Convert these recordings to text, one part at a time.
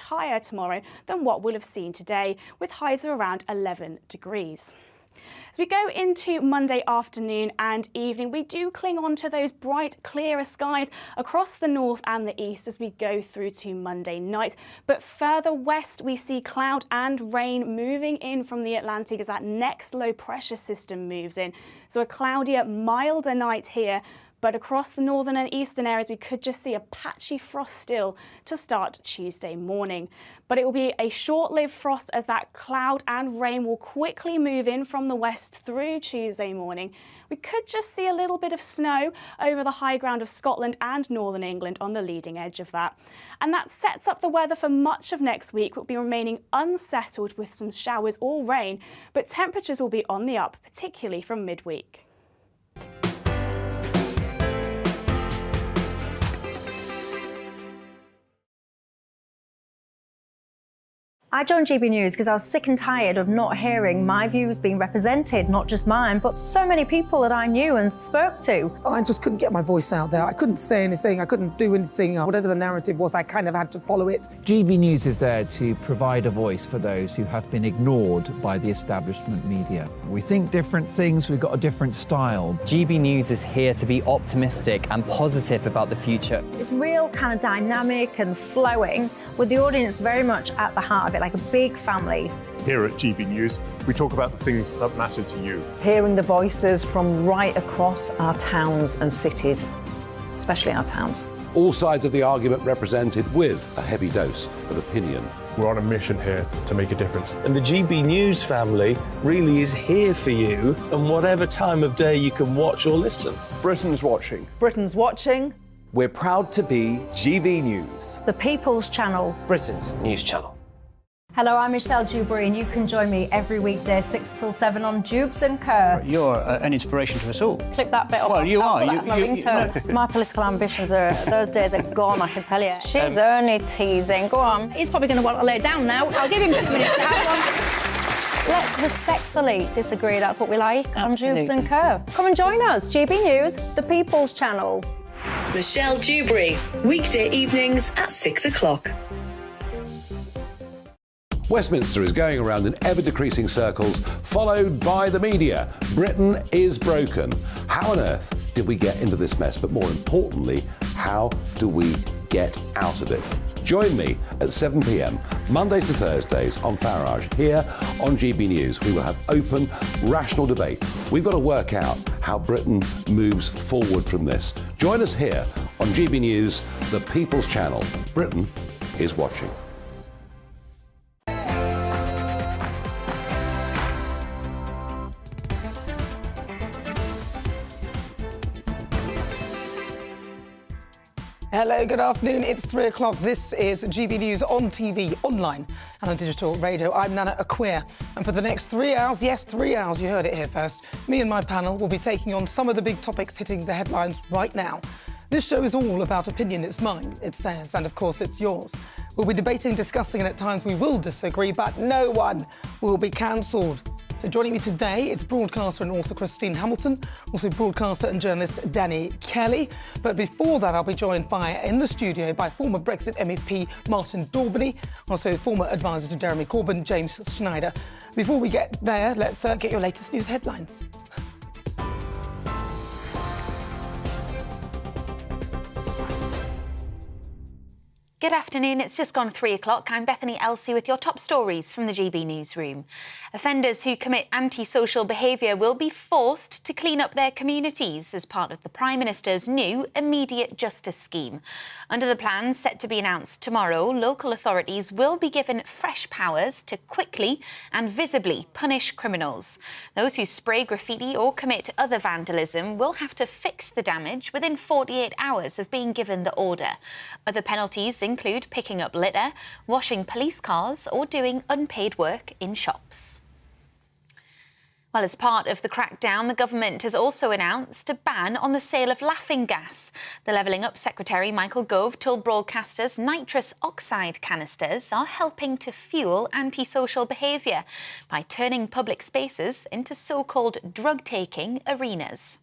higher tomorrow than what we'll have seen today, with highs of around 11 degrees. As we go into Monday afternoon and evening, we do cling on to those bright, clearer skies across the north and the east as we go through to Monday night. But further west, we see cloud and rain moving in from the Atlantic as that next low pressure system moves in. So a cloudier, milder night here. But across the northern and eastern areas, we could just see a patchy frost still to start Tuesday morning. But it will be a short-lived frost as that cloud and rain will quickly move in from the west through Tuesday morning. We could just see a little bit of snow over the high ground of Scotland and northern England on the leading edge of that. And that sets up the weather for much of next week. We'll be remaining unsettled with some showers or rain, but temperatures will be on the up, particularly from midweek. I joined GB News because I was sick and tired of not hearing my views being represented, not just mine, but so many people that I knew and spoke to. I just couldn't get my voice out there. I couldn't say anything, I couldn't do anything. Whatever the narrative was, I kind of had to follow it. GB News is there to provide a voice for those who have been ignored by the establishment media. We think different things, we've got a different style. GB News is here to be optimistic and positive about the future. It's real kind of dynamic and flowing, with the audience very much at the heart of it, like a big family. Here at GB News, we talk about the things that matter to you. Hearing the voices from right across our towns and cities, especially our towns. All sides of the argument represented with a heavy dose of opinion. We're on a mission here to make a difference. And the GB News family really is here for you, and whatever time of day you can watch or listen. Britain's watching. Britain's watching. We're proud to be GB News, The People's Channel. Britain's news channel. Hello, I'm Michelle Dewberry, and you can join me every weekday 6 till 7 on Jubes and Kerr. You're an inspiration to us all. Clip that bit up. Well, you are. That's my ringtone. My political ambitions those days are gone, I can tell you. She's only teasing. Go on. He's probably going to want to lay down now. I'll give him 2 minutes. Let's respectfully disagree. That's what we like. Absolutely. On Jubes and Kerr. Come and join us. GB News, The People's Channel. Michelle Dewberry, weekday evenings at 6 o'clock. Westminster is going around in ever-decreasing circles, followed by the media. Britain is broken. How on earth did we get into this mess? But more importantly, how do we get out of it? Join me at 7 p.m, Mondays to Thursdays on Farage, here on GB News. We will have open, rational debate. We've got to work out how Britain moves forward from this. Join us here on GB News, the People's Channel. Britain is watching. Hello, good afternoon. It's 3 o'clock. This is GB News on TV, online and on digital radio. I'm Nana Akua. And for the next 3 hours, yes, 3 hours, you heard it here first, me and my panel will be taking on some of the big topics hitting the headlines right now. This show is all about opinion. It's mine, it's theirs, and of course it's yours. We'll be debating, discussing, and at times we will disagree, but no one will be cancelled. So joining me today, it's broadcaster and author Christine Hamilton, also broadcaster and journalist Danny Kelly. But before that, I'll be joined in the studio by former Brexit MEP Martin Daubeny, also former advisor to Jeremy Corbyn, James Schneider. Before we get there, let's get your latest news headlines. Good afternoon, it's just gone 3 o'clock. I'm Bethany Elsey with your top stories from the GB Newsroom. Offenders who commit antisocial behaviour will be forced to clean up their communities as part of the Prime Minister's new immediate justice scheme. Under the plan set to be announced tomorrow, local authorities will be given fresh powers to quickly and visibly punish criminals. Those who spray graffiti or commit other vandalism will have to fix the damage within 48 hours of being given the order. Other penalties include picking up litter, washing police cars or doing unpaid work in shops. Well, as part of the crackdown, the government has also announced a ban on the sale of laughing gas. The Levelling Up Secretary Michael Gove told broadcasters nitrous oxide canisters are helping to fuel antisocial behaviour by turning public spaces into so-called drug-taking arenas.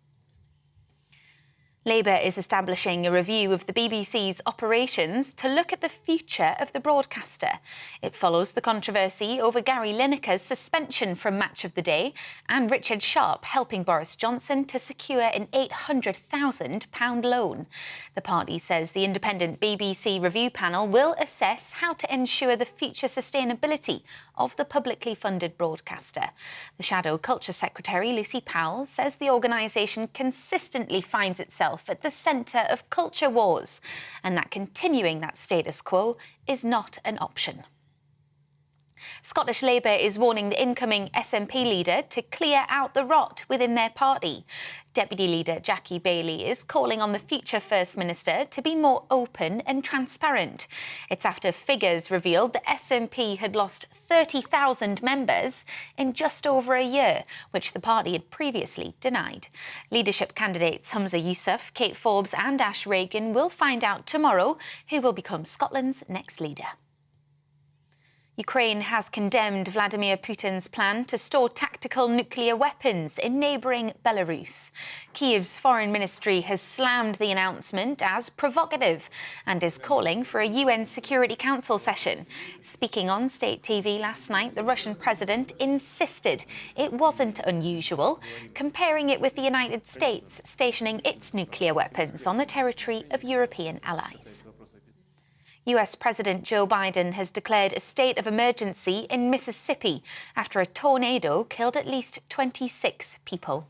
Labour is establishing a review of the BBC's operations to look at the future of the broadcaster. It follows the controversy over Gary Lineker's suspension from Match of the Day and Richard Sharp helping Boris Johnson to secure an £800,000 loan. The party says the independent BBC review panel will assess how to ensure the future sustainability of the publicly funded broadcaster. The Shadow Culture Secretary, Lucy Powell, says the organisation consistently finds itself at the centre of culture wars and that continuing that status quo is not an option. Scottish Labour is warning the incoming SNP leader to clear out the rot within their party. Deputy Leader Jackie Baillie is calling on the future First Minister to be more open and transparent. It's after figures revealed the SNP had lost 30,000 members in just over a year, which the party had previously denied. Leadership candidates Humza Yousaf, Kate Forbes and Ash Regan will find out tomorrow who will become Scotland's next leader. Ukraine has condemned Vladimir Putin's plan to store tactical nuclear weapons in neighbouring Belarus. Kyiv's foreign ministry has slammed the announcement as provocative and is calling for a UN Security Council session. Speaking on state TV last night, the Russian president insisted it wasn't unusual, comparing it with the United States stationing its nuclear weapons on the territory of European allies. US President Joe Biden has declared a state of emergency in Mississippi after a tornado killed at least 26 people.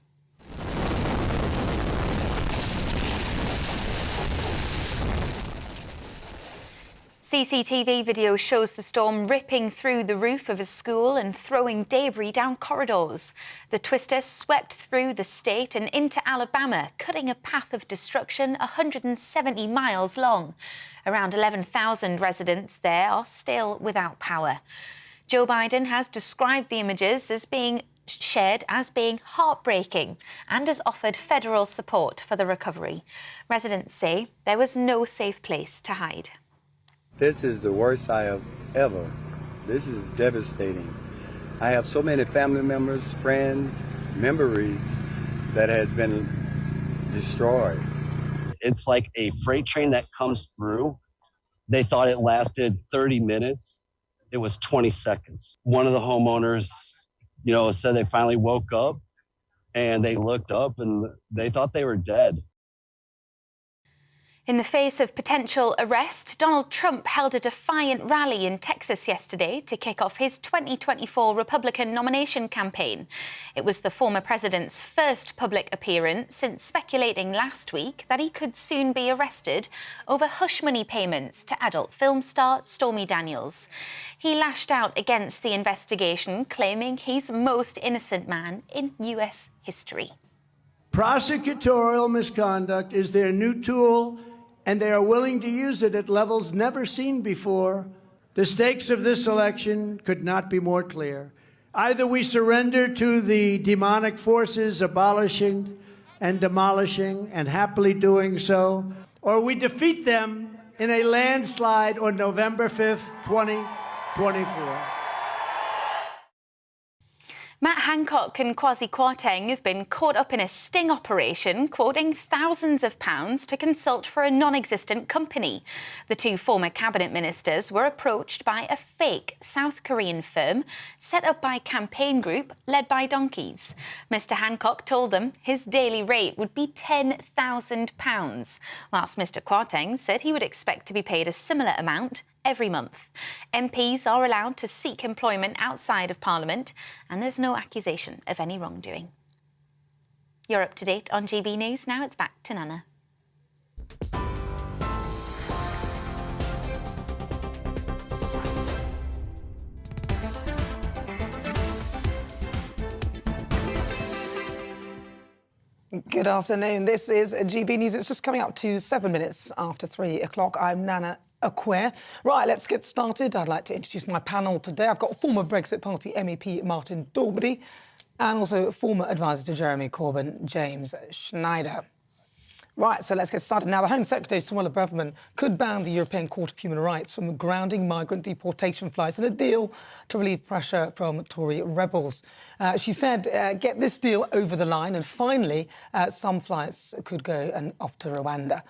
CCTV video shows the storm ripping through the roof of a school and throwing debris down corridors. The twister swept through the state and into Alabama, cutting a path of destruction 170 miles long. Around 11,000 residents there are still without power. Joe Biden has described the images as being shared as being heartbreaking and has offered federal support for the recovery. Residents say there was no safe place to hide. This is the worst I have ever. This is devastating. I have so many family members, friends, memories that has been destroyed. It's like a freight train that comes through. They thought it lasted 30 minutes. It was 20 seconds. One of the homeowners, said they finally woke up and they looked up and they thought they were dead. In the face of potential arrest, Donald Trump held a defiant rally in Texas yesterday to kick off his 2024 Republican nomination campaign. It was the former president's first public appearance since speculating last week that he could soon be arrested over hush money payments to adult film star Stormy Daniels. He lashed out against the investigation, claiming he's the most innocent man in US history. Prosecutorial misconduct is their new tool, and they are willing to use it at levels never seen before. The stakes of this election could not be more clear. Either we surrender to the demonic forces abolishing and demolishing and happily doing so, or we defeat them in a landslide on November 5th, 2024. Matt Hancock and Kwasi Kwarteng have been caught up in a sting operation, quoting thousands of pounds to consult for a non-existent company. The two former cabinet ministers were approached by a fake South Korean firm set up by a campaign group led by donkeys. Mr. Hancock told them his daily rate would be £10,000, whilst Mr. Kwarteng said he would expect to be paid a similar amount every month. MPs are allowed to seek employment outside of Parliament, and there's no accusation of any wrongdoing. You're up to date on GB News. Now it's back to Nana. Good afternoon. This is GB News. It's just coming up to 7 minutes after 3 o'clock. I'm Nana Akua. Right, let's get started. I'd like to introduce my panel today. I've got former Brexit Party MEP Martin Daubeny and also former advisor to Jeremy Corbyn, James Schneider. Right, so let's get started. Now, the Home Secretary, Suella Braverman, could ban the European Court of Human Rights from grounding migrant deportation flights in a deal to relieve pressure from Tory rebels. She said, get this deal over the line, and finally, some flights could go off to Rwanda.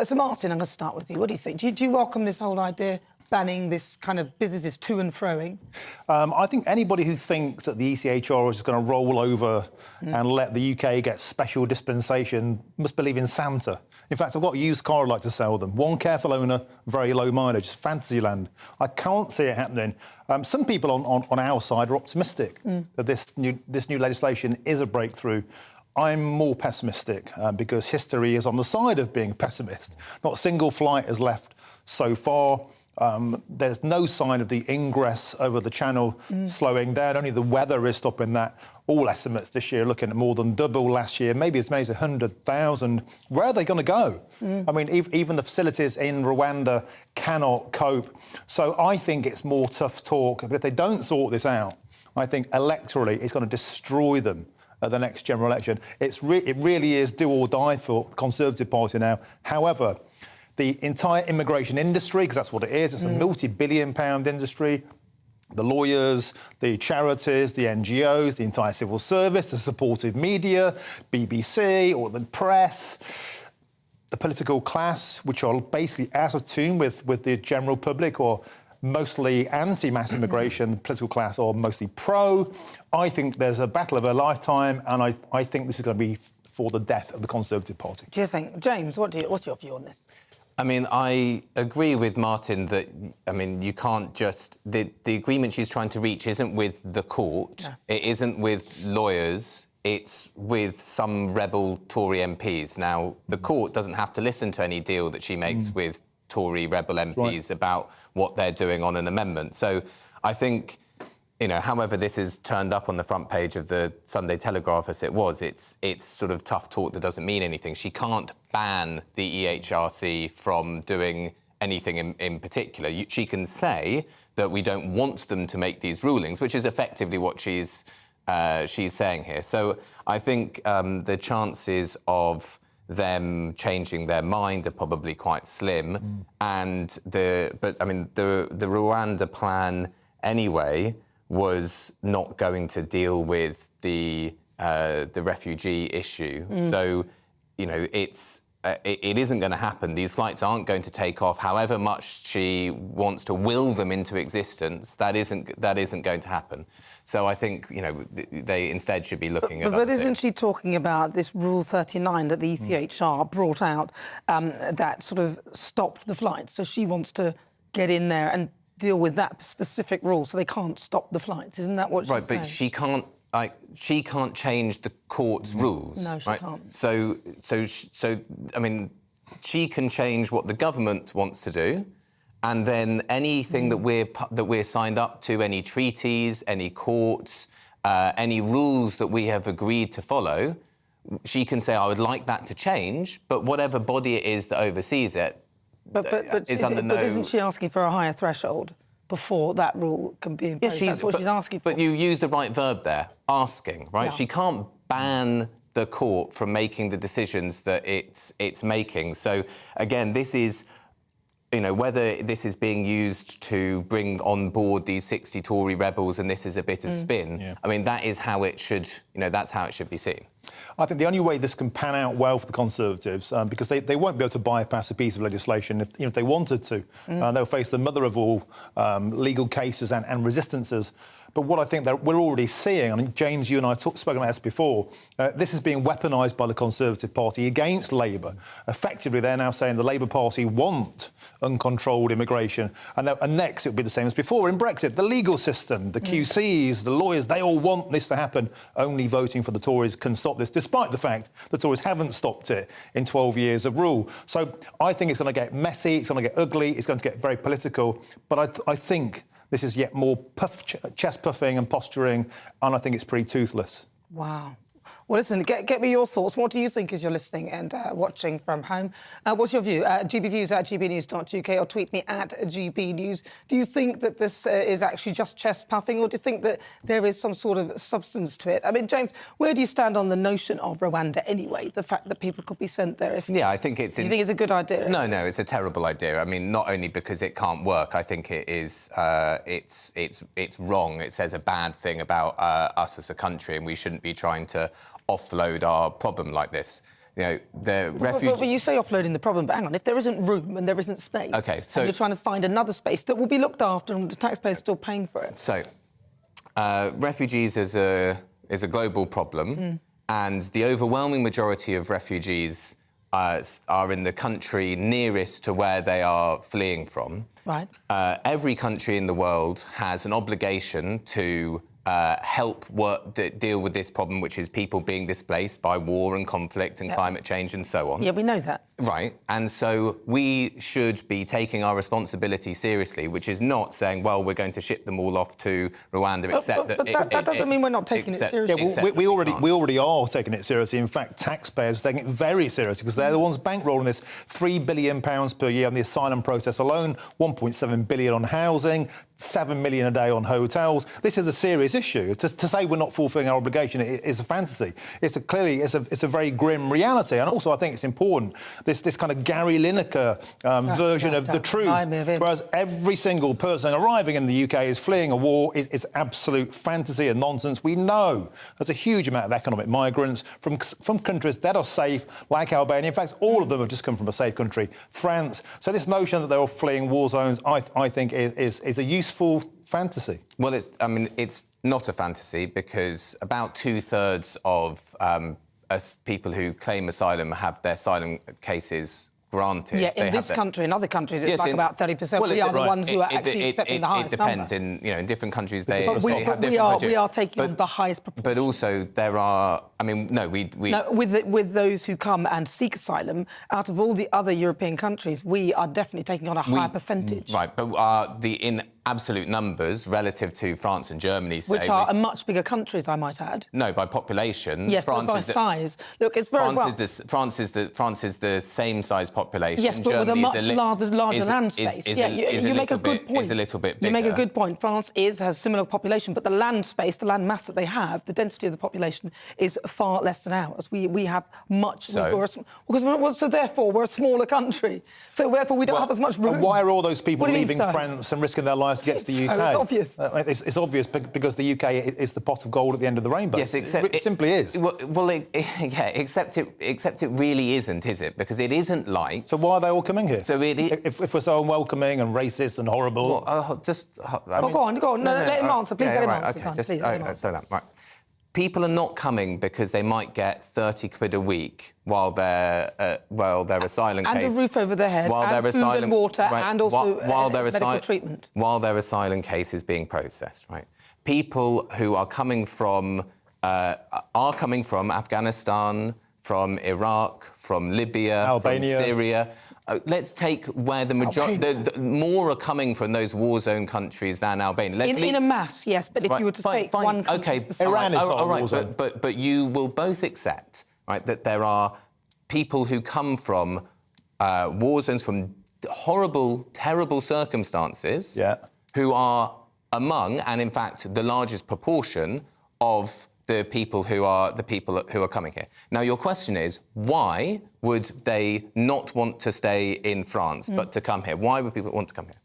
So, Martin, I'm going to start with you. What do you think? Do you welcome this whole idea, banning this kind of businesses to and froing? I think anybody who thinks that the ECHR is going to roll over and let the UK get special dispensation must believe in Santa. In fact, I've got a used car I'd like to sell them. One careful owner, very low mileage, Fantasyland. I can't see it happening. Some people on our side are optimistic that this new legislation is a breakthrough. I'm more pessimistic because history is on the side of being pessimist. Not a single flight has left so far. There's no sign of the ingress over the channel slowing down. Only the weather is stopping that. All estimates this year looking at more than double last year, maybe as many as 100,000. Where are they going to go? I mean, even the facilities in Rwanda cannot cope. So I think it's more tough talk. But if they don't sort this out, I think electorally it's going to destroy them at the next general election. It really is do or die for the Conservative Party now. However, the entire immigration industry, because that's what it is, it's a multi-billion-pound industry. The lawyers, the charities, the NGOs, the entire civil service, the supportive media, BBC, or the press, the political class, which are basically out of tune with the general public, or mostly anti-mass immigration, political class, or mostly pro. I think there's a battle of a lifetime, and I think this is going to be for the death of the Conservative Party. Do you think? James, what's your view on this? I mean, I agree with Martin that, I mean, you can't just... The agreement she's trying to reach isn't with the court, it isn't with lawyers, it's with some rebel Tory MPs. Now, the court doesn't have to listen to any deal that she makes with Tory rebel MPs about what they're doing on an amendment. So I think, you know, however this is turned up on the front page of the Sunday Telegraph as it was, it's sort of tough talk that doesn't mean anything. She can't ban the EHRC from doing anything in particular. She can say that we don't want them to make these rulings, which is effectively what she's saying here. So I think the chances of them changing their mind are probably quite slim. But I mean, the Rwanda plan anyway was not going to deal with the refugee issue. So, you know, it isn't going to happen. These flights aren't going to take off. However much she wants to will them into existence, that isn't going to happen. So I think, you know, they instead should be looking at. But isn't she talking about this Rule 39 that the ECHR brought out that sort of stopped the flights? So she wants to get in there and deal with that specific rule, so they can't stop the flights. Isn't that what she's saying? Right, but she can't. She can't change the court's rules. No, she can't. So, I mean, she can change what the government wants to do, and then anything that we're signed up to, any treaties, any courts, any rules that we have agreed to follow, she can say, I would like that to change, but whatever body it is that oversees it, But isn't she asking for a higher threshold before that rule can be imposed? That's what she's asking for. But you use the right verb there, asking, right? Yeah. She can't ban the court from making the decisions that it's making. So, again, this is, you know, whether this is being used to bring on board these 60 Tory rebels and this is a bit of spin, I mean, that is how it should, you know, that's how it should be seen. I think the only way this can pan out well for the Conservatives, because they won't be able to bypass a piece of legislation if they wanted to. They'll face the mother of all legal cases and resistances. But what I think that we're already seeing, I mean, James, you and I have spoken about this before, this is being weaponised by the Conservative Party against Labour. Effectively, they're now saying the Labour Party want uncontrolled immigration. And next, it'll be the same as before in Brexit. The legal system, the QCs, the lawyers, they all want this to happen. Only voting for the Tories can stop this, despite the fact the Tories haven't stopped it in 12 years of rule. So I think it's going to get messy, it's going to get ugly, it's going to get very political. But I think this is yet more chest puffing and posturing, and I think it's pretty toothless. Wow. Well, listen, get me your thoughts. What do you think as you're listening and watching from home? What's your view? GBViews at gbnews.uk or tweet me at gbnews. Do you think that this is actually just chest puffing, or do you think that there is some sort of substance to it? I mean, James, where do you stand on the notion of Rwanda anyway? The fact that people could be sent there if... Yeah, I think it's... You think it's a good idea? No, it's a terrible idea. I mean, not only because it can't work, I think it is... it's wrong. It says a bad thing about us as a country, and we shouldn't be trying to offload our problem like this. You know, the refugee... Well, you say offloading the problem, but hang on, if there isn't room and there isn't space, OK, so... and you're trying to find another space that will be looked after and the taxpayer's still paying for it. So, refugees is a global problem, and the overwhelming majority of refugees are in the country nearest to where they are fleeing from. Right. Every country in the world has an obligation to help deal with this problem, which is people being displaced by war and conflict and climate change and so on. Yeah, we know that. Right, and so we should be taking our responsibility seriously, which is not saying, well, we're going to ship them all off to Rwanda, except that... But that doesn't mean we're not taking it seriously. Yeah, we already are taking it seriously. In fact, taxpayers are taking it very seriously because they're the ones bankrolling this. £3 billion per year on the asylum process alone, 1.7 billion on housing, 7 million a day on hotels. This is a serious issue. To say we're not fulfilling our obligation is a fantasy. It's a very grim reality. And also, I think it's important, this kind of Gary Lineker version of the truth, whereas every single person arriving in the UK is fleeing a war is absolute fantasy and nonsense. We know there's a huge amount of economic migrants from countries that are safe, like Albania. In fact, all of them have just come from a safe country, France. So this notion that they're all fleeing war zones, I think, is a useful fantasy. Well, it's not a fantasy because about 2/3 of people who claim asylum have their asylum cases granted. Yeah, in this country, in other countries, it's about 30%. Well, we are the ones who are actually accepting the highest number. It depends. In different countries, they have different we are taking on the highest proportion. But also, there are... I mean, no, with those who come and seek asylum, out of all the other European countries, we are definitely taking on a higher percentage. Right, but in absolute numbers, relative to France and Germany, say... Which are much bigger countries, I might add. No, by population. Yes, France but by size. Look, it's very France is the same size population. Yes, but Germany with a much larger land space. You make a good point. Is a little bit bigger. You make a good point. France has similar population, but the land space, the land mass that they have, the density of the population is far less than ours. We have much... So therefore, we're a smaller country. So therefore, we don't have as much room. And why are all those people leaving France and risking their lives to get to the UK? It's obvious. It's obvious because the UK is the pot of gold at the end of the rainbow. Yes, except it simply is. Except it really isn't, is it? Because it isn't like... So why are they all coming here? So if we're so unwelcoming and racist and horrible... Go on. No, let him answer. Please let him answer. Right. People are not coming because they might get 30 quid a week while their asylum case... And a roof over their head, and food and water, and also medical treatment. While their asylum case is being processed, right? People who are coming from Afghanistan, from Iraq, from Libya, Albania, from Syria... let's take where the majority... more are coming from those war zone countries than Albania. In a mass, yes, but if you were to take one country... Iran is not a war zone. But you will both accept, right, that there are people who come from war zones, from horrible, terrible circumstances, who are among, and in fact, the largest proportion of the people who are coming here. Now, your question is, why would they not want to stay in France but to come here? Why would people want to come here?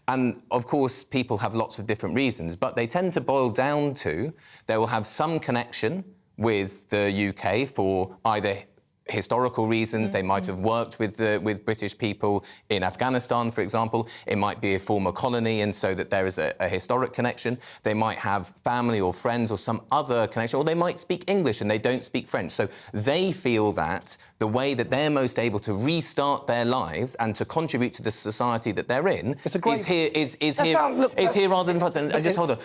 And, of course, people have lots of different reasons, but they tend to boil down to they will have some connection with the UK for either historical reasons. They might have worked with British people in Afghanistan, for example. It might be a former colony, and so that there is a historic connection. They might have family or friends or some other connection, or they might speak English and they don't speak French. So they feel that the way that they're most able to restart their lives and to contribute to the society that they're in is here rather than France. And just hold on.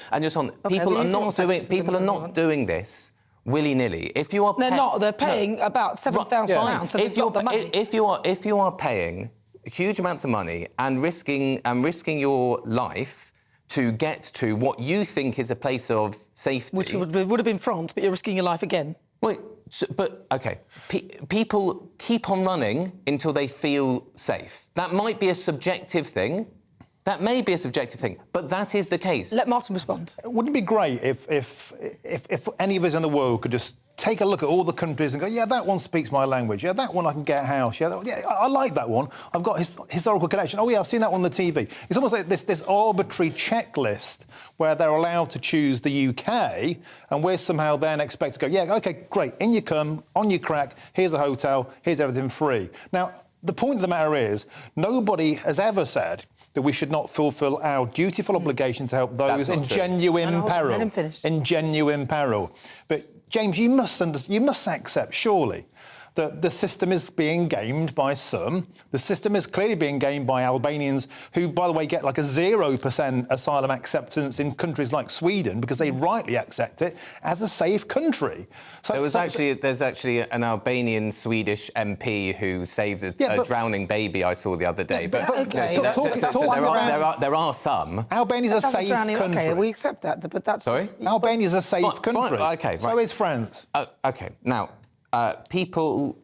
People are not doing this willy-nilly. If you are... They're not. They're paying about £7,000. So if you are paying huge amounts of money and risking your life to get to what you think is a place of safety... Which would have been France, but you're risking your life again. Wait, OK, people keep on running until they feel safe. That might be a subjective thing. That may be a subjective thing, but that is the case. Let Martin respond. Wouldn't it be great if any of us in the world could just take a look at all the countries and go, yeah, that one speaks my language. Yeah, that one I can get a house. Yeah, I like that one. I've got historical connection. Oh, yeah, I've seen that one on the TV. It's almost like this arbitrary checklist where they're allowed to choose the UK and we're somehow then expected to go, yeah, OK, great, in you come, on you crack, here's a hotel, here's everything free. Now, the point of the matter is, nobody has ever said that we should not fulfil our dutiful obligation to help those in genuine peril. Let him finish. In genuine peril. But, James, you must accept, surely, that the system is being gamed by some. The system is clearly being gamed by Albanians who, by the way, get like a 0% asylum acceptance in countries like Sweden because they rightly accept it as a safe country. So, there's actually an Albanian Swedish MP who saved a drowning baby I saw the other day. There are some. Albania's a safe country. OK, we accept that, but that's... Sorry? Albania's a safe country. OK, right. So is France. OK, now... people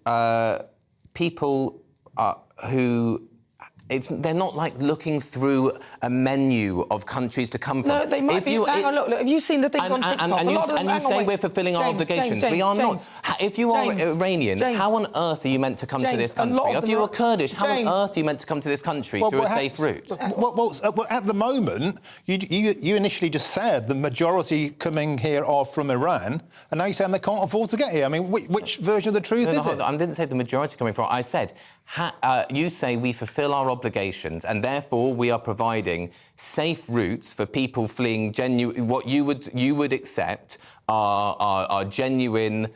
who... they're not like looking through a menu of countries to come from. No, they might be. Hang on, look, have you seen the things on TikTok? And you say we're fulfilling our obligations. We are not. If you are Iranian, how on earth are you meant to come to this country? If you are Kurdish, how on earth are you meant to come to this country through a safe route? Well, at the moment, you initially just said the majority coming here are from Iran, and now you're saying they can't afford to get here. I mean, which version of the truth is it? I didn't say the majority coming from. I said... you say we fulfil our obligations and therefore we are providing safe routes for people fleeing what you would accept are genuine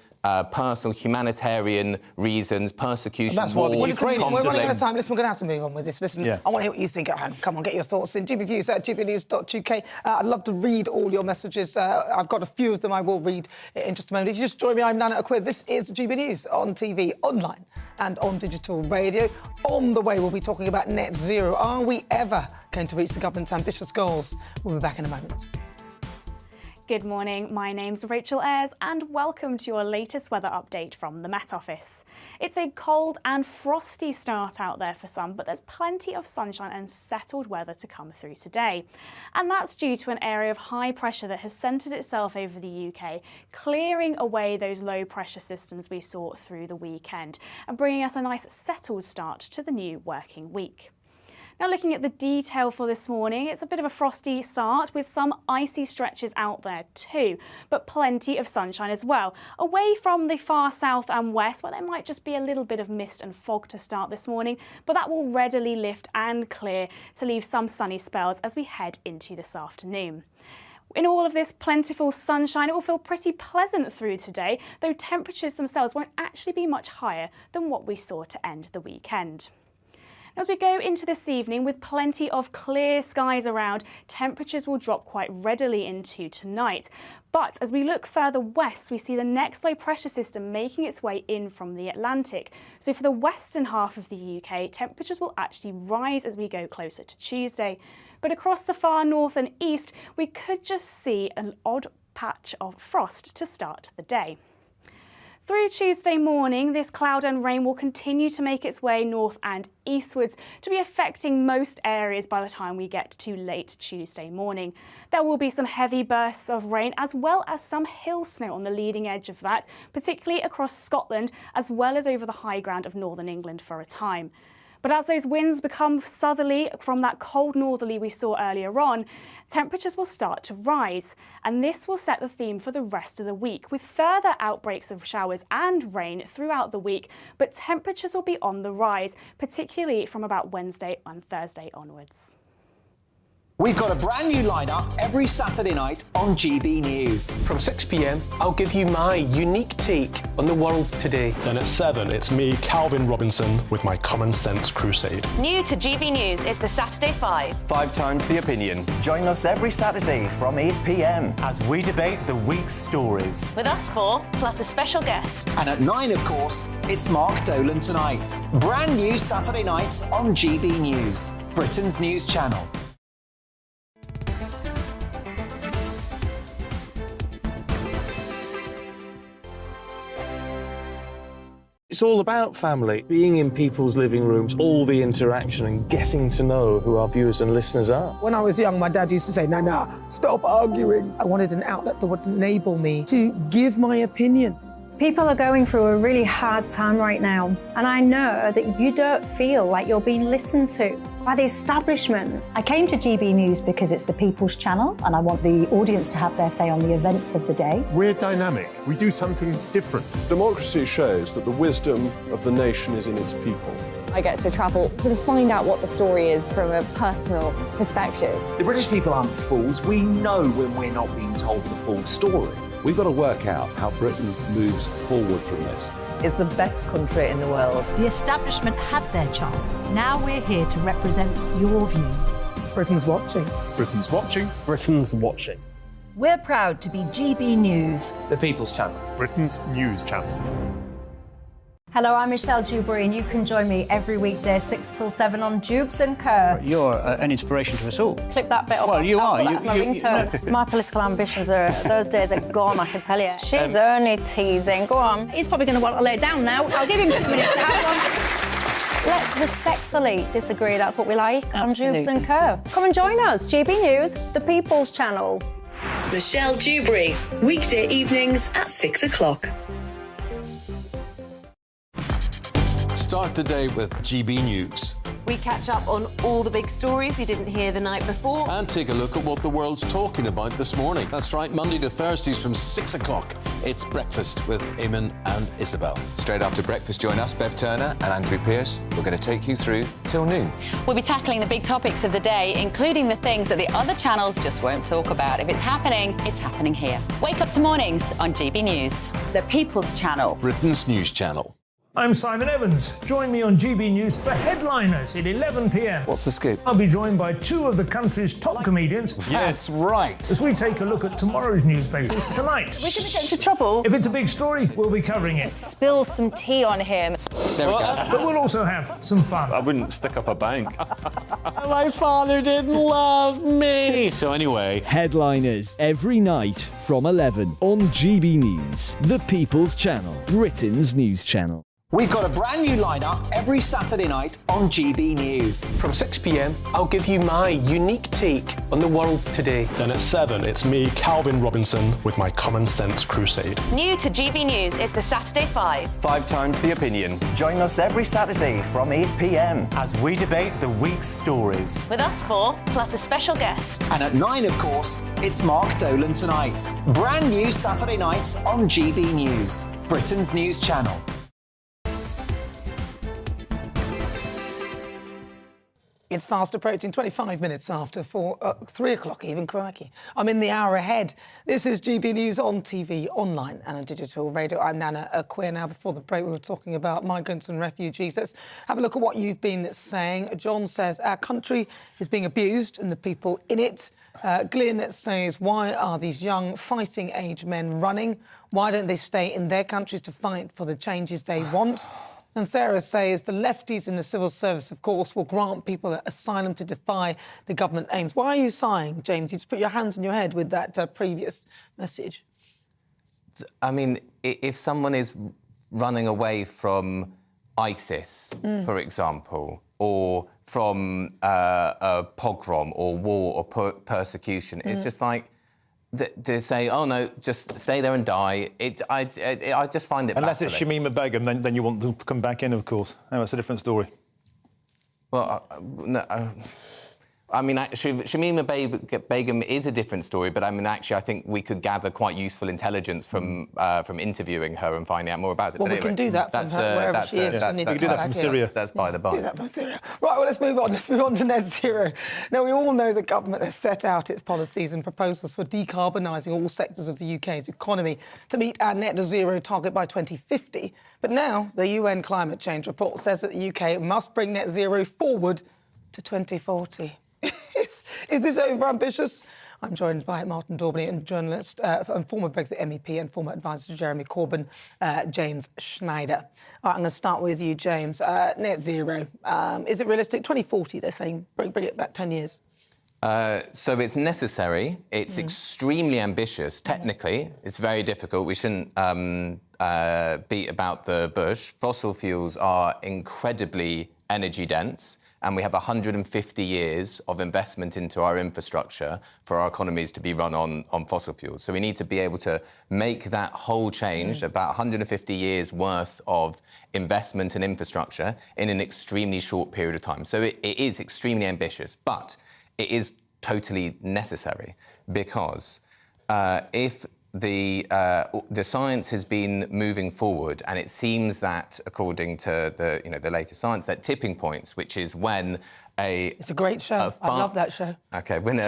personal humanitarian reasons, persecution, war, we're running out of time. Listen, we're going to have to move on with this. Listen, I want to hear what you think at home. Come on, get your thoughts in. GBViews at gbnews.uk. I'd love to read all your messages. I've got a few of them I will read in just a moment. If you just join me, I'm Nana Akua. This is GB News on TV, online and on digital radio. On the way, we'll be talking about net zero. Are we ever going to reach the government's ambitious goals? We'll be back in a moment. Good morning, my name's Rachel Ayres and welcome to your latest weather update from the Met Office. It's a cold and frosty start out there for some, but there's plenty of sunshine and settled weather to come through today. And that's due to an area of high pressure that has centred itself over the UK, clearing away those low pressure systems we saw through the weekend and bringing us a nice settled start to the new working week. Now, looking at the detail for this morning, it's a bit of a frosty start with some icy stretches out there too, but plenty of sunshine as well. Away from the far south and west, where there might just be a little bit of mist and fog to start this morning, but that will readily lift and clear to leave some sunny spells as we head into this afternoon. In all of this plentiful sunshine, it will feel pretty pleasant through today, though temperatures themselves won't actually be much higher than what we saw to end the weekend. As we go into this evening with plenty of clear skies around, temperatures will drop quite readily into tonight. But as we look further west, we see the next low pressure system making its way in from the Atlantic. So for the western half of the UK, temperatures will actually rise as we go closer to Tuesday. But across the far north and east, we could just see an odd patch of frost to start the day. Through Tuesday morning, this cloud and rain will continue to make its way north and eastwards to be affecting most areas by the time we get to late Tuesday morning. There will be some heavy bursts of rain as well as some hill snow on the leading edge of that, particularly across Scotland as well as over the high ground of northern England for a time. But as those winds become southerly from that cold northerly we saw earlier on, temperatures will start to rise. And this will set the theme for the rest of the week, with further outbreaks of showers and rain throughout the week. But temperatures will be on the rise, particularly from about Wednesday and Thursday onwards. We've got a brand new lineup every Saturday night on GB News. From 6 p.m, I'll give you my unique take on the world today. Then at 7, it's me, Calvin Robinson, with my Common Sense Crusade. New to GB News is the Saturday 5. 5 times the opinion. Join us every Saturday from 8 p.m. as we debate the week's stories. With us 4, plus a special guest. And at 9, of course, it's Mark Dolan Tonight. Brand new Saturday nights on GB News, Britain's news channel. It's all about family, being in people's living rooms, all the interaction and getting to know who our viewers and listeners are. When I was young, my dad used to say, Nana, stop arguing. I wanted an outlet that would enable me to give my opinion. People are going through a really hard time right now, and I know that you don't feel like you're being listened to by the establishment. I came to GB News because it's the People's Channel, and I want the audience to have their say on the events of the day. We're dynamic. We do something different. Democracy shows that the wisdom of the nation is in its people. I get to travel to find out what the story is from a personal perspective. The British people aren't fools. We know when we're not being told the full story. We've got to work out how Britain moves forward from this. It's the best country in the world. The establishment had their chance. Now we're here to represent your views. Britain's watching. Britain's watching. Britain's watching. We're proud to be GB News. The People's Channel. Britain's news channel. Hello, I'm Michelle Dewberry, and you can join me every weekday 6 till 7 on Jubes and Kerr. You're an inspiration to us all. Clip that bit up. Well, you are. That's my ringtone. My political ambitions those days are gone, I can tell you. She's only teasing. Go on. He's probably going to want to lay down now. I'll give him 2 minutes. Let's respectfully disagree. That's what we like on Absolutely. Jubes and Kerr. Come and join us. GB News, the People's Channel. Michelle Dewberry, weekday evenings at 6 o'clock. Start the day with GB News. We catch up on all the big stories you didn't hear the night before. And take a look at what the world's talking about this morning. That's right, Monday to Thursdays from 6 o'clock. It's Breakfast with Eamon and Isabel. Straight after breakfast, join us, Bev Turner and Andrew Pearce. We're going to take you through till noon. We'll be tackling the big topics of the day, including the things that the other channels just won't talk about. If it's happening here. Wake up to mornings on GB News, the People's Channel. Britain's news channel. I'm Simon Evans. Join me on GB News for Headliners at 11 p.m. What's the scoop? I'll be joined by 2 of the country's top comedians. That's right. As we take a look at tomorrow's newspapers tonight. We're going to get into trouble. If it's a big story, we'll be covering it. Spill some tea on him. There we go. But we'll also have some fun. I wouldn't stick up a bank. My father didn't love me. So anyway. Headliners every night from 11 on GB News, the People's Channel, Britain's news channel. We've got a brand new lineup every Saturday night on GB News. From 6 p.m, I'll give you my unique take on the world today. Then at 7, it's me, Calvin Robinson, with my Common Sense Crusade. New to GB News is the Saturday 5. 5 times the opinion. Join us every Saturday from 8 p.m. as we debate the week's stories. With us 4, plus a special guest. And at 9, of course, it's Mark Dolan Tonight. Brand new Saturday nights on GB News, Britain's news channel. It's fast approaching, 25 minutes after 3 o'clock even, crikey. I'm in the hour ahead. This is GB News on TV, online and on digital radio. I'm Nana Akua. Now, before the break, we were talking about migrants and refugees. Let's have a look at what you've been saying. John says, our country is being abused and the people in it. Glyn says, why are these young fighting age men running? Why don't they stay in their countries to fight for the changes they want? And Sarah says the lefties in the civil service, of course, will grant people asylum to defy the government aims. Why are you sighing, James? You just put your hands on your head with that previous message. I mean, if someone is running away from ISIS, for example, or from a pogrom or war or persecution, it's just like, to say, oh no, just stay there and die. I just find it unless baffling. it's Shamima Begum, then you want them to come back in, of course. No, it's a different story. Well, no. I mean, actually, Shamima Begum is a different story, but I mean, actually, I think we could gather quite useful intelligence from interviewing her and finding out more about it. Well, but we can do that from her, wherever she is. You can do that from Syria. That's by the by. Do that from Syria. Right, well, let's move on. Let's move on to net zero. Now, we all know the government has set out its policies and proposals for decarbonising all sectors of the UK's economy to meet our net zero target by 2050. But now, the UN climate change report says that the UK must bring net zero forward to 2040. Is this overambitious? I'm joined by Martin Daubney, and journalist and former Brexit MEP and former advisor to Jeremy Corbyn, James Schneider. All right, I'm going to start with you, James. Net zero, is it realistic? 2040, they're saying. Bring it back 10 years. So it's necessary. It's extremely ambitious. Technically, it's very difficult. We shouldn't beat about the bush. Fossil fuels are incredibly energy dense, and we have 150 years of investment into our infrastructure for our economies to be run on fossil fuels. So we need to be able to make that whole change, about 150 years worth of investment in infrastructure in an extremely short period of time. So it is extremely ambitious, but it is totally necessary, because if the science has been moving forward, and it seems that, according to the latest science, that tipping points, which is when it's a great show. I love that show. Okay, when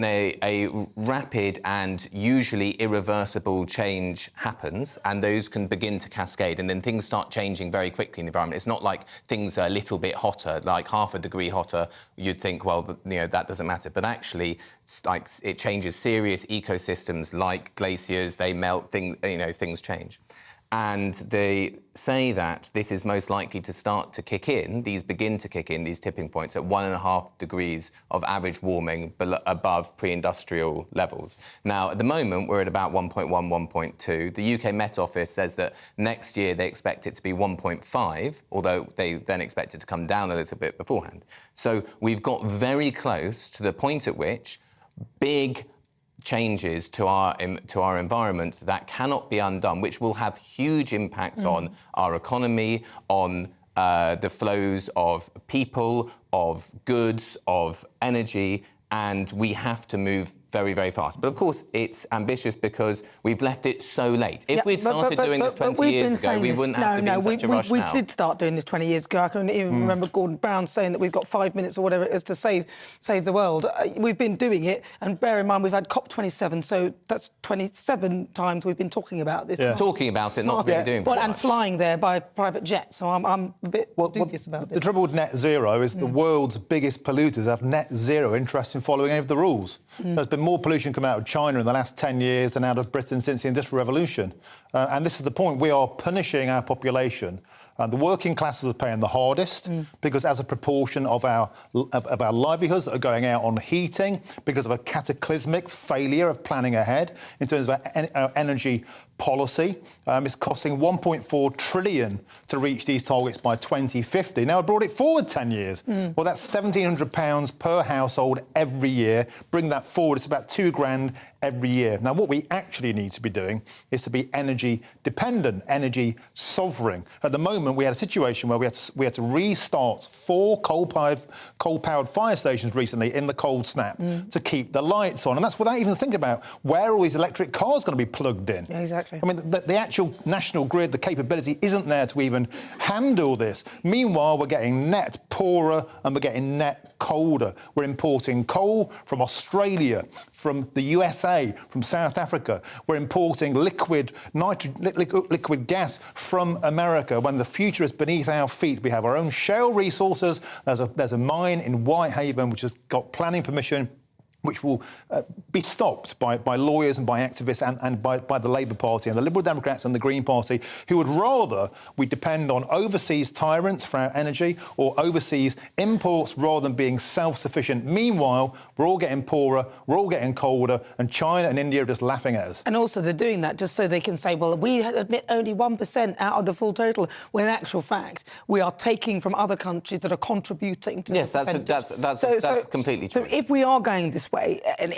a rapid and usually irreversible change happens, and those can begin to cascade, and then things start changing very quickly in the environment. It's not like things are a little bit hotter, like half a degree hotter. You'd think, well, that doesn't matter, but actually, it changes serious ecosystems like glaciers. They melt, things change. And they say that this is most likely to start to kick in, these tipping points, at 1.5 degrees of average warming above pre-industrial levels. Now, at the moment, we're at about 1.1, 1.2. The UK Met Office says that next year they expect it to be 1.5, although they then expect it to come down a little bit beforehand. So we've got very close to the point at which big changes to our environment that cannot be undone, which will have huge impacts on our economy, on the flows of people, of goods, of energy, and we have to move very, very fast. But of course, it's ambitious because we've left it so late. If we'd started doing this 20 years ago, we wouldn't have to be in such a rush now. We did start doing this 20 years ago. I can even remember Gordon Brown saying that we've got 5 minutes or whatever it is to save the world. We've been doing it, and bear in mind, we've had COP27, so that's 27 times we've been talking about this. Talking about it, not really doing it. And flying there by private jet, so I'm a bit dubious about it. The trouble with net zero is the world's biggest polluters have net zero interest in following any of the rules. There's been more pollution come out of China in the last 10 years than out of Britain since the Industrial Revolution. And this is the point. We are punishing our population. The working classes are paying the hardest because, as a proportion of our livelihoods that are going out on heating, because of a cataclysmic failure of planning ahead in terms of our energy policy. It's costing 1.4 trillion to reach these targets by 2050. Now, I brought it forward 10 years. Well, that's £1,700 per household every year. Bring that forward, it's about £2,000 every year. Now, what we actually need to be doing is to be energy dependent, energy sovereign. At the moment, we had a situation where we had to restart 4 coal-powered fire stations recently in the cold snap to keep the lights on. And that's without even thinking about where all these electric cars going to be plugged in. Yeah, exactly. I mean, the actual national grid, the capability isn't there to even handle this. Meanwhile, we're getting net poorer and we're getting net colder. We're importing coal from Australia, from the USA, from South Africa. We're importing liquid gas from America when the future is beneath our feet. We have our own shale resources. There's a mine in Whitehaven which has got planning permission, which will be stopped by lawyers and by activists and by the Labour Party and the Liberal Democrats and the Green Party, who would rather we depend on overseas tyrants for our energy or overseas imports rather than being self-sufficient. Meanwhile, we're all getting poorer, we're all getting colder, and China and India are just laughing at us. And also they're doing that just so they can say, well, we admit only 1% out of the full total, when in actual fact, we are taking from other countries that are contributing to Yes, that's completely true. So if we are going this way, and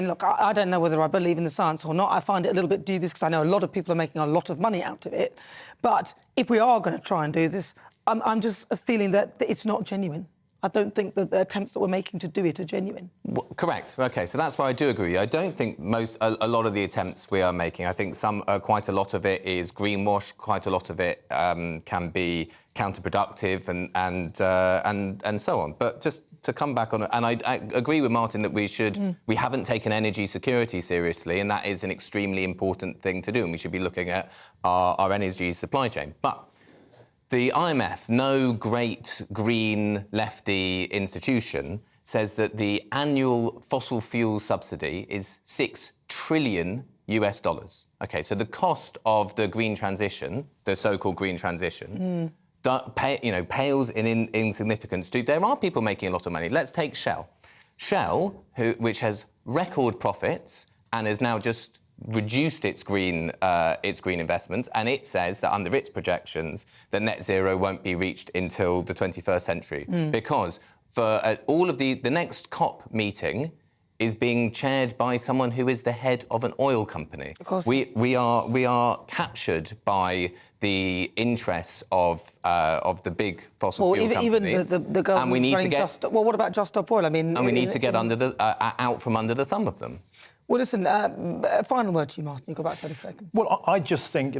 look, I don't know whether I believe in the science or not. I find it a little bit dubious because I know a lot of people are making a lot of money out of it. But if we are going to try and do this, I'm just feeling that it's not genuine. I don't think that the attempts that we're making to do it are genuine. Well, correct. OK, so that's why I do agree. I don't think a lot of the attempts we are making, I think quite a lot of it is greenwash, quite a lot of it can be counterproductive and so on. But just to come back on it, and I agree with Martin that we haven't taken energy security seriously, and that is an extremely important thing to do, and we should be looking at our energy supply chain. But the IMF, no great green lefty institution, says that the annual fossil fuel subsidy is $6 trillion. OK, so the cost of the green transition, the so-called green transition, pales in insignificance to. There are people making a lot of money. Let's take Shell. Shell, which has record profits and has now just reduced its green investments, and it says that under its projections, that net zero won't be reached until the 21st century. Because for all of the next COP meeting is being chaired by someone who is the head of an oil company. Of course. We are captured by the interests of the big fossil fuel companies. Even the government. And we need to get. What about Just Stop Oil? I mean, and we need to get out from under the thumb of them. Well, listen, final word to you, Martin. You've got about 30 seconds. Well, I just think,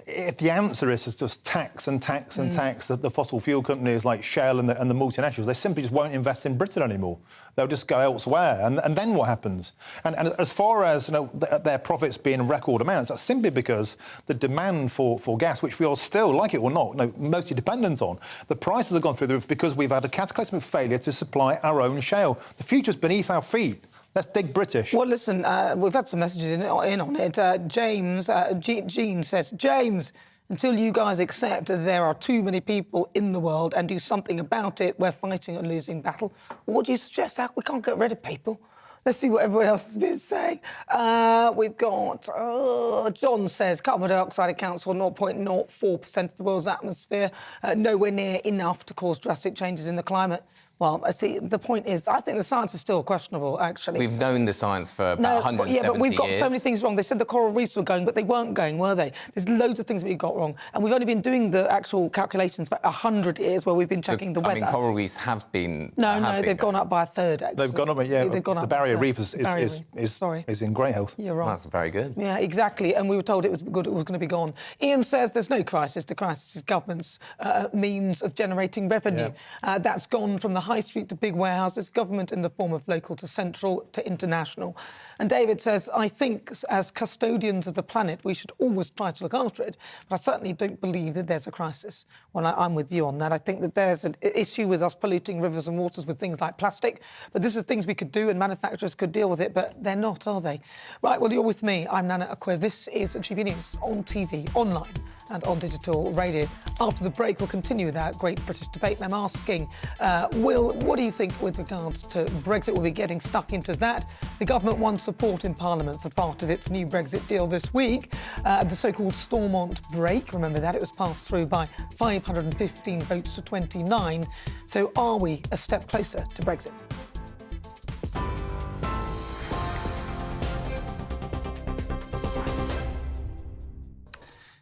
if the answer is just tax and tax and tax the fossil fuel companies like Shell and the multinationals, they simply just won't invest in Britain anymore. They'll just go elsewhere. And then what happens? And as far as their profits being record amounts, that's simply because the demand for gas, which we are still, like it or not, mostly dependent on, the prices have gone through the roof because we've had a cataclysmic failure to supply our own shale. The future's beneath our feet. Let's dig British. Well, listen, we've had some messages in on it. Jean says, James, until you guys accept that there are too many people in the world and do something about it, we're fighting a losing battle. What do you suggest? We can't get rid of people. Let's see what everyone else has been saying. We've got... John says carbon dioxide accounts for 0.04% of the world's atmosphere, nowhere near enough to cause drastic changes in the climate. Well, see, the point is, I think the science is still questionable, actually. We've known the science for about 170 years. Yeah, but we've got so many things wrong. They said the coral reefs were going, but they weren't going, were they? There's loads of things that we got wrong. And we've only been doing the actual calculations for 100 years where we've been checking the weather. I mean, coral reefs have been... No, they've gone up by a third, actually. They've gone up, yeah. They've gone up. The barrier reef is in great health. You're right. That's very good. Yeah, exactly. And we were told it was good, it was going to be gone. Ian says there's no crisis. The crisis is government's means of generating revenue. Yeah. That's gone from the high street to big warehouses, government in the form of local to central to international. And David says, I think as custodians of the planet, we should always try to look after it. But I certainly don't believe that there's a crisis. Well, I'm with you on that. I think that there's an issue with us polluting rivers and waters with things like plastic. But this is things we could do and manufacturers could deal with it, but they're not, are they? Right, well, you're with me. I'm Nana Akua. This is GB News on TV, online and on digital radio. After the break, we'll continue with our great British debate. And I'm asking, Will, what do you think with regards to Brexit? We'll be getting stuck into that. The government won support in Parliament for part of its new Brexit deal this week, the so-called Stormont break. Remember that? It was passed through by 515 votes to 29. So are we a step closer to Brexit?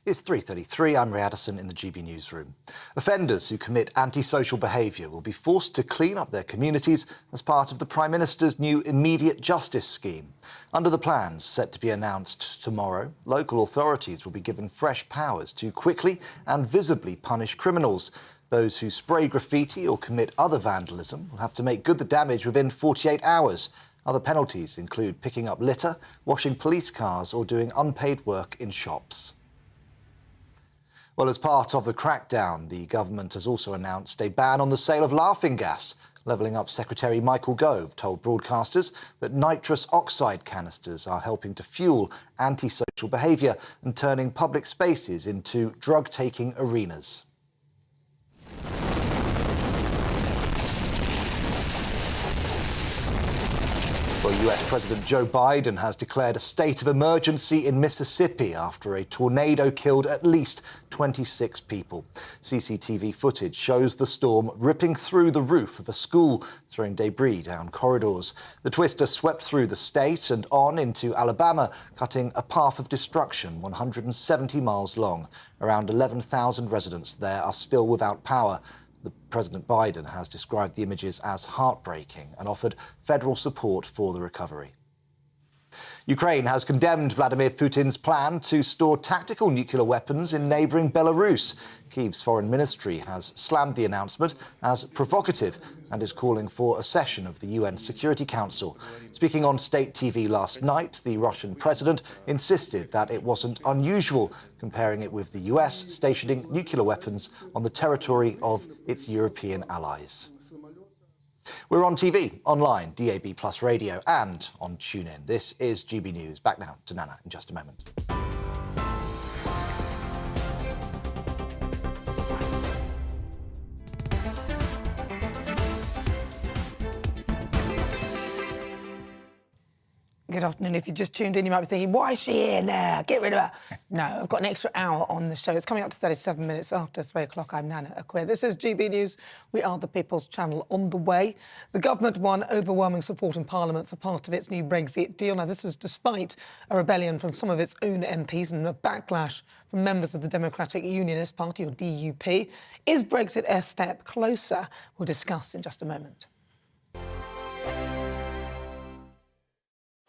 It's 3:33. I'm Ray Addison in the GB newsroom. Offenders who commit antisocial behaviour will be forced to clean up their communities as part of the Prime Minister's new immediate justice scheme. Under the plans set to be announced tomorrow, local authorities will be given fresh powers to quickly and visibly punish criminals. Those who spray graffiti or commit other vandalism will have to make good the damage within 48 hours. Other penalties include picking up litter, washing police cars or doing unpaid work in shops. Well, as part of the crackdown, the government has also announced a ban on the sale of laughing gas. Levelling Up Secretary Michael Gove told broadcasters that nitrous oxide canisters are helping to fuel antisocial behaviour and turning public spaces into drug-taking arenas. Well, US President Joe Biden has declared a state of emergency in Mississippi after a tornado killed at least 26 people. CCTV footage shows the storm ripping through the roof of a school, throwing debris down corridors. The twister swept through the state and on into Alabama, cutting a path of destruction 170 miles long. Around 11,000 residents there are still without power. President Biden has described the images as heartbreaking and offered federal support for the recovery. Ukraine has condemned Vladimir Putin's plan to store tactical nuclear weapons in neighbouring Belarus. Kyiv's foreign ministry has slammed the announcement as provocative and is calling for a session of the UN Security Council. Speaking on state TV last night, the Russian president insisted that it wasn't unusual, comparing it with the US stationing nuclear weapons on the territory of its European allies. We're on TV, online, DAB+ radio and on TuneIn. This is GB News. Back now to Nana in just a moment. Good afternoon. If you just tuned in, you might be thinking, why is she here now? Get rid of her. No, I've got an extra hour on the show. It's coming up to 37 minutes after 3 o'clock. I'm Nana Akua. This is GB News. We are the People's Channel. On the way, the government won overwhelming support in Parliament for part of its new Brexit deal. Now, this is despite a rebellion from some of its own MPs and a backlash from members of the Democratic Unionist Party, or DUP. Is Brexit a step closer? We'll discuss in just a moment.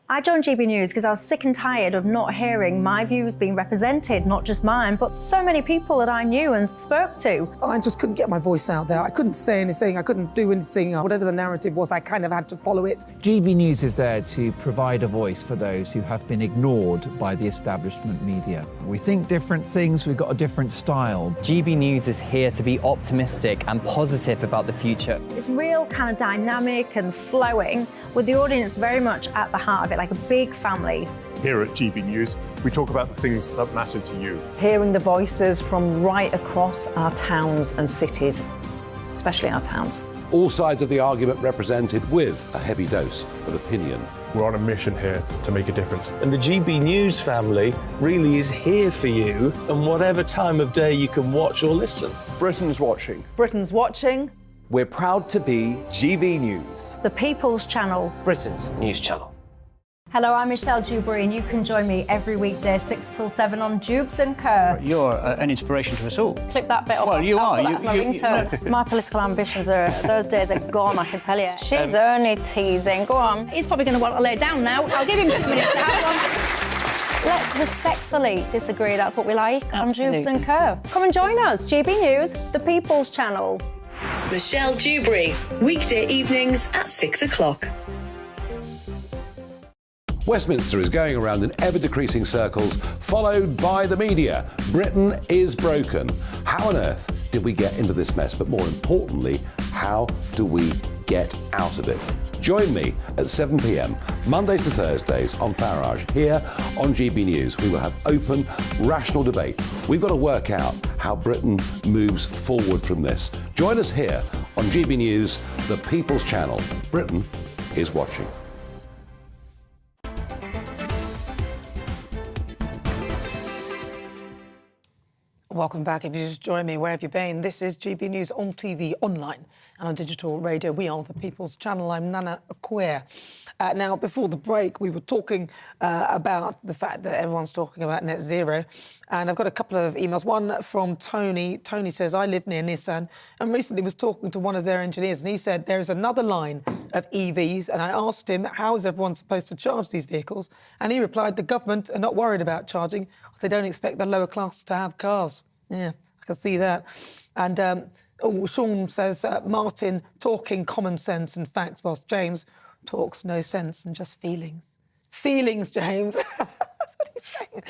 I joined GB News because I was sick and tired of not hearing my views being represented, not just mine, but so many people that I knew and spoke to. I just couldn't get my voice out there. I couldn't say anything. I couldn't do anything. Whatever the narrative was, I kind of had to follow it. GB News is there to provide a voice for those who have been ignored by the establishment media. We think different things, we've got a different style. GB News is here to be optimistic and positive about the future. It's real kind of dynamic and flowing, with the audience very much at the heart of it, like a big family. Here at GB News, we talk about the things that matter to you. Hearing the voices from right across our towns and cities, especially our towns. All sides of the argument represented with a heavy dose of opinion. We're on a mission here to make a difference. And the GB News family really is here for you, and whatever time of day you can watch or listen. Britain's watching. Britain's watching. We're proud to be GB News. The People's Channel. Britain's news channel. Hello, I'm Michelle Dewberry, and you can join me every weekday 6 till 7 on Jubes and Kerr. You're an inspiration to us all. Clip that bit up. Well, you are. That's my ringtone. My political ambitions those days are gone, I can tell you. She's only teasing. Go on. He's probably going to want to lay down now. I'll give him 2 minutes to have one. Let's respectfully disagree. That's what we like Absolutely. on Jubes and Kerr. Come and join us. GB News, the People's Channel. Michelle Dewberry, weekday evenings at 6 o'clock. Westminster is going around in ever-decreasing circles, followed by the media. Britain is broken. How on earth did we get into this mess? But more importantly, how do we get out of it? Join me at 7 p.m, Mondays to Thursdays on Farage. Here on GB News, we will have open, rational debate. We've got to work out how Britain moves forward from this. Join us here on GB News, the People's Channel. Britain is watching. Welcome back. If you just joined me, where have you been? This is GB News on TV, online and on digital radio. We are the People's Channel. I'm Nana Akua. Now, before the break, we were talking about the fact that everyone's talking about net zero. And I've got a couple of emails. One from Tony. Tony says, I live near Nissan and recently was talking to one of their engineers, and he said there is another line of EVs. And I asked him, how is everyone supposed to charge these vehicles? And he replied, the government are not worried about charging. They don't expect the lower class to have cars. Yeah, I can see that. And Sean says, Martin talking common sense and facts, whilst James talks no sense and just feelings. Feelings, James. That's what he's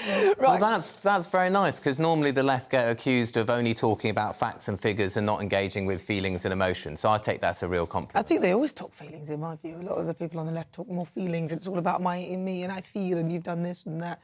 saying. Right. Well, that's very nice, because normally the left get accused of only talking about facts and figures and not engaging with feelings and emotions. So I take that as a real compliment. I think they always talk feelings, in my view. A lot of the people on the left talk more feelings. It's all about me and I feel, and you've done this and that,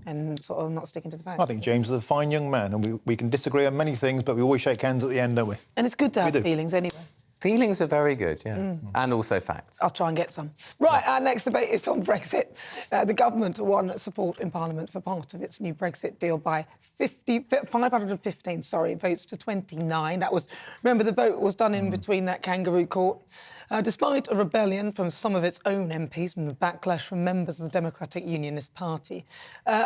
and sort of not sticking to the facts. I think James is a fine young man, and we can disagree on many things, but we always shake hands at the end, don't we? And it's good to have feelings anyway. Feelings are very good, yeah. And also facts. I'll try and get some. Right, our next debate is on Brexit. The government won support in Parliament for part of its new Brexit deal by 515 votes to 29. That was, remember, the vote was done in between that kangaroo court. Despite a rebellion from some of its own MPs and a backlash from members of the Democratic Unionist Party.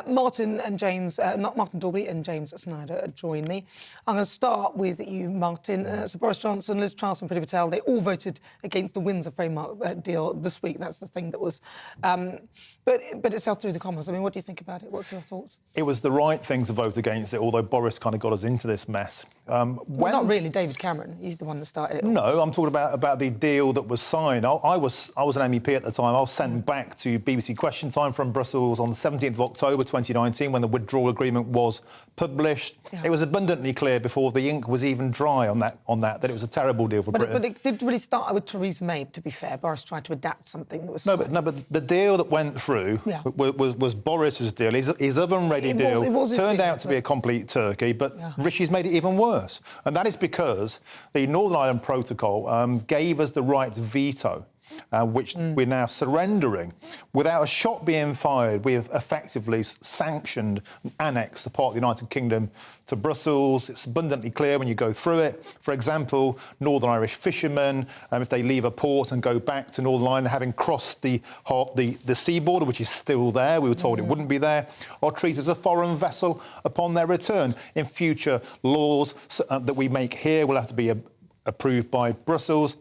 Martin Dorby and James Snyder join me. I'm going to start with you, Martin. So Boris Johnson, Liz Truss and Priti Patel, they all voted against the Windsor framework deal this week. That's the thing that was... But it's out through the Commons. I mean, what do you think about it? What's your thoughts? It was the right thing to vote against it, although Boris kind of got us into this mess. Well, not really, David Cameron. He's the one that started it. No, I'm talking about the deal that was signed. I was an MEP at the time. I was sent back to BBC Question Time from Brussels on the 17th of October 2019 when the withdrawal agreement was published. Yeah. It was abundantly clear before the ink was even dry on that it was a terrible deal for Britain. But it did really start with Theresa May, to be fair. Boris tried to adapt something that was... No, but the deal that went through was Boris's deal. His oven-ready deal turned out to be a complete turkey, but Rishi's made it even worse. And that is because the Northern Ireland Protocol gave us the right to veto which we're now surrendering. Without a shot being fired, we have effectively sanctioned and annexed the part of the United Kingdom to Brussels. It's abundantly clear when you go through it. For example, Northern Irish fishermen, if they leave a port and go back to Northern Ireland, having crossed the sea border, which is still there, we were told it wouldn't be there, are treated as a foreign vessel upon their return. In future laws that we make here will have to be approved by Brussels.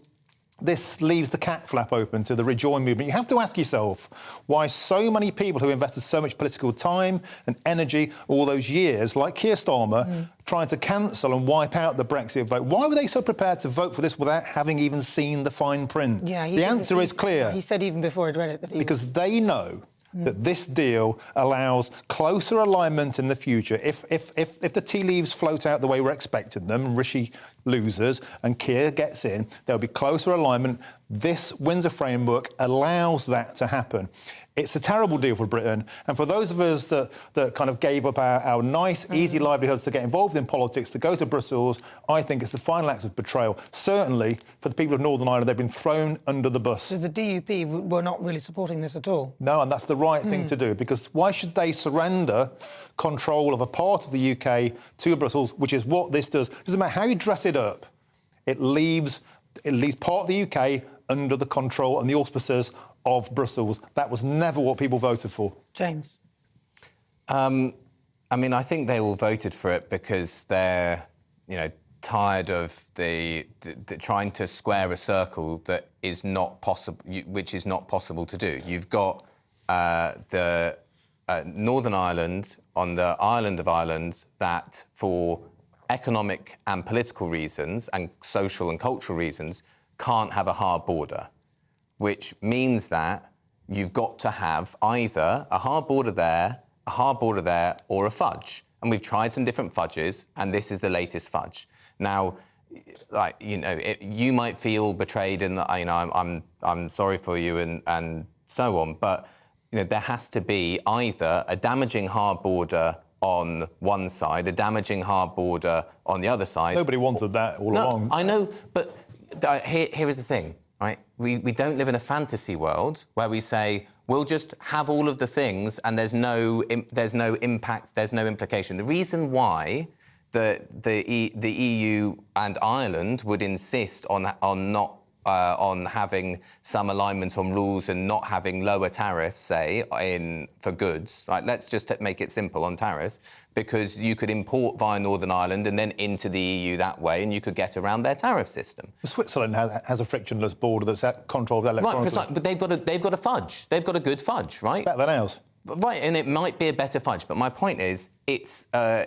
This leaves the cat flap open to the rejoin movement. You have to ask yourself why so many people who invested so much political time and energy all those years, like Keir Starmer, trying to cancel and wipe out the Brexit vote, why were they so prepared to vote for this without having even seen the fine print? Yeah, the answer is clear. He said even before I'd read it that he... Because they know that this deal allows closer alignment in the future. If the tea leaves float out the way we're expecting them, and Rishi loses and Keir gets in, there'll be closer alignment. This Windsor framework allows that to happen. It's a terrible deal for Britain, and for those of us that kind of gave up our nice, easy livelihoods to get involved in politics, to go to Brussels, I think it's the final act of betrayal. Certainly, for the people of Northern Ireland, they've been thrown under the bus. So the DUP were not really supporting this at all? No, and that's the right thing to do, because why should they surrender control of a part of the UK to Brussels, which is what this does? It doesn't matter how you dress it up, it leaves part of the UK under the control and the auspices of Brussels. That was never what people voted for. James? I mean, I think they all voted for it because they're, tired of the trying to square a circle that is not possible, which is not possible to do. You've got the Northern Ireland on the island of Ireland that, for economic and political reasons and social and cultural reasons, can't have a hard border, which means that you've got to have either a hard border there, or a fudge. And we've tried some different fudges, and this is the latest fudge. Now, you might feel betrayed, and I'm sorry for you, and so on. But there has to be either a damaging hard border on one side, a damaging hard border on the other side. Nobody wanted that all along. I know, but here is the thing. Right? We don't live in a fantasy world where we say we'll just have all of the things and there's no impact, there's no implication. The reason why the EU and Ireland would insist on having some alignment on rules and not having lower tariffs, say, for goods. Right? Let's just make it simple on tariffs, because you could import via Northern Ireland and then into the EU that way, and you could get around their tariff system. Switzerland has a frictionless border that's controlled electronically. Right, but they've got a fudge. They've got a good fudge, right? Better than ours. Right, and it might be a better fudge, but my point is, it's the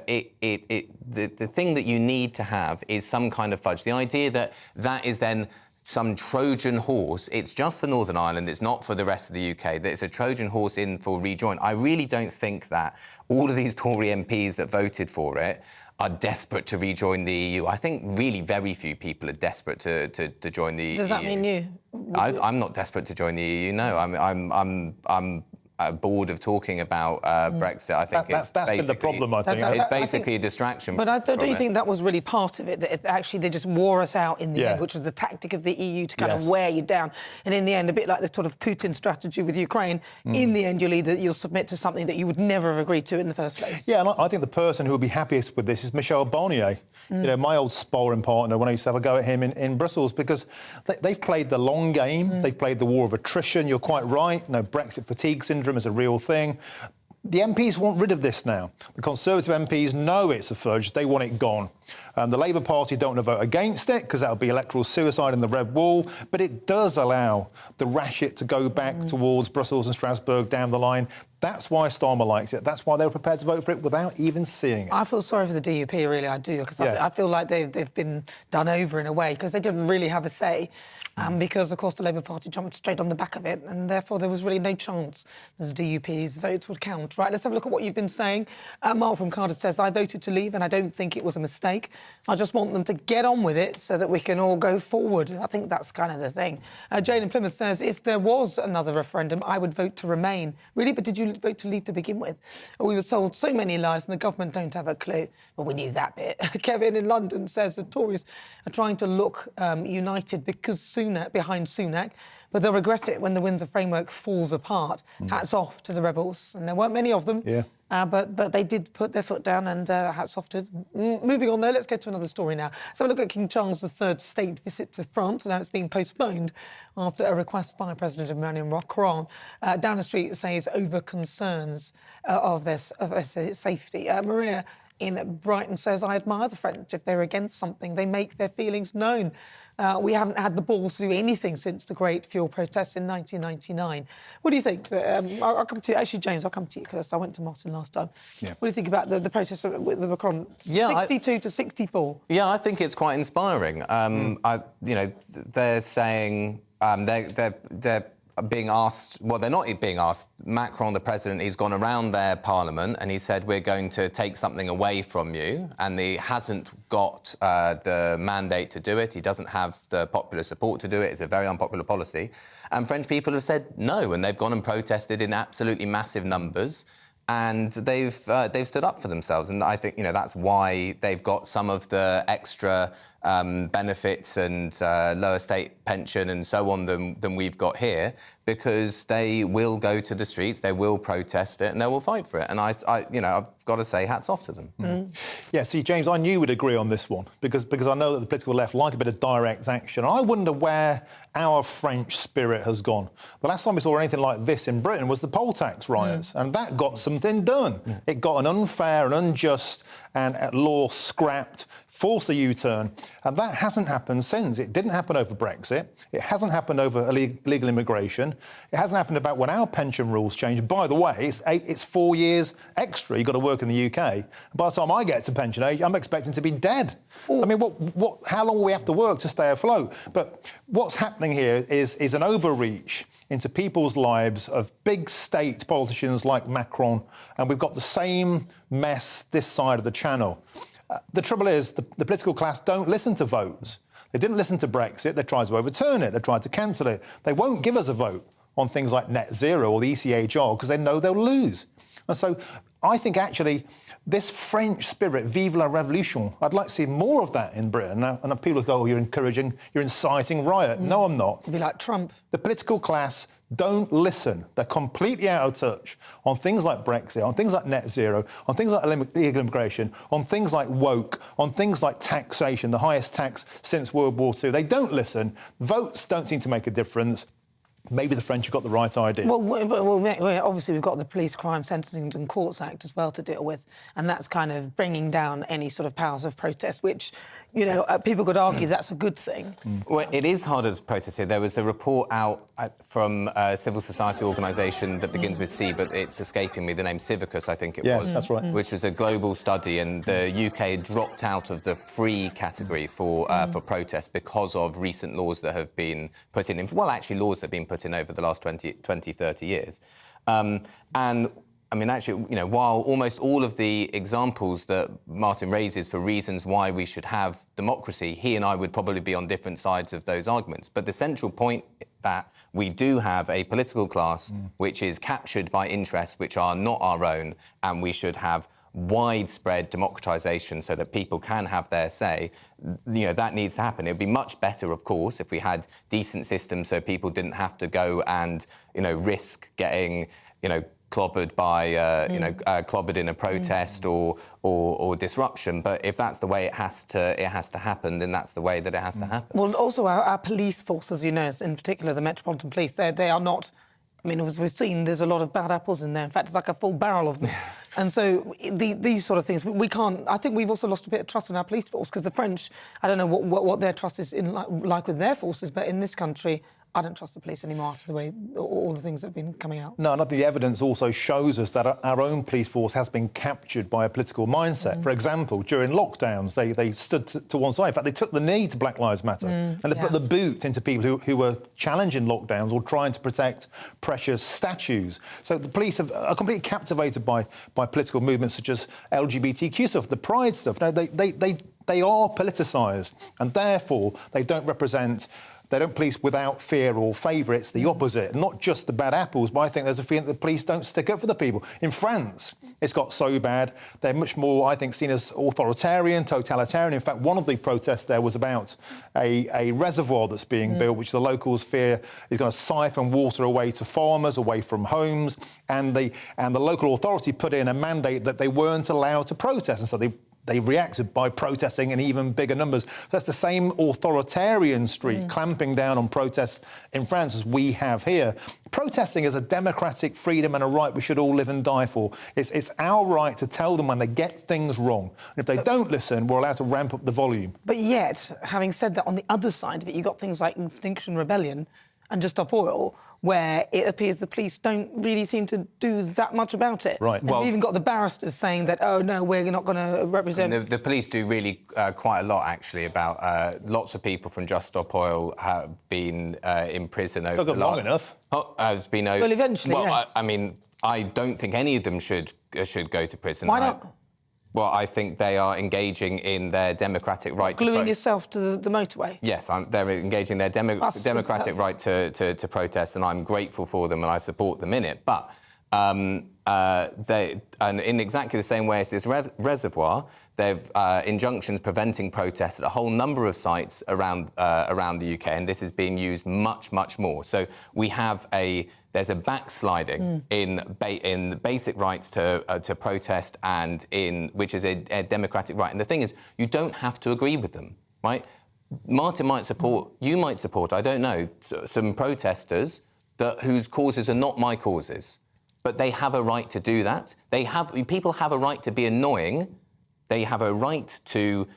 thing that you need to have is some kind of fudge. The idea that is then some Trojan horse, it's just for Northern Ireland, it's not for the rest of the UK, that it's a Trojan horse in for rejoin. I really don't think that all of these Tory MPs that voted for it are desperate to rejoin the EU. I think really very few people are desperate to join the EU. Does that mean you? I'm not desperate to join the EU, no. I'm bored of talking about Brexit. I think that's been the problem, I think. It's basically a distraction. But don't you think that was really part of it, that actually they just wore us out in the end, which was the tactic of the EU to kind of wear you down. And in the end, a bit like the sort of Putin strategy with Ukraine, in the end you'll submit to something that you would never have agreed to in the first place. Yeah, and I think the person who would be happiest with this is Michel Barnier, my old sparring partner when I used to have a go at him in Brussels, because they've played the long game, they've played the war of attrition. You're quite right, Brexit fatigue syndrome is a real thing. The MPs want rid of this now. The Conservative MPs know it's a fudge. They want it gone. The Labour Party don't want to vote against it because that would be electoral suicide in the red wall. But it does allow the ratchet to go back towards Brussels and Strasbourg down the line. That's why Starmer likes it. That's why they were prepared to vote for it without even seeing it. I feel sorry for the DUP, really, I do, because I feel like they've been done over in a way, because they didn't really have a say. Because, of course, the Labour Party jumped straight on the back of it, and therefore there was really no chance that the DUP's votes would count. Right, let's have a look at what you've been saying. Mark from Cardiff says, I voted to leave and I don't think it was a mistake. I just want them to get on with it so that we can all go forward. I think that's kind of the thing. Jane in Plymouth says, if there was another referendum, I would vote to remain. Really? But did you vote to leave to begin with? We were told so many lies and the government don't have a clue. Well, we knew that bit. Kevin in London says the Tories are trying to look united because behind Sunak, but they'll regret it when the Windsor framework falls apart. Hats off to the rebels, and there weren't many of them. Yeah. But they did put their foot down, and hats off to them. Moving on, though, let's go to another story now. So look at King Charles III's state visit to France. Now it's being postponed after a request by President Emmanuel Macron. Downing Street says over concerns of their safety. Maria in Brighton says, I admire the French. If they're against something, they make their feelings known. We haven't had the balls to do anything since the Great Fuel protests in 1999. What do you think? I'll come to you. Actually, James, I'll come to you because I went to Martin last time. Yeah. What do you think about the protests with Macron? 62 to 64. Yeah, I think it's quite inspiring. They're saying they're being asked, well, they're not being asked. Macron, the president, he's gone around their parliament and he said, we're going to take something away from you. And he hasn't got the mandate to do it. He doesn't have the popular support to do it. It's a very unpopular policy. And French people have said no, and they've gone and protested in absolutely massive numbers. And they've stood up for themselves. And I think, that's why they've got some of the extra benefits and lower state pension and so on than we've got here, because they will go to the streets, they will protest it, and they will fight for it. And I've got to say, hats off to them. Yeah, see, James, I knew we'd agree on this one because I know that the political left like a bit of direct action. I wonder where our French spirit has gone. The last time we saw anything like this in Britain was the poll tax riots, and that got something done. It got an unfair and unjust and law scrapped, forced a U-turn, and that hasn't happened since. It didn't happen over Brexit. It hasn't happened over illegal immigration. It hasn't happened about when our pension rules changed. By the way, it's 4 years extra you've got to work in the UK. By the time I get to pension age, I'm expecting to be dead. I mean, how long will we have to work to stay afloat? But what's happening here is an overreach into people's lives of big state politicians like Macron, and we've got the same mess this side of the channel. The trouble is, the political class don't listen to votes. They didn't listen to Brexit. They tried to overturn it. They tried to cancel it. They won't give us a vote on things like net zero or the ECHR because they know they'll lose. And so I think, actually, this French spirit, vive la révolution, I'd like to see more of that in Britain. And people go, oh, you're inciting riot. No, I'm not. It'd be like Trump. The political class don't listen. They're completely out of touch on things like Brexit, on things like net zero, on things like illegal immigration, on things like woke, on things like taxation, the highest tax since World War II. They don't listen. Votes don't seem to make a difference. Maybe the French have got the right idea. Well, obviously we've got the Police Crime Sentencing and Courts Act as well to deal with, and that's kind of bringing down any sort of powers of protest, which, people could argue that's a good thing. Well, it is harder to protest here. There was a report out from a civil society organisation that begins with C, but it's escaping me, the name Civicus, I think it was. Yes, that's right. Which was a global study, and the UK dropped out of the free category for protest because of recent laws that have been put in. Well, actually, laws that have been put in over the last 20, 30 years. And, I mean, actually, while almost all of the examples that Martin raises for reasons why we should have democracy, he and I would probably be on different sides of those arguments. But the central point that we do have a political class which is captured by interests which are not our own, and we should have widespread democratisation so that people can have their say, that needs to happen. It would be much better, of course, if we had decent systems so people didn't have to go and, risk getting, clobbered by, clobbered in a protest or disruption. But if that's the way it has to happen, then that's the way that it has to happen. Well, also our police forces, in particular the Metropolitan Police, they are not. I mean, as we've seen, there's a lot of bad apples in there. In fact, it's like a full barrel of them. And so these sort of things, we can't... I think we've also lost a bit of trust in our police force, because the French, I don't know what their trust is like with their forces, but in this country, I don't trust the police anymore after the way all the things that have been coming out. No, and the evidence also shows us that our own police force has been captured by a political mindset. For example, during lockdowns, they stood to one side. In fact, they took the knee to Black Lives Matter, and they put the boot into people who were challenging lockdowns or trying to protect precious statues. So the police are completely captivated by political movements such as LGBTQ stuff, the Pride stuff. No, they are politicised, and therefore they don't represent they don't police without fear or favour. It's the opposite. Not just the bad apples, but I think there's a feeling that the police don't stick up for the people. In France, it's got so bad. They're much more, I think, seen as authoritarian, totalitarian. In fact, one of the protests there was about a reservoir that's being built, which the locals fear is going to siphon water away to farmers, away from homes. And the local authority put in a mandate that they weren't allowed to protest. And so they reacted by protesting in even bigger numbers. So that's the same authoritarian streak clamping down on protests in France as we have here. Protesting is a democratic freedom and a right we should all live and die for. It's our right to tell them when they get things wrong. And if they don't listen, we're allowed to ramp up the volume. But yet, having said that, on the other side of it, you've got things like Extinction Rebellion and Just Stop Oil, where it appears the police don't really seem to do that much about it. Right. Well, you've even got the barristers saying that, oh, no, we're not going to represent... The police do really quite a lot, actually, about... lots of people from Just Stop Oil have been in prison over the last... long enough. Has been over... Well, eventually, yes. I mean, I don't think any of them should go to prison. Why not? Well, I think they are engaging in their democratic right to gluing yourself to the motorway? Yes, they're engaging their democratic right to protest, and I'm grateful for them and I support them in it. But and in exactly the same way as this reservoir, they've injunctions preventing protests at a whole number of sites around the UK, and this is being used much, much more. So we have there's a backsliding in basic rights to protest and which is a democratic right. And the thing is, you don't have to agree with them, right? Martin might support, you might support, I don't know, some protesters whose causes are not my causes, but they have a right to do that. People have a right to be annoying. They have a right to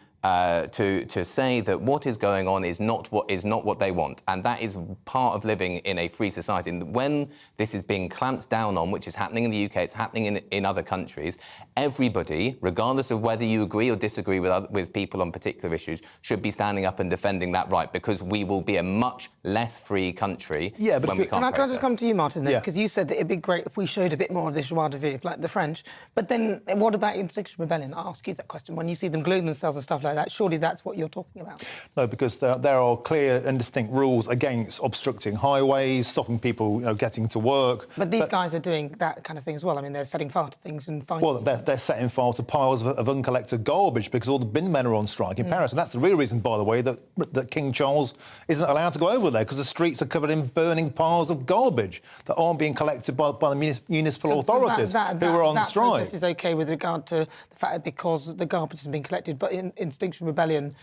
say that what is going on is not what they want, and that is part of living in a free society. And when this is being clamped down on, which is happening in the UK, it's happening in other countries, everybody, regardless of whether you agree or disagree with people on particular issues, should be standing up and defending that right, because we will be a much less free country when we can't protest. Can I just come to you, Martin, then? Because you said that it'd be great if we showed a bit more of this joie de vivre, like the French. But then what about Extinction Rebellion? I'll ask you that question. When you see them gluing themselves and stuff like that, surely that's what you're talking about. No, because there are clear and distinct rules against obstructing highways, stopping people getting to work. But these guys are doing that kind of thing as well. I mean, they're setting fire to things and finding... Well, they're setting fire to piles of uncollected garbage because all the bin men are on strike in Paris. And that's the real reason, by the way, that King Charles isn't allowed to go over there, because the streets are covered in burning piles of garbage that aren't being collected by the municipal authorities who are on strike. This is OK with regard to the fact that because the garbage has been collected, but in Extinction Rebellion,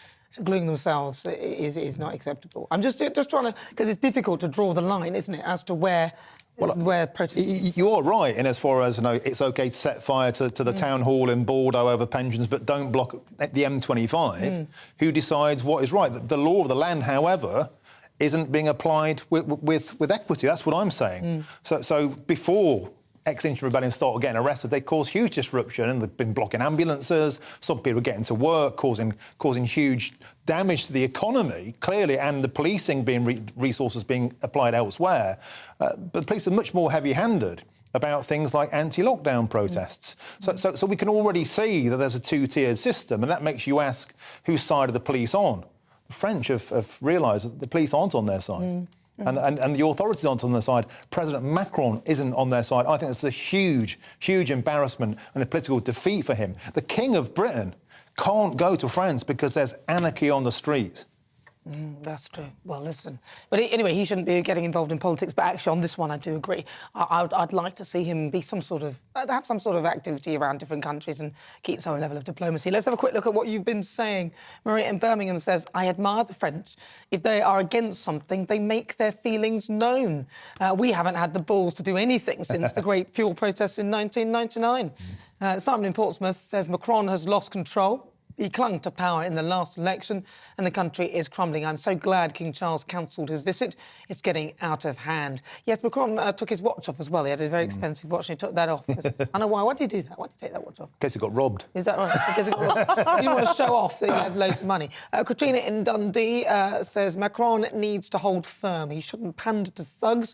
gluing themselves is not acceptable. I'm just trying to... Because it's difficult to draw the line, isn't it, as to where protests... You are right in as far as, it's OK to set fire to the town hall in Bordeaux over pensions, but don't block the M25. Who decides what is right? The law of the land, however, isn't being applied with equity. That's what I'm saying. So before Extinction Rebellion started getting arrested, they caused huge disruption, and they've been blocking ambulances, stopping people getting to work, causing huge damage to the economy, clearly, and the policing resources being applied elsewhere. But the police are much more heavy-handed about things like anti-lockdown protests. So we can already see that there's a two-tiered system, and that makes you ask whose side are the police on. The French have realised that the police aren't on their side. And the authorities aren't on their side. President Macron isn't on their side. I think it's a huge, huge embarrassment and a political defeat for him. The King of Britain can't go to France because there's anarchy on the streets. That's true. Well, listen. But anyway, he shouldn't be getting involved in politics. But actually, on this one, I do agree. I'd like to see him be have some sort of activity around different countries and keep some level of diplomacy. Let's have a quick look at what you've been saying. Maria in Birmingham says, I admire the French. If they are against something, they make their feelings known. We haven't had the balls to do anything since the great fuel protests in 1999. Simon in Portsmouth says, Macron has lost control. He clung to power in the last election and the country is crumbling. I'm so glad King Charles cancelled his visit. It's getting out of hand. Yes, Macron took his watch off as well. He had a very expensive watch and he took that off. I know why. Why did you do that? Why did you take that watch off? In case he got robbed. Is that right? Because he got robbed. You didn't want to show off that he had loads of money. Katrina in Dundee says Macron needs to hold firm. He shouldn't pander to thugs.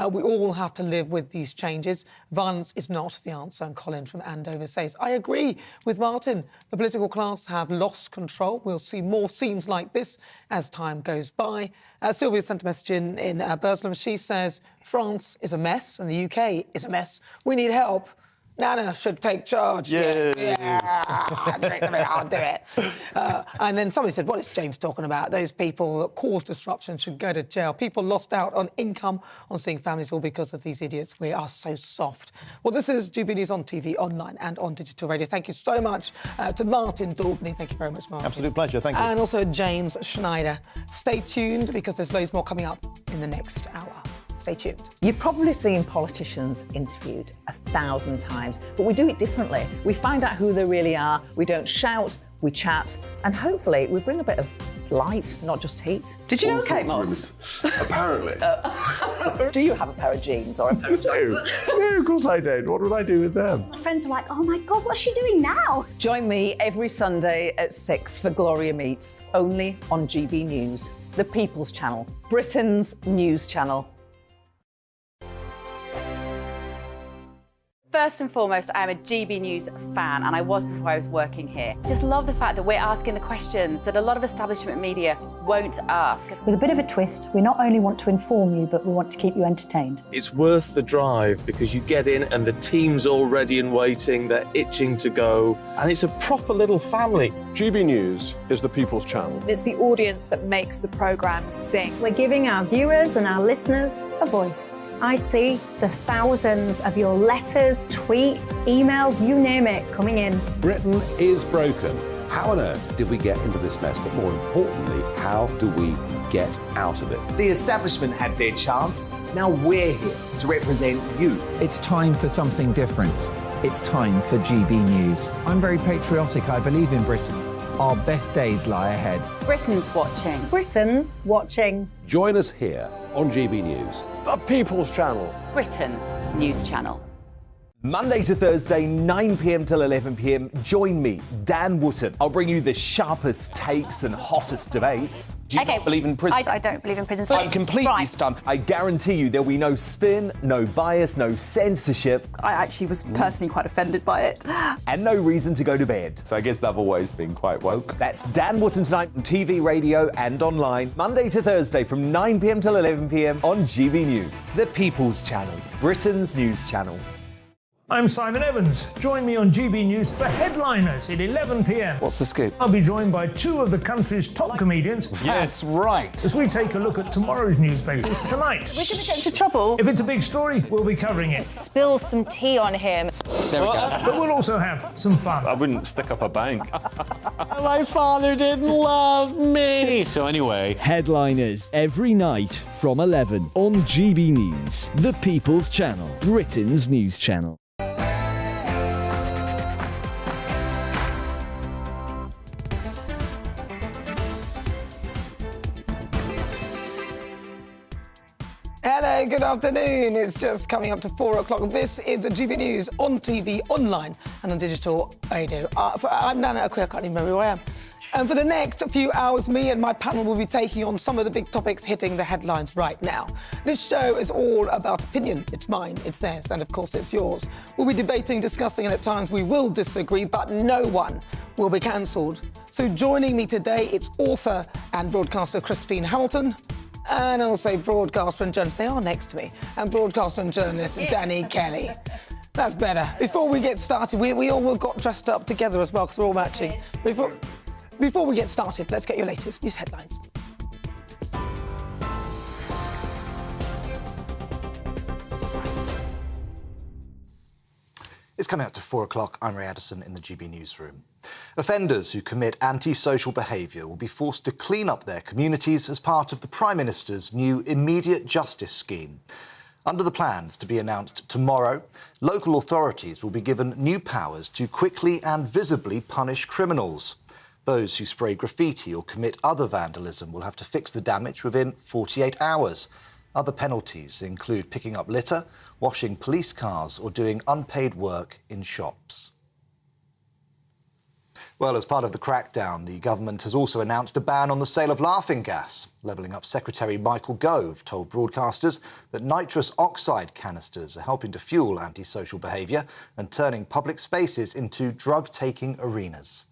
We all have to live with these changes. Violence is not the answer. And Colin from Andover says, I agree with Martin. The political class have have lost control. We'll see more scenes like this as time goes by. Sylvia sent a message in Burslem. She says, France is a mess and the UK is a mess. We need help. Nana should take charge. Yay. Yes. Yeah, I'll do it. And then somebody said, what is James talking about? Those people that cause disruption should go to jail. People lost out on income on seeing families all because of these idiots. We are so soft. Well, this is GBNews on TV, online and on digital radio. Thank you so much to Martin Daubney. Thank you very much, Martin. Absolute pleasure. Thank you. And also James Schneider. Stay tuned because there's loads more coming up in the next hour. Stay tuned. You've probably seen politicians interviewed 1,000 times, but we do it differently. We find out who they really are, we don't shout, we chat, and hopefully we bring a bit of light, not just heat. Did you know Kate Moss? Apparently. Do you have a pair of jeans or a pair of jeans? No, of course I don't. What would I do with them? My friends are like, oh my God, what's she doing now? Join me every Sunday at 6 for Gloria Meets, only on GB News, the People's Channel, Britain's news channel. First and foremost, I am a GB News fan, and I was before I was working here. Just love the fact that we're asking the questions that a lot of establishment media won't ask. With a bit of a twist, we not only want to inform you, but we want to keep you entertained. It's worth the drive because you get in and the team's all ready and waiting, they're itching to go, and it's a proper little family. GB News is the People's Channel. It's the audience that makes the programme sing. We're giving our viewers and our listeners a voice. I see the thousands of your letters, tweets, emails, you name it, coming in. Britain is broken. How on earth did we get into this mess? But more importantly, how do we get out of it? The establishment had their chance. Now we're here to represent you. It's time for something different. It's time for GB News. I'm very patriotic. I believe in Britain. Our best days lie ahead. Britain's watching. Britain's watching. Join us here on GB News. The People's Channel. Britain's news channel. Monday to Thursday, 9 p.m. till 11 p.m. Join me, Dan Wootton. I'll bring you the sharpest takes and hottest debates. Do you not believe in prison? I don't believe in prisons. I'm completely stunned. I guarantee you there'll be no spin, no bias, no censorship. I actually was personally quite offended by it. And no reason to go to bed. So I guess they've always been quite woke. That's Dan Wootton tonight on TV, radio and online. Monday to Thursday from 9 p.m. till 11 p.m. on GB News. The People's Channel. Britain's news channel. I'm Simon Evans. Join me on GB News for Headliners at 11 p.m. What's the scoop? I'll be joined by two of the country's top comedians. That's right. As we take a look at tomorrow's newspapers tonight. We're going to get into trouble. If it's a big story, we'll be covering it. Spill some tea on him. There we go. But we'll also have some fun. I wouldn't stick up a bank. My father didn't love me. So anyway. Headliners every night from 11 on GB News, the People's Channel, Britain's news channel. Hello, good afternoon. It's just coming up to 4 o'clock. This is GB News on TV, online and on digital radio. I'm Nana Akua, I can't even remember who I am. And for the next few hours, me and my panel will be taking on some of the big topics hitting the headlines right now. This show is all about opinion. It's mine, it's theirs, and of course it's yours. We'll be debating, discussing, and at times we will disagree, but no one will be cancelled. So joining me today, it's author and broadcaster Christine Hamilton, and also broadcaster and journalist, they are next to me, and broadcaster and journalist Danny Kelly. That's better. Before we get started, we all got dressed up together as well because we're all matching. Before we get started, let's get your latest news headlines. It's coming up to 4 o'clock. I'm Ray Addison in the GB newsroom. Offenders who commit antisocial behaviour will be forced to clean up their communities as part of the Prime Minister's new immediate justice scheme. Under the plans to be announced tomorrow, local authorities will be given new powers to quickly and visibly punish criminals. Those who spray graffiti or commit other vandalism will have to fix the damage within 48 hours. Other penalties include picking up litter, washing police cars or doing unpaid work in shops. Well, as part of the crackdown, the government has also announced a ban on the sale of laughing gas. Levelling Up Secretary Michael Gove told broadcasters that nitrous oxide canisters are helping to fuel antisocial behaviour and turning public spaces into drug-taking arenas.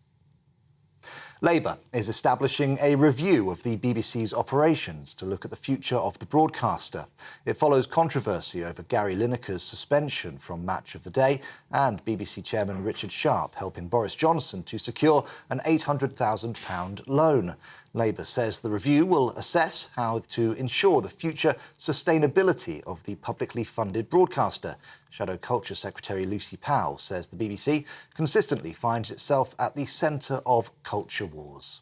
Labour is establishing a review of the BBC's operations to look at the future of the broadcaster. It follows controversy over Gary Lineker's suspension from Match of the Day and BBC chairman Richard Sharp helping Boris Johnson to secure an £800,000 loan. Labour says the review will assess how to ensure the future sustainability of the publicly funded broadcaster. Shadow Culture Secretary Lucy Powell says the BBC consistently finds itself at the centre of culture wars.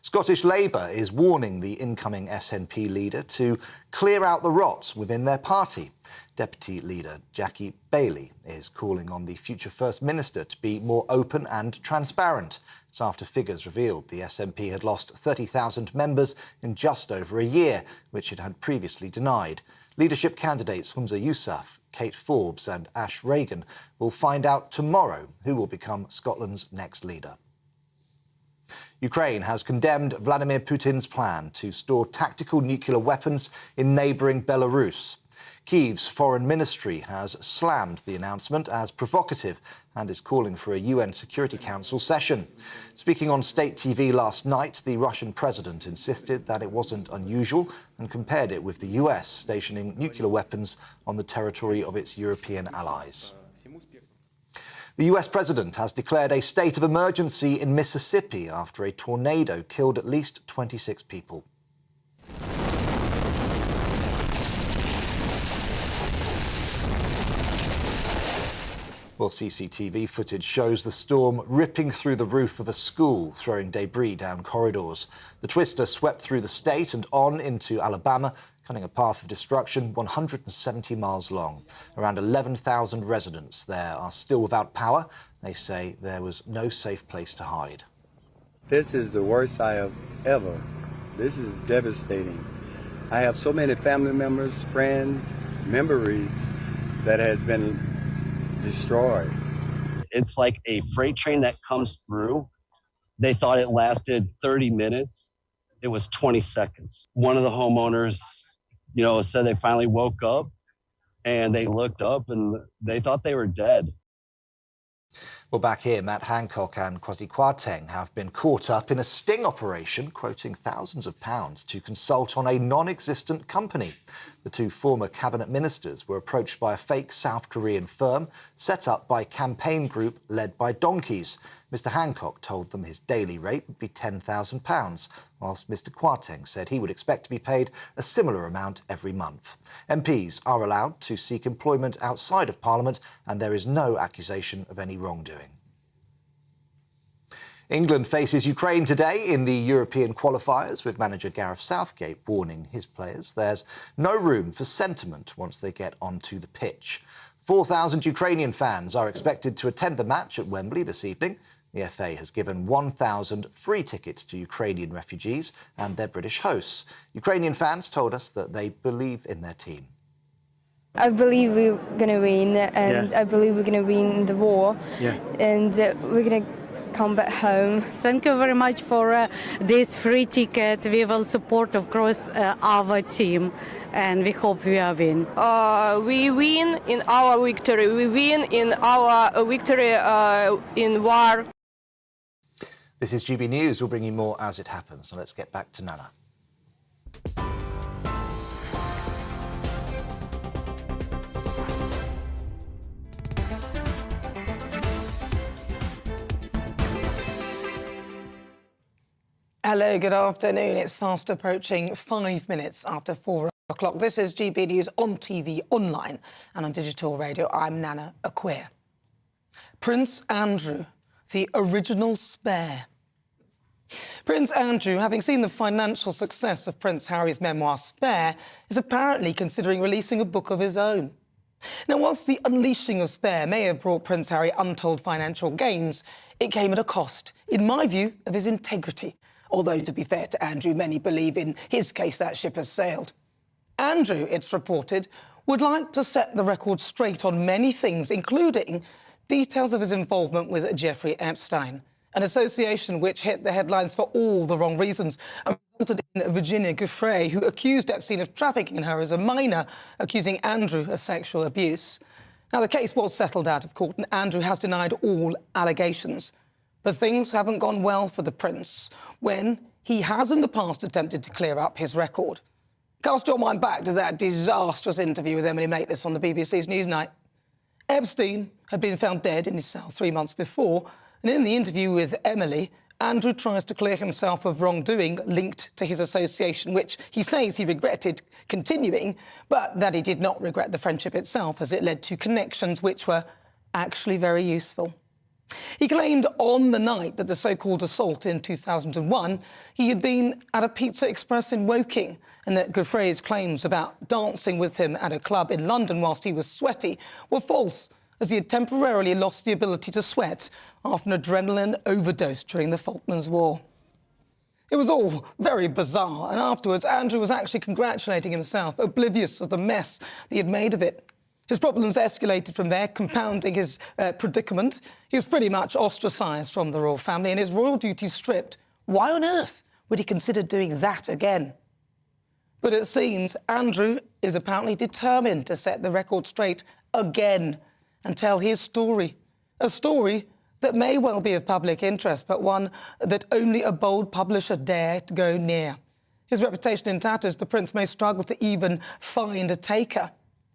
Scottish Labour is warning the incoming SNP leader to clear out the rot within their party. Deputy Leader Jackie Baillie is calling on the future First Minister to be more open and transparent. It's after figures revealed the SNP had lost 30,000 members in just over a year, which it had previously denied. Leadership candidates Humza Yousaf, Kate Forbes and Ash Reagan will find out tomorrow who will become Scotland's next leader. Ukraine has condemned Vladimir Putin's plan to store tactical nuclear weapons in neighbouring Belarus. Kyiv's foreign ministry has slammed the announcement as provocative and is calling for a UN Security Council session. Speaking on state TV last night, the Russian president insisted that it wasn't unusual and compared it with the US stationing nuclear weapons on the territory of its European allies. The US president has declared a state of emergency in Mississippi after a tornado killed at least 26 people. Well, CCTV footage shows the storm ripping through the roof of a school, throwing debris down corridors. The twister swept through the state and on into Alabama, cutting a path of destruction 170 miles long. Around 11,000 residents there are still without power. They say there was no safe place to hide. This is the worst I have ever. This is devastating. I have so many family members, friends, memories that has been destroyed. It's like a freight train that comes through. They thought it lasted 30 minutes. It was 20 seconds. One of the homeowners, said they finally woke up and they looked up and they thought they were dead. Well, back here, Matt Hancock and Kwasi Kwarteng have been caught up in a sting operation, quoting thousands of pounds to consult on a non-existent company. The two former cabinet ministers were approached by a fake South Korean firm set up by campaign group led by donkeys. Mr Hancock told them his daily rate would be £10,000, whilst Mr Kwarteng said he would expect to be paid a similar amount every month. MPs are allowed to seek employment outside of Parliament, and there is no accusation of any wrongdoing. England faces Ukraine today in the European qualifiers, with manager Gareth Southgate warning his players there's no room for sentiment once they get onto the pitch. 4,000 Ukrainian fans are expected to attend the match at Wembley this evening. The FA has given 1,000 free tickets to Ukrainian refugees and their British hosts. Ukrainian fans told us that they believe in their team. I believe we're going to win, and I believe we're going to win the war, and we're going to come back home. Thank you very much for this free ticket. We will support, of course, our team, and we hope we are win. We win in our victory. We win in our victory in war. This is GB News. We'll bring you more as it happens. So let's get back to Nana. Hello, good afternoon. It's fast approaching 5 minutes after 4 o'clock. This is GB News on TV, online and on digital radio. I'm Nana Akua. Prince Andrew, the original spare. Prince Andrew, having seen the financial success of Prince Harry's memoir Spare, is apparently considering releasing a book of his own. Now, whilst the unleashing of Spare may have brought Prince Harry untold financial gains, it came at a cost, in my view, of his integrity. Although, to be fair to Andrew, many believe in his case that ship has sailed. Andrew, it's reported, would like to set the record straight on many things, including details of his involvement with Jeffrey Epstein, an association which hit the headlines for all the wrong reasons and resulted in Virginia Giuffre, who accused Epstein of trafficking her as a minor, accusing Andrew of sexual abuse. Now, the case was settled out of court, and Andrew has denied all allegations. But things haven't gone well for the Prince when he has in the past attempted to clear up his record. Cast your mind back to that disastrous interview with Emily Maitlis on the BBC's Newsnight. Epstein had been found dead in his cell 3 months before, and in the interview with Emily, Andrew tries to clear himself of wrongdoing linked to his association, which he says he regretted continuing, but that he did not regret the friendship itself as it led to connections which were actually very useful. He claimed on the night that the so-called assault in 2001, he had been at a Pizza Express in Woking, and that Gouffre's claims about dancing with him at a club in London whilst he was sweaty were false, as he had temporarily lost the ability to sweat after an adrenaline overdose during the Falklands War. It was all very bizarre, and afterwards Andrew was actually congratulating himself, oblivious of the mess that he had made of it. His problems escalated from there, compounding his predicament. He was pretty much ostracised from the royal family and his royal duties stripped. Why on earth would he consider doing that again? But it seems Andrew is apparently determined to set the record straight again and tell his story. A story that may well be of public interest, but one that only a bold publisher dare to go near. His reputation in tatters, the Prince may struggle to even find a taker.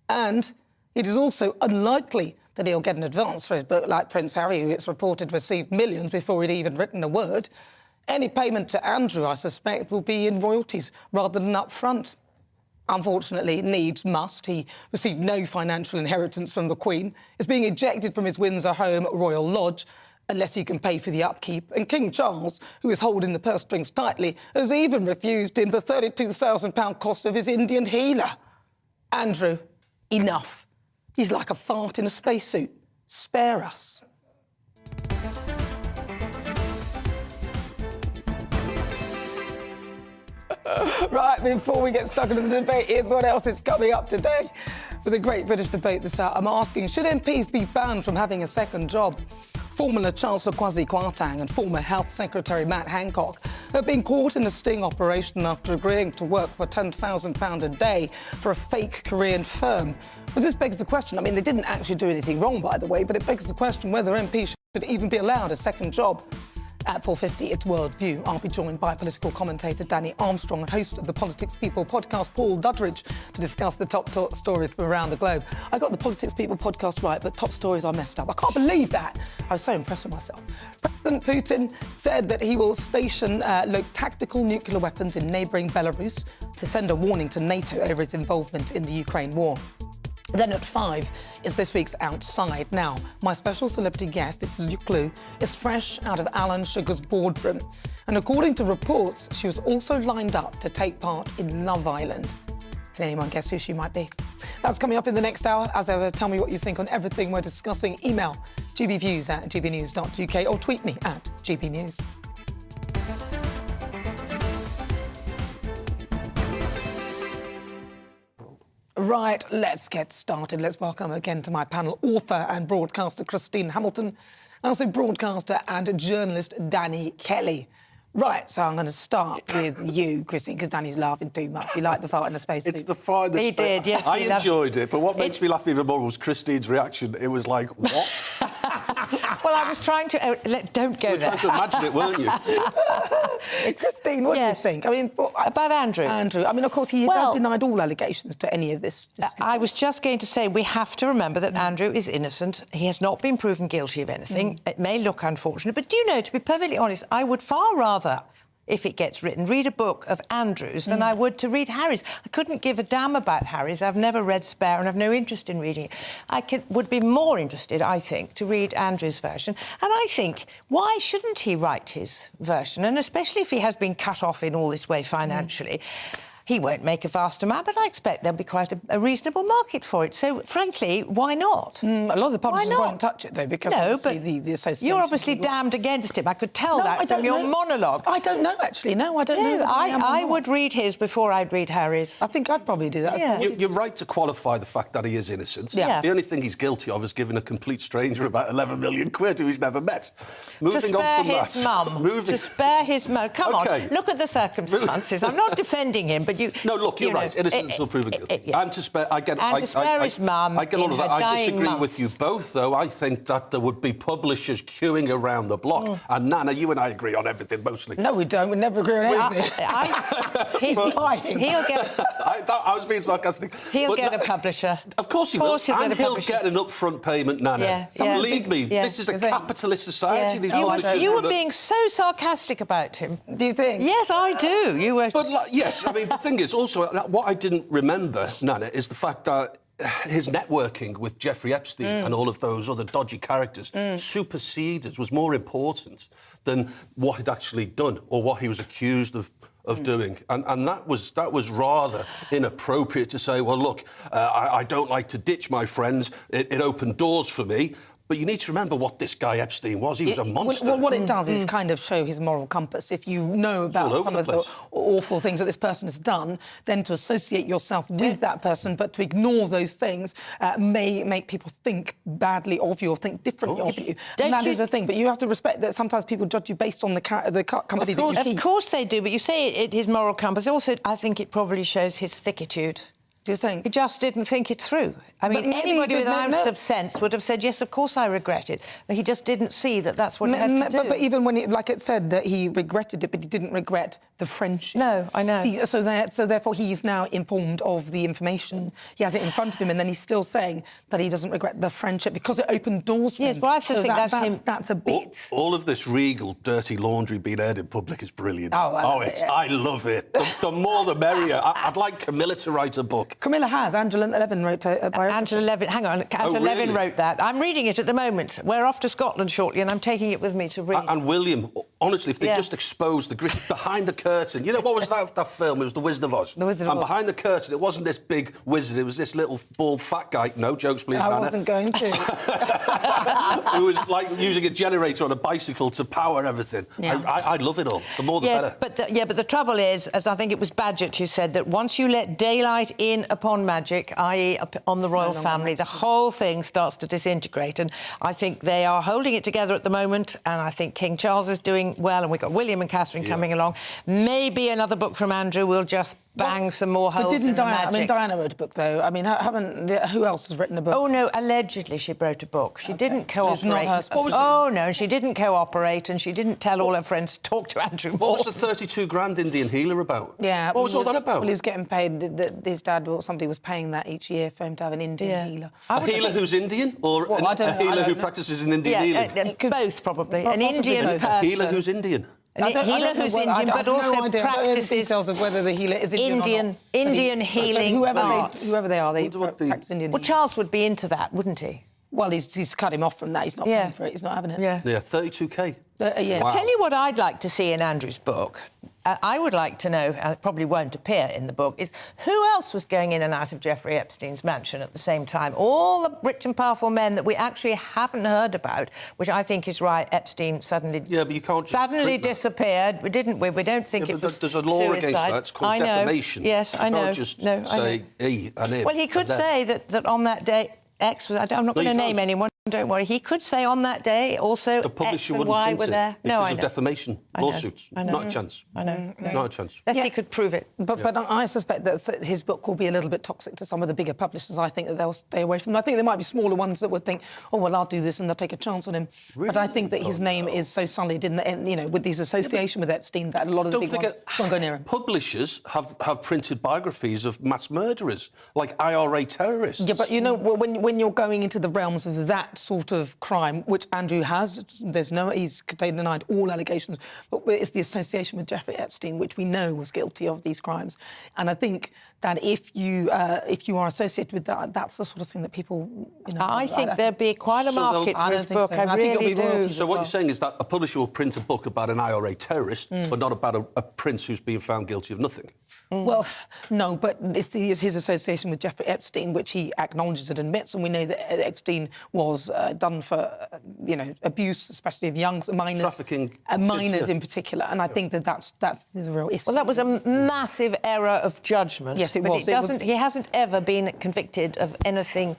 And it is also unlikely that he'll get an advance for his book like Prince Harry, who it's reported received millions before he'd even written a word. Any payment to Andrew, I suspect, will be in royalties rather than up front. Unfortunately, needs must. He received no financial inheritance from the Queen, is being ejected from his Windsor home, Royal Lodge, unless he can pay for the upkeep. And King Charles, who is holding the purse strings tightly, has even refused him the £32,000 cost of his Indian healer. Andrew, enough. He's like a fart in a spacesuit. Spare us. Right, before we get stuck into the debate, here's what else is coming up today. For the Great British Debate this hour, I'm asking, should MPs be banned from having a second job? Former Chancellor Kwasi Kwarteng and former Health Secretary Matt Hancock have been caught in a sting operation after agreeing to work for £10,000 a day for a fake Korean firm. But this begs the question, I mean, they didn't actually do anything wrong, by the way, but it begs the question whether MPs should even be allowed a second job. At 4:50, it's Worldview. I'll be joined by political commentator Danny Armstrong and host of the Politics People podcast, Paul Duddridge, to discuss the top stories from around the globe. I got the Politics People podcast right, but top stories I messed up. I can't believe that. I was so impressed with myself. President Putin said that he will station tactical nuclear weapons in neighbouring Belarus to send a warning to NATO over its involvement in the Ukraine war. Then at 5 is this week's Outside. Now, my special celebrity guest, this is your clue, is fresh out of Alan Sugar's boardroom. And according to reports, she was also lined up to take part in Love Island. Can anyone guess who she might be? That's coming up in the next hour. As ever, tell me what you think on everything we're discussing. Email gbviews@gbnews.uk or tweet me at gbnews. Right, let's get started. Let's welcome again to my panel author and broadcaster Christine Hamilton, and also broadcaster and journalist Danny Kelly. Right, so I'm going to start with you, Christine, because Danny's laughing too much. You like the fart in the spacesuit? It's the fart in the He did, yes. I enjoyed it, but what makes me laugh even more was Christine's reaction. It was like, what? Well, I was trying to... don't go there. You were trying to imagine it, weren't you? Christine, what do you think? I mean, about Andrew? Andrew. I mean, of course, he has denied all allegations to any of this. I was just going to say, we have to remember that Andrew is innocent. He has not been proven guilty of anything. It may look unfortunate, but do you know, to be perfectly honest, I would far rather, if it gets written, read a book of Andrew's than I would to read Harry's. I couldn't give a damn about Harry's. I've never read Spare and I've no interest in reading it. I would be more interested, I think, to read Andrew's version. And I think, why shouldn't he write his version? And especially if he has been cut off in all this way financially. He won't make a vast amount, but I expect there'll be quite a reasonable market for it. So, frankly, why not? A lot of the publishers won't touch it, though, because the association... You're obviously damned against him. I could tell that from your monologue. I don't know, actually. No, I don't know. I would read his before I'd read Harry's. I think I'd probably do that. Yeah. You're right to qualify the fact that he is innocent. Yeah. The only thing he's guilty of is giving a complete stranger about 11 million quid who he's never met. To spare his mum. Come on, look at the circumstances. I'm not defending him, but but you... No, look, you're right. Innocent until proven guilty. And to spare... I get all of that. I disagree with you both, though. I think that there would be publishers queuing around the block. And, Nana, you and I agree on everything, mostly. No, we don't. We never agree on anything. He's lying. He'll get... I was being sarcastic. He'll get a publisher. Of course he will. And he'll get an upfront payment, Nana. Believe me, this is a capitalist society. These You were being so sarcastic about him. Do you think? Yes, I do. You were... But, yes, I mean, the thing is, also, what I didn't remember, Nana, is the fact that his networking with Jeffrey Epstein and all of those other dodgy characters superseded, was more important than what he'd actually done or what he was accused of doing. And that was rather inappropriate to say, well, look, I don't like to ditch my friends. It opened doors for me. But you need to remember what this guy Epstein was. He was a monster. Well, what it does is kind of show his moral compass. If you know about some of the awful things that this person has done, then to associate yourself with that person, but to ignore those things may make people think badly of you or think differently of you. And that is a thing. But you have to respect that sometimes people judge you based on the company that you keep. Of course they do, but you say his moral compass. Also, I think it probably shows his thickitude. Do you think? He just didn't think it through. I mean, anybody with an ounce of sense would have said, yes, of course I regret it. But he just didn't see that that's what he had to do. But even when, like it said, that he regretted it, but he didn't regret the friendship. No, I know. See, so therefore he's now informed of the information. He has it in front of him, and then he's still saying that he doesn't regret the friendship because it opened doors for him. Yes, well, I just think that's a bit... All of this regal, dirty laundry being aired in public is brilliant. I love it. The more the merrier. I'd like Camilla to write a book. Camilla has. Angela Levin wrote a biography. Angela Levin, hang on. Angela Levin wrote that. I'm reading it at the moment. We're off to Scotland shortly, and I'm taking it with me to read. And William, honestly, if they just exposed the grit behind the curtain... You know, what was that film? It was The Wizard of Oz. The Wizard of Oz. And behind the curtain, it wasn't this big wizard, it was this little bald fat guy. No jokes, please, Nana. I wasn't going to. Who was, like, using a generator on a bicycle to power everything. Yeah. I love it all. The more, the better. But the trouble is, as I think it was Badgett who said, that once you let daylight in upon magic, i.e. on the royal family, the whole thing starts to disintegrate. And I think they are holding it together at the moment, and I think King Charles is doing well, and we've got William and Catherine coming along. Maybe another book from Andrew will just bang some more holes in the magic. I mean, Diana wrote a book, though. I mean, who else has written a book? Oh, no, allegedly she wrote a book. She didn't cooperate. No, she didn't cooperate, and she didn't tell all her friends to talk to Andrew more. What was the 32 grand Indian healer about? Yeah. What was all that about? Well, he was getting paid, his dad or somebody was paying that each year for him to have an Indian healer. A healer who's Indian? Or a healer who practices in Indian healing? Both, probably. An Indian person. A healer who's Indian? A healer who's Indian, but also practices details of whether the healer is Indian healing whoever they are, they practice Indian. Well, Charles would be into that, wouldn't he? Well, he's cut him off from that. He's not paying for it. He's not having it. Yeah, 32k. Yeah. Wow. Tell you what I'd like to see in Andrew's book. I would like to know, and it probably won't appear in the book, is who else was going in and out of Jeffrey Epstein's mansion at the same time? All the rich and powerful men that we actually haven't heard about, which I think is right. Epstein suddenly... Yeah, but you can't just suddenly disappeared. We didn't we? We don't think it was There's a law against that. It's called defamation. Yes, I know. You can't just say he and him. Well, he could say that on that day... X was... I'm not going to name anyone, don't worry. He could say on that day also X and Y were there. No, I know. Defamation lawsuits. Not a chance. I know. Not a chance. Unless he could prove it. But I suspect that his book will be a little bit toxic to some of the bigger publishers. I think that they'll stay away from them. I think there might be smaller ones that would think, oh, well, I'll do this, and they'll take a chance on him. Really? But I think that his name is so sullied with his association with Epstein that a lot of the big ones don't go near him. Publishers have printed biographies of mass murderers, like IRA terrorists. Yeah, but, when you're going into the realms of that sort of crime, which Andrew has, he's denied all allegations, but it's the association with Jeffrey Epstein, which we know was guilty of these crimes. And I think that if you are associated with that, that's the sort of thing that people... I think there'd be quite a market for his book. I really do. So what you're saying is that a publisher will print a book about an IRA terrorist, but not about a prince who's being found guilty of nothing? Well, no, but it's his association with Jeffrey Epstein, which he acknowledges and admits, and we know that Epstein was done for, abuse, especially of young minors. Trafficking. Minors in particular, and I think that's the real issue. Well, that was a massive error of judgment. Yes, it was. He hasn't ever been convicted of anything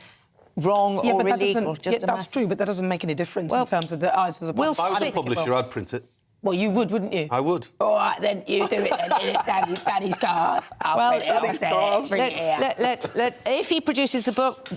wrong or illegal. That's true, but that doesn't make any difference in terms of the eyes of the public. If I was a publisher, I'd print it. Well, you would, wouldn't you? I would. All right, then you do it then. In Daddy's car. Daddy's car. If he produces the book,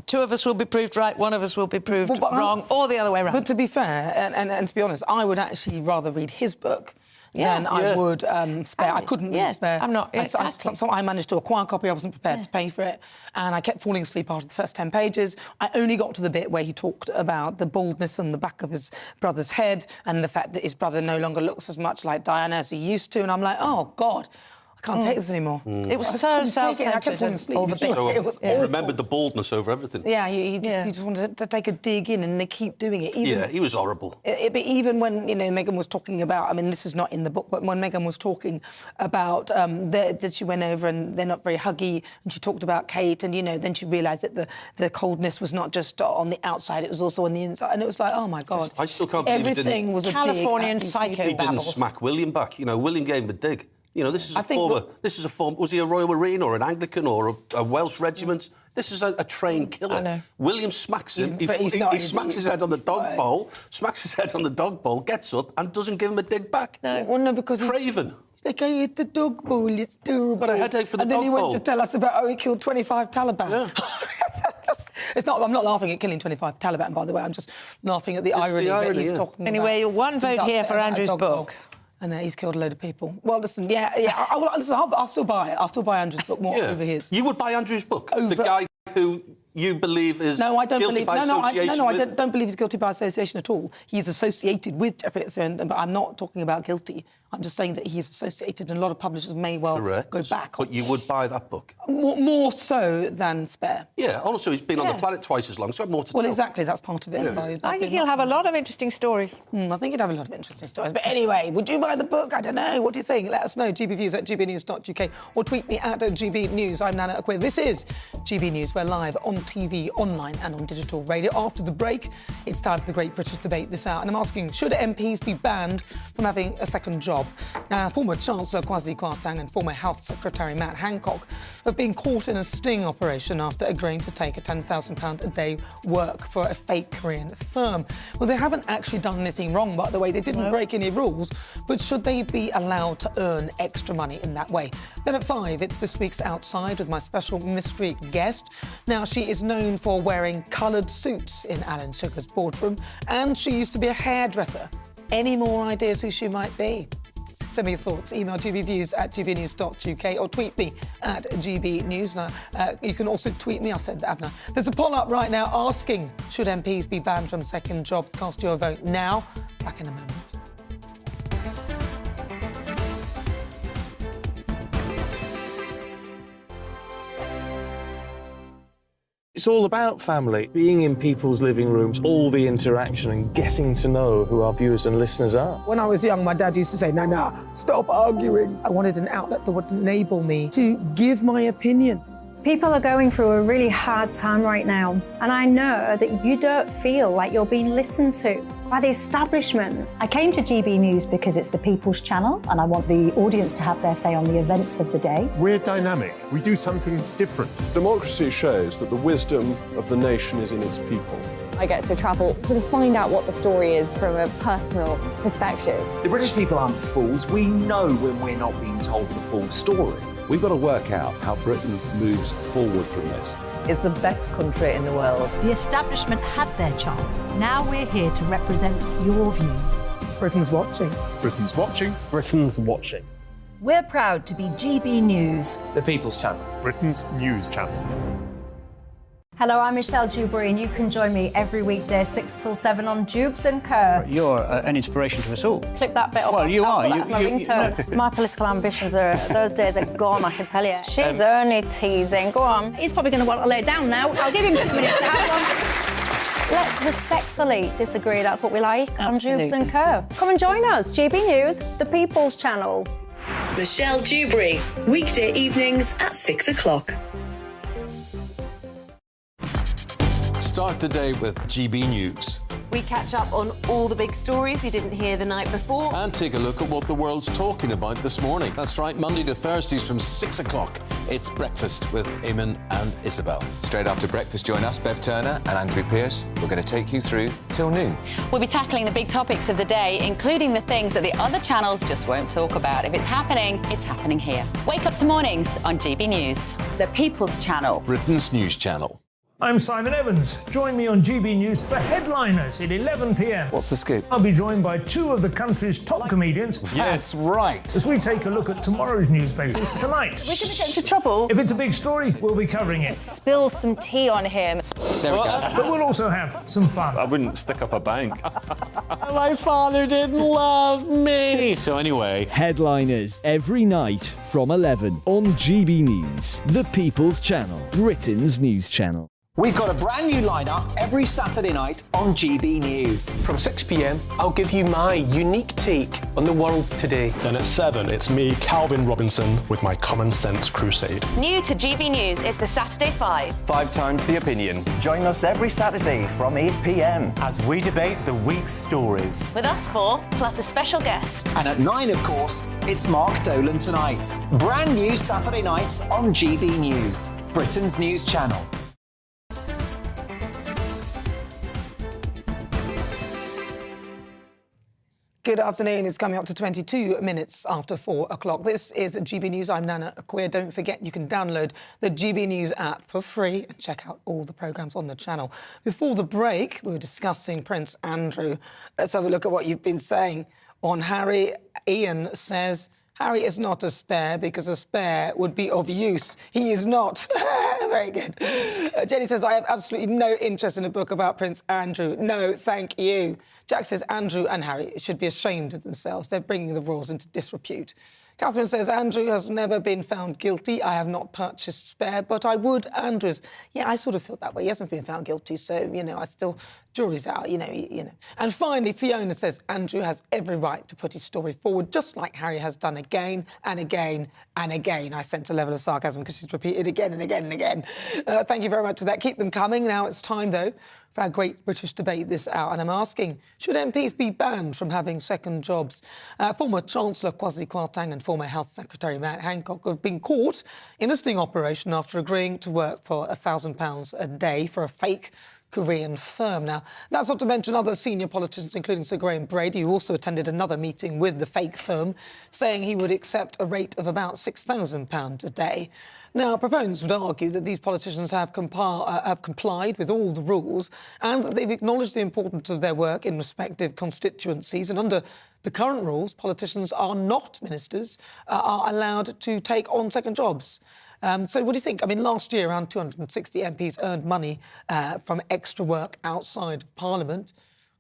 two of us will be proved right, one of us will be proved wrong, or the other way around. But to be fair, and to be honest, I would actually rather read his book than I would Spare. I couldn't read Spare. I'm not. Exactly. I managed to acquire a copy. I wasn't prepared to pay for it, and I kept falling asleep after the first 10 pages. I only got to the bit where he talked about the baldness on the back of his brother's head and the fact that his brother no longer looks as much like Diana as he used to, and I'm like, oh, God. I can't take this anymore. It was so self-centred. I kept falling asleep. So It was he remembered the baldness over everything. Yeah, he just wanted to take a dig in, and they keep doing it. He was horrible. But even when, Meghan was talking about, I mean, this is not in the book, but when Meghan was talking about that she went over and they're not very huggy, and she talked about Kate, and, then she realised that the coldness was not just on the outside, it was also on the inside. And it was like, oh, my God. I still can't believe everything was a Californian dig. psycho He didn't smack William back. William gave him a dig. This is a former... Was he a Royal Marine or an Anglican or a Welsh regiment? This is a trained killer. I know. William smacks him. He smacks his head on the dog bowl, gets up and doesn't give him a dig back. No, well, no, because... Craven. He's like, I ate the dog bowl, it's terrible. Got a headache for the dog bowl. And then he went to tell us about how he killed 25 Taliban. Yeah. I'm not laughing at killing 25 Taliban, by the way. I'm just laughing at the irony that he's talking about. Anyway, one vote here for Andrew's book. And he's killed a load of people. Well, listen, I'll still buy it. I'll still buy Andrew's book more over his. You would buy Andrew's book? The guy who you believe is guilty by association I don't believe he's guilty by association at all. He's associated with Jeffrey Epstein, but I'm not talking about guilty. I'm just saying that he's associated, and a lot of publishers may well go back. But you would buy that book? More so than Spare. Yeah, also he's been on the planet twice as long, so I have more to tell. Well, exactly, that's part of it. I think he'll have a lot of interesting stories. I think he'd have a lot of interesting stories. But anyway, would you buy the book? I don't know. What do you think? Let us know. gbviews@gbnews.uk or tweet me at GBNews. I'm Nana Akua. This is GB News. We're live on TV, online and on digital radio. After the break, it's time for the Great British Debate this hour. And I'm asking, should MPs be banned from having a second job? Now, former Chancellor Kwasi Kwarteng and former Health Secretary Matt Hancock have been caught in a sting operation after agreeing to take a £10,000 a day work for a fake Korean firm. Well, they haven't actually done anything wrong, by the way. They didn't break any rules, but should they be allowed to earn extra money in that way? Then at 5, it's this week's Outside with my special mystery guest. Now, she is known for wearing coloured suits in Alan Sugar's boardroom, and she used to be a hairdresser. Any more ideas who she might be? Send me your thoughts. Email gbviews@gbnews.uk or tweet me at gbnews. You can also tweet me. I said that, haven't I? There's a poll up right now asking, should MPs be banned from second jobs? Cast your vote now. Back in a moment. It's all about family, being in people's living rooms, all the interaction and getting to know who our viewers and listeners are. When I was young, my dad used to say, Nana, stop arguing. I wanted an outlet that would enable me to give my opinion. People are going through a really hard time right now, and I know that you don't feel like you're being listened to by the establishment. I came to GB News because it's the people's channel, and I want the audience to have their say on the events of the day. We're dynamic. We do something different. Democracy shows that the wisdom of the nation is in its people. I get to travel to find out what the story is from a personal perspective. The British people aren't fools. We know when we're not being told the full story. We've got to work out how Britain moves forward from this. It's the best country in the world. The establishment had their chance. Now we're here to represent your views. Britain's watching. Britain's watching. Britain's watching. We're proud to be GB News. The People's Channel. Britain's news channel. Hello, I'm Michelle Dewberry, and you can join me every weekday 6 till 7 on Jubes and Kerr. You're an inspiration to us all. Clip that bit up. Well, you are. That's my ringtone. My political ambitions those days are gone, I can tell you. She's only teasing. Go on. He's probably going to want to lay down now. I'll give him 2 minutes to have one. Let's respectfully disagree. That's what we like on Jubes and Kerr. Come and join us. GB News, the People's Channel. Michelle Dewberry, weekday evenings at 6 o'clock. Start the day with GB News. We catch up on all the big stories you didn't hear the night before. And take a look at what the world's talking about this morning. That's right, Monday to Thursdays from 6 o'clock. It's Breakfast with Eamon and Isabel. Straight after breakfast, join us, Bev Turner and Andrew Pearce. We're going to take you through till noon. We'll be tackling the big topics of the day, including the things that the other channels just won't talk about. If it's happening here. Wake up to mornings on GB News, the People's Channel. Britain's news channel. I'm Simon Evans. Join me on GB News for Headliners at 11 p.m. What's the scoop? I'll be joined by two of the country's top comedians. That's right. As we take a look at tomorrow's newspapers tonight. We're going to get into trouble. If it's a big story, we'll be covering it. Spill some tea on him. There we go. But we'll also have some fun. I wouldn't stick up a bank. My father didn't love me. So anyway. Headliners every night from 11 on GB News, the People's Channel, Britain's news channel. We've got a brand new lineup every Saturday night on GB News. From 6 p.m, I'll give you my unique take on the world today. Then at 7, it's me, Calvin Robinson, with my Common Sense Crusade. New to GB News is the Saturday 5. 5 times the opinion. Join us every Saturday from 8 p.m. as we debate the week's stories. With us 4, plus a special guest. And at 9, of course, it's Mark Dolan Tonight. Brand new Saturday nights on GB News, Britain's news channel. Good afternoon. It's coming up to 22 minutes after 4 o'clock. This is GB News. I'm Nana Akua. Don't forget you can download the GB News app for free and check out all the programmes on the channel. Before the break, we were discussing Prince Andrew. Let's have a look at what you've been saying on Harry. Ian says, Harry is not a spare because a spare would be of use. He is not. Very good. Jenny says, I have absolutely no interest in a book about Prince Andrew. No, thank you. Jack says, Andrew and Harry should be ashamed of themselves. They're bringing the royals into disrepute. Catherine says, Andrew has never been found guilty. I have not purchased spare, but I would Andrews. Yeah, I sort of feel that way. He hasn't been found guilty, so, I still, jury's out, you know. And finally, Fiona says, Andrew has every right to put his story forward, just like Harry has done again and again and again. I sense a level of sarcasm because she's repeated again and again and again. Thank you very much for that. Keep them coming. Now it's time, though, for our great British debate this hour. And I'm asking, should MPs be banned from having second jobs? Former Chancellor Kwasi Kwarteng and former Health Secretary Matt Hancock have been caught in a sting operation after agreeing to work for £1,000 a day for a fake Korean firm. Now, that's not to mention other senior politicians, including Sir Graham Brady, who also attended another meeting with the fake firm, saying he would accept a rate of about £6,000 a day. Now, proponents would argue that these politicians have complied with all the rules and that they've acknowledged the importance of their work in respective constituencies. And under the current rules, politicians are not ministers, are allowed to take on second jobs. So what do you think? I mean, last year, around 260 MPs earned money from extra work outside Parliament.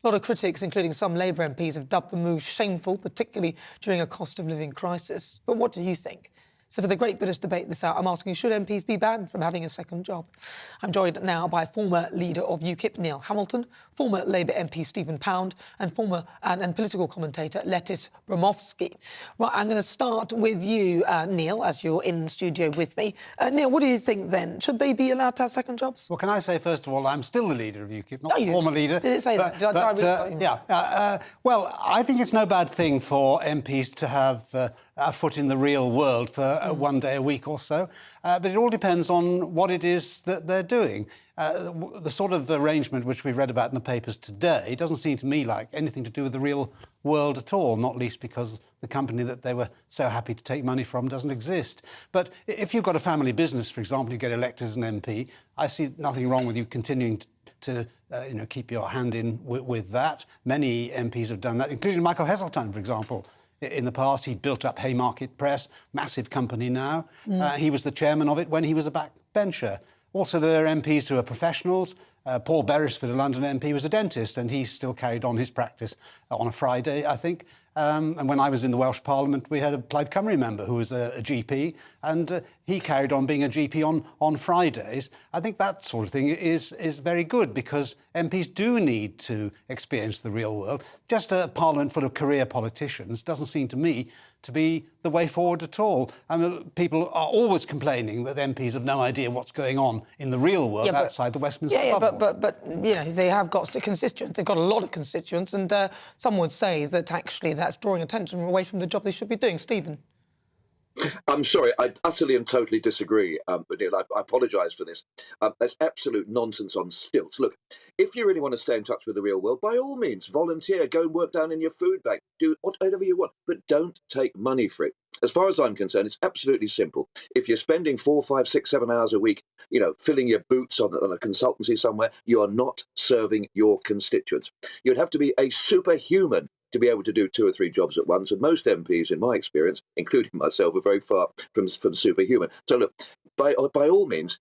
A lot of critics, including some Labour MPs, have dubbed the move shameful, particularly during a cost of living crisis. But what do you think? So for the great British debate this hour, I'm asking, should MPs be banned from having a second job? I'm joined now by former leader of UKIP, Neil Hamilton, former Labour MP Stephen Pound, and former and political commentator Lettis Bromovsky. Right, I'm going to start with you, Neil, as you're in the studio with me. Neil, what do you think then? Should they be allowed to have second jobs? Well, can I say, first of all, I'm still the leader of UKIP, not the former leader. Did it say that? Well, I think it's no bad thing for MPs to have a foot in the real world for one day a week or so. But it all depends on what it is that they're doing. The sort of arrangement which we've read about in the papers today doesn't seem to me like anything to do with the real world at all, not least because the company that they were so happy to take money from doesn't exist. But if you've got a family business, for example, you get elected as an MP, I see nothing wrong with you continuing to keep your hand in with that. Many MPs have done that, including Michael Heseltine, for example. In the past, he built up Haymarket Press, massive company now. He was the chairman of it when he was a backbencher. Also, there are MPs who are professionals. Paul Beresford, a London MP, was a dentist, and he still carried on his practice on a Friday, I think. And when I was in the Welsh Parliament, we had a Plaid Cymru member who was a GP, and he carried on being a GP on Fridays. I think that sort of thing is very good, because MPs do need to experience the real world. Just a Parliament full of career politicians doesn't seem to me to be the way forward at all. I mean, people are always complaining that MPs have no idea what's going on in the real world outside the Westminster bubble. But they have got constituents. They've got a lot of constituents, and some would say that actually that's drawing attention away from the job they should be doing. Stephen? I'm sorry, I utterly and totally disagree, Neil. I apologise for this. That's absolute nonsense on stilts. Look, if you really want to stay in touch with the real world, by all means, volunteer, go and work down in your food bank, do whatever you want, but don't take money for it. As far as I'm concerned, it's absolutely simple. If you're spending 4, 5, 6, 7 hours a week, filling your boots on a consultancy somewhere, you are not serving your constituents. You'd have to be a superhuman to be able to do 2 or 3 jobs at once, and most MPs, in my experience, including myself, are very far from superhuman. So look, by all means,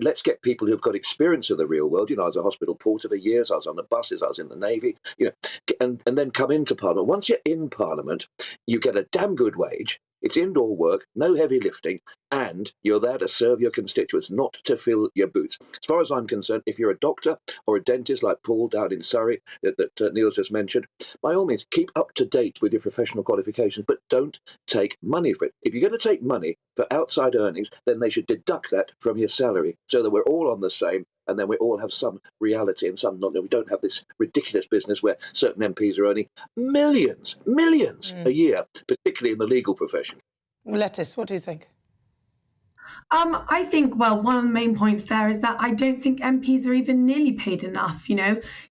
let's get people who've got experience of the real world. I was a hospital porter for years, I was on the buses, I was in the Navy, and then come into Parliament. Once you're in Parliament, you get a damn good wage. It's indoor work, no heavy lifting, and you're there to serve your constituents, not to fill your boots. As far as I'm concerned, if you're a doctor or a dentist like Paul down in Surrey that Neil just mentioned, by all means, keep up to date with your professional qualifications, but don't take money for it. If you're going to take money for outside earnings, then they should deduct that from your salary so that we're all on the same, and then we all have some reality and some not. We don't have this ridiculous business where certain MPs are earning millions a year, particularly in the legal profession. Lettuce, what do you think? I think, well, one of the main points there is that I don't think MPs are even nearly paid enough,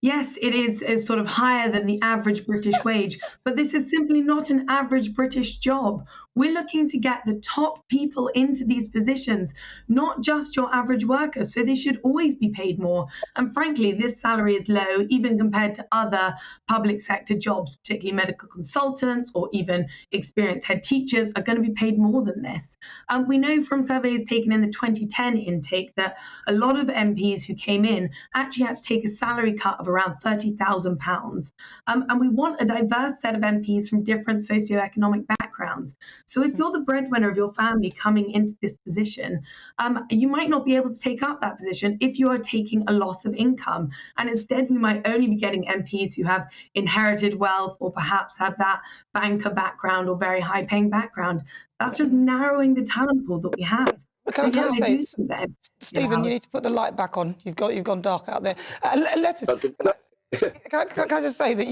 Yes, it is sort of higher than the average British wage, but this is simply not an average British job. We're looking to get the top people into these positions, not just your average worker, so they should always be paid more. And frankly, this salary is low, even compared to other public sector jobs, particularly medical consultants or even experienced head teachers are going to be paid more than this. We know from surveys taken in the 2010 intake that a lot of MPs who came in actually had to take a salary cut of around £30,000. And we want a diverse set of MPs from different socioeconomic backgrounds. So if you're the breadwinner of your family coming into this position, you might not be able to take up that position if you are taking a loss of income. And instead, we might only be getting MPs who have inherited wealth or perhaps have that banker background or very high paying background. That's just narrowing the talent pool that we have. Can I say, Stephen, you need to put the light back on. You've gone dark out there. Lettuce, can I just say that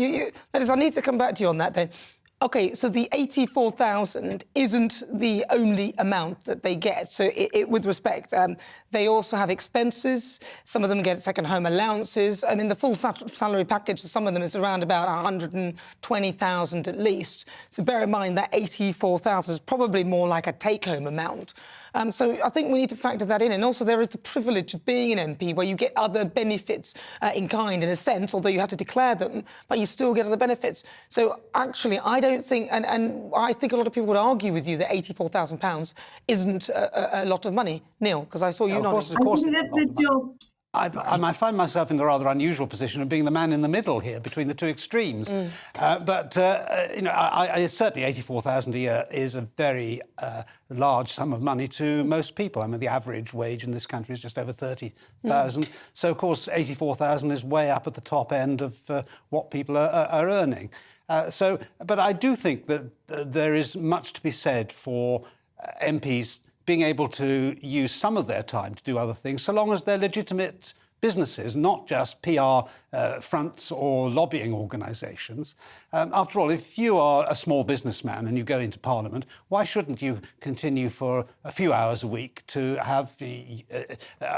Lettuce, I need to come back to you on that then. Okay, so the 84,000 isn't the only amount that they get. So with respect, they also have expenses. Some of them get second home allowances. I mean, the full salary package for some of them is around about 120,000 at least. So bear in mind that 84,000 is probably more like a take-home amount. So I think we need to factor that in. And also there is the privilege of being an MP where you get other benefits in kind, in a sense, although you have to declare them, but you still get other benefits. So actually, I don't think, and I think a lot of people would argue with you that £84,000 isn't a lot of money. Neil, because I saw you nodding. Of course, the jobs. I find myself in the rather unusual position of being the man in the middle here between the two extremes. Certainly 84,000 a year is a very large sum of money to most people. I mean, the average wage in this country is just over 30,000. So, of course, 84,000 is way up at the top end of what people are earning. But I do think that there is much to be said for MPs being able to use some of their time to do other things, so long as they're legitimate businesses, not just PR fronts or lobbying organisations. After all, if you are a small businessman and you go into Parliament, why shouldn't you continue for a few hours a week to have a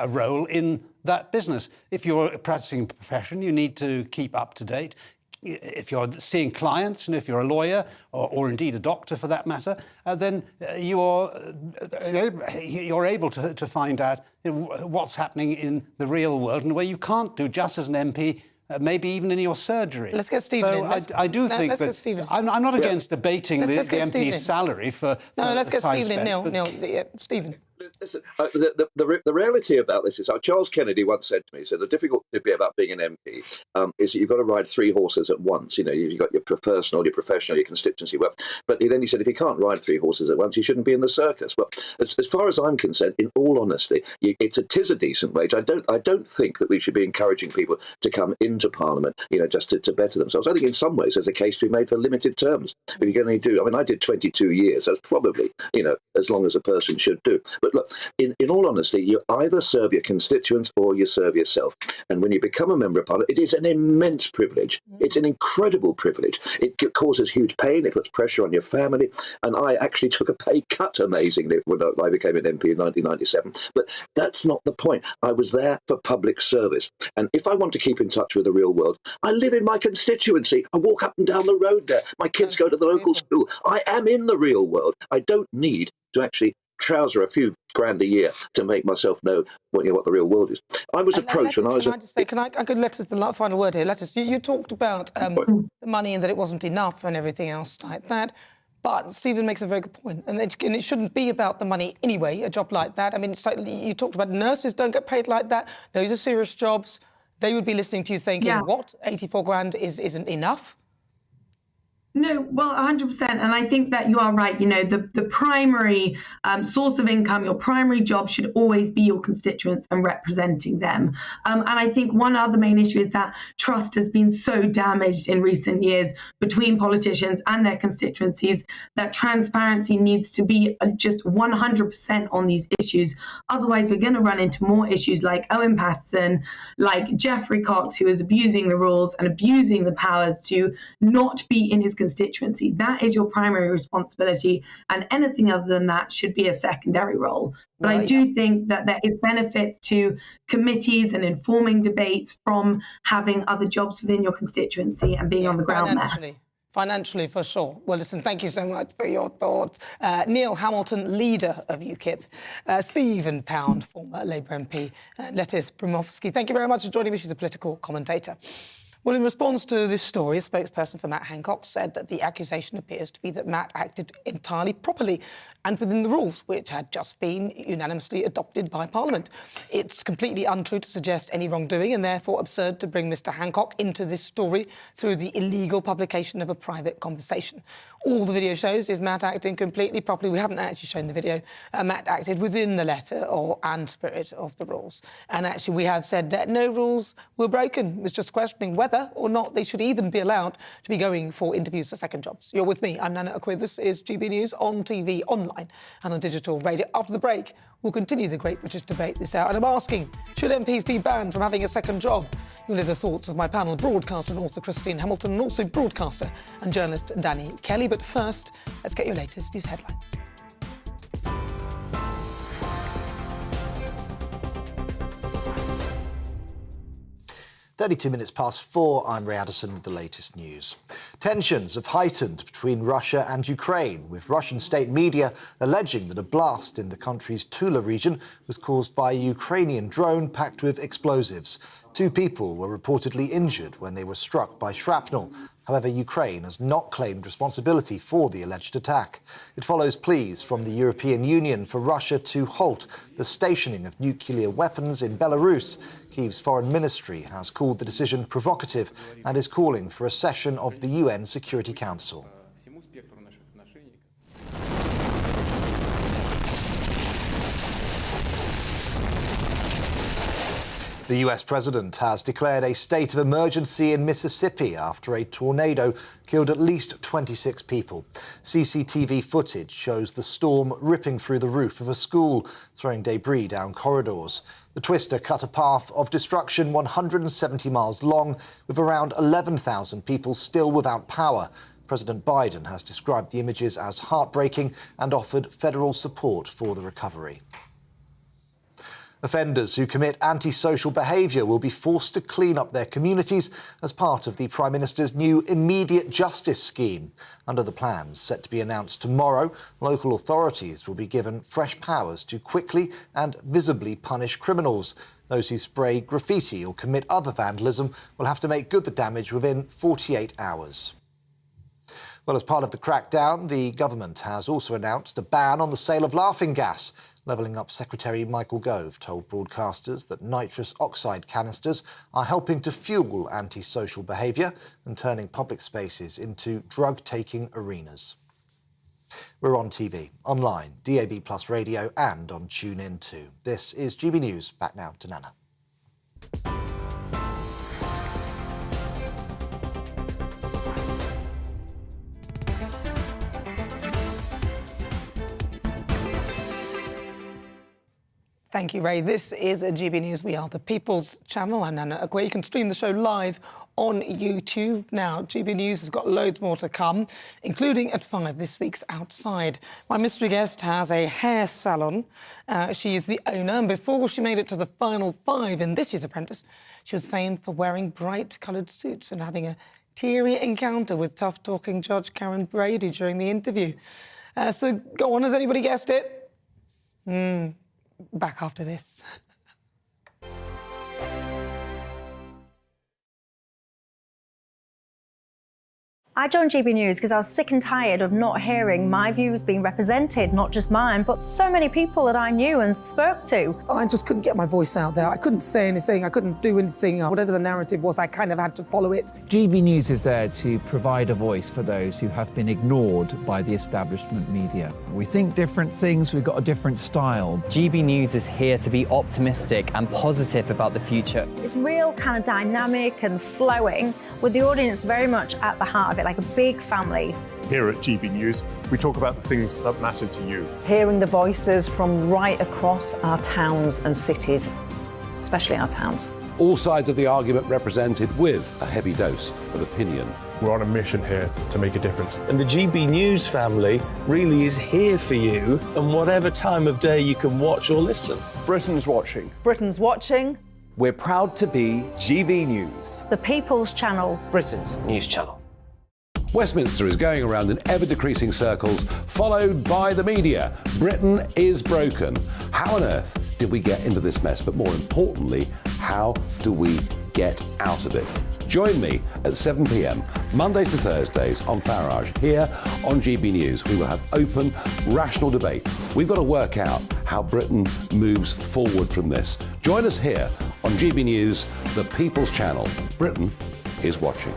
role in that business? If you're a practising profession, you need to keep up to date. If you're seeing clients, and if you're a lawyer or indeed a doctor for that matter, then you're able to find out what's happening in the real world in a way you can't do just as an MP, maybe even in your surgery. Let's get Stephen in. I do think that I'm not against debating the MP's salary for. No, let's get Stephen in. Neil, Stephen. Listen, the reality about this is, Charles Kennedy once said to me, so the difficult bit about being an MP is that you've got to ride 3 horses at once. You've got your personal, your professional, your constituency work. But then he said, if you can't ride 3 horses at once, you shouldn't be in the circus. But as far as I'm concerned, in all honesty, it is a decent wage. I don't think that we should be encouraging people to come into Parliament, just to better themselves. I think in some ways there's a case to be made for limited terms. If you're going to I did 22 years. That's probably, as long as a person should do. But look, in all honesty, you either serve your constituents or you serve yourself. And when you become a member of Parliament, it is an immense privilege. It's an incredible privilege. It causes huge pain. It puts pressure on your family. And I actually took a pay cut, amazingly, when I became an MP in 1997. But that's not the point. I was there for public service. And if I want to keep in touch with the real world, I live in my constituency. I walk up and down the road there. My kids go to the local school. I am in the real world. I don't need to actually trouser a few grand a year to make myself know what the real world is. I was approached when I was... I could let us the final word here. Let us. You talked about the money and that it wasn't enough and everything else like that. But Stephen makes a very good point, and it shouldn't be about the money anyway, a job like that. I mean, it's like you talked about nurses don't get paid like that. Those are serious jobs. They would be listening to you thinking, what, 84 grand isn't enough? No, well, 100%. And I think that you are right. You know, the primary source of income, your primary job should always be your constituents and representing them. And I think one other main issue is that trust has been so damaged in recent years between politicians and their constituencies that transparency needs to be just 100% on these issues. Otherwise, we're going to run into more issues like Owen Paterson, like Geoffrey Cox, who is abusing the rules and abusing the powers to not be in his constituency. That is your primary responsibility, and anything other than that should be a secondary role. But I do think that there is benefits to committees and informing debates from having other jobs within your constituency and being on the ground there. Financially, for sure. Well, listen, thank you so much for your thoughts. Neil Hamilton, leader of UKIP. Stephen Pound, former Labour MP. Lettice Bromowski, thank you very much for joining me. She's a political commentator. Well, in response to this story, a spokesperson for Matt Hancock said that the accusation appears to be that Matt acted entirely properly and within the rules, which had just been unanimously adopted by Parliament. It's completely untrue to suggest any wrongdoing and therefore absurd to bring Mr Hancock into this story through the illegal publication of a private conversation. All the video shows is Matt acting completely properly. We haven't actually shown the video. Matt acted within the letter and spirit of the rules. And actually, we have said that no rules were broken. It was just questioning whether or not they should even be allowed to be going for interviews for second jobs. You're with me. I'm Nana Akua. This is GB News on TV, online and on digital radio. After the break, we'll continue the Great British Debate this hour. And I'm asking, should MPs be banned from having a second job? You'll hear the thoughts of my panel, broadcaster and author Christine Hamilton, and also broadcaster and journalist Danny Kelly. But first, let's get your latest news headlines. 32 minutes past 4, I'm Ray Addison with the latest news. Tensions have heightened between Russia and Ukraine, with Russian state media alleging that a blast in the country's Tula region was caused by a Ukrainian drone packed with explosives. 2 people were reportedly injured when they were struck by shrapnel. However, Ukraine has not claimed responsibility for the alleged attack. It follows pleas from the European Union for Russia to halt the stationing of nuclear weapons in Belarus. Kyiv's foreign ministry has called the decision provocative and is calling for a session of the UN Security Council. The US president has declared a state of emergency in Mississippi after a tornado killed at least 26 people. CCTV footage shows the storm ripping through the roof of a school, throwing debris down corridors. The twister cut a path of destruction 170 miles long, with around 11,000 people still without power. President Biden has described the images as heartbreaking and offered federal support for the recovery. Offenders who commit antisocial behaviour will be forced to clean up their communities as part of the Prime Minister's new immediate justice scheme. Under the plans set to be announced tomorrow, local authorities will be given fresh powers to quickly and visibly punish criminals. Those who spray graffiti or commit other vandalism will have to make good the damage within 48 hours. Well, as part of the crackdown, the government has also announced a ban on the sale of laughing gas. Levelling Up Secretary Michael Gove told broadcasters that nitrous oxide canisters are helping to fuel antisocial behaviour and turning public spaces into drug-taking arenas. We're on TV, online, DAB+ radio and on TuneIn too. This is GB News. Back now to Nana. Thank you, Ray. This is GB News. We are the People's Channel. I'm Nana Akua. You can stream the show live on YouTube. Now, GB News has got loads more to come, including at 5 this week's Outside. My mystery guest has a hair salon. She is the owner, and before she made it to the final 5 in this year's Apprentice, she was famed for wearing bright-coloured suits and having a teary encounter with tough-talking judge Karen Brady during the interview. So go on, has anybody guessed it? Back after this. I joined GB News because I was sick and tired of not hearing my views being represented, not just mine, but so many people that I knew and spoke to. I just couldn't get my voice out there. I couldn't say anything. I couldn't do anything. Whatever the narrative was, I kind of had to follow it. GB News is there to provide a voice for those who have been ignored by the establishment media. We think different things, we've got a different style. GB News is here to be optimistic and positive about the future. It's real kind of dynamic and flowing, with the audience very much at the heart of it, like a big family. Here at GB News, we talk about the things that matter to you. Hearing the voices from right across our towns and cities, especially our towns. All sides of the argument represented with a heavy dose of opinion. We're on a mission here to make a difference. And the GB News family really is here for you, and whatever time of day you can watch or listen. Britain's watching. Britain's watching. We're proud to be GB News. The People's Channel. Britain's news channel. Westminster is going around in ever-decreasing circles, followed by the media. Britain is broken. How on earth did we get into this mess? But more importantly, how do we get out of it? Join me at 7 p.m, Mondays to Thursdays on Farage, here on GB News. We will have open, rational debate. We've got to work out how Britain moves forward from this. Join us here on GB News, the People's Channel. Britain is watching.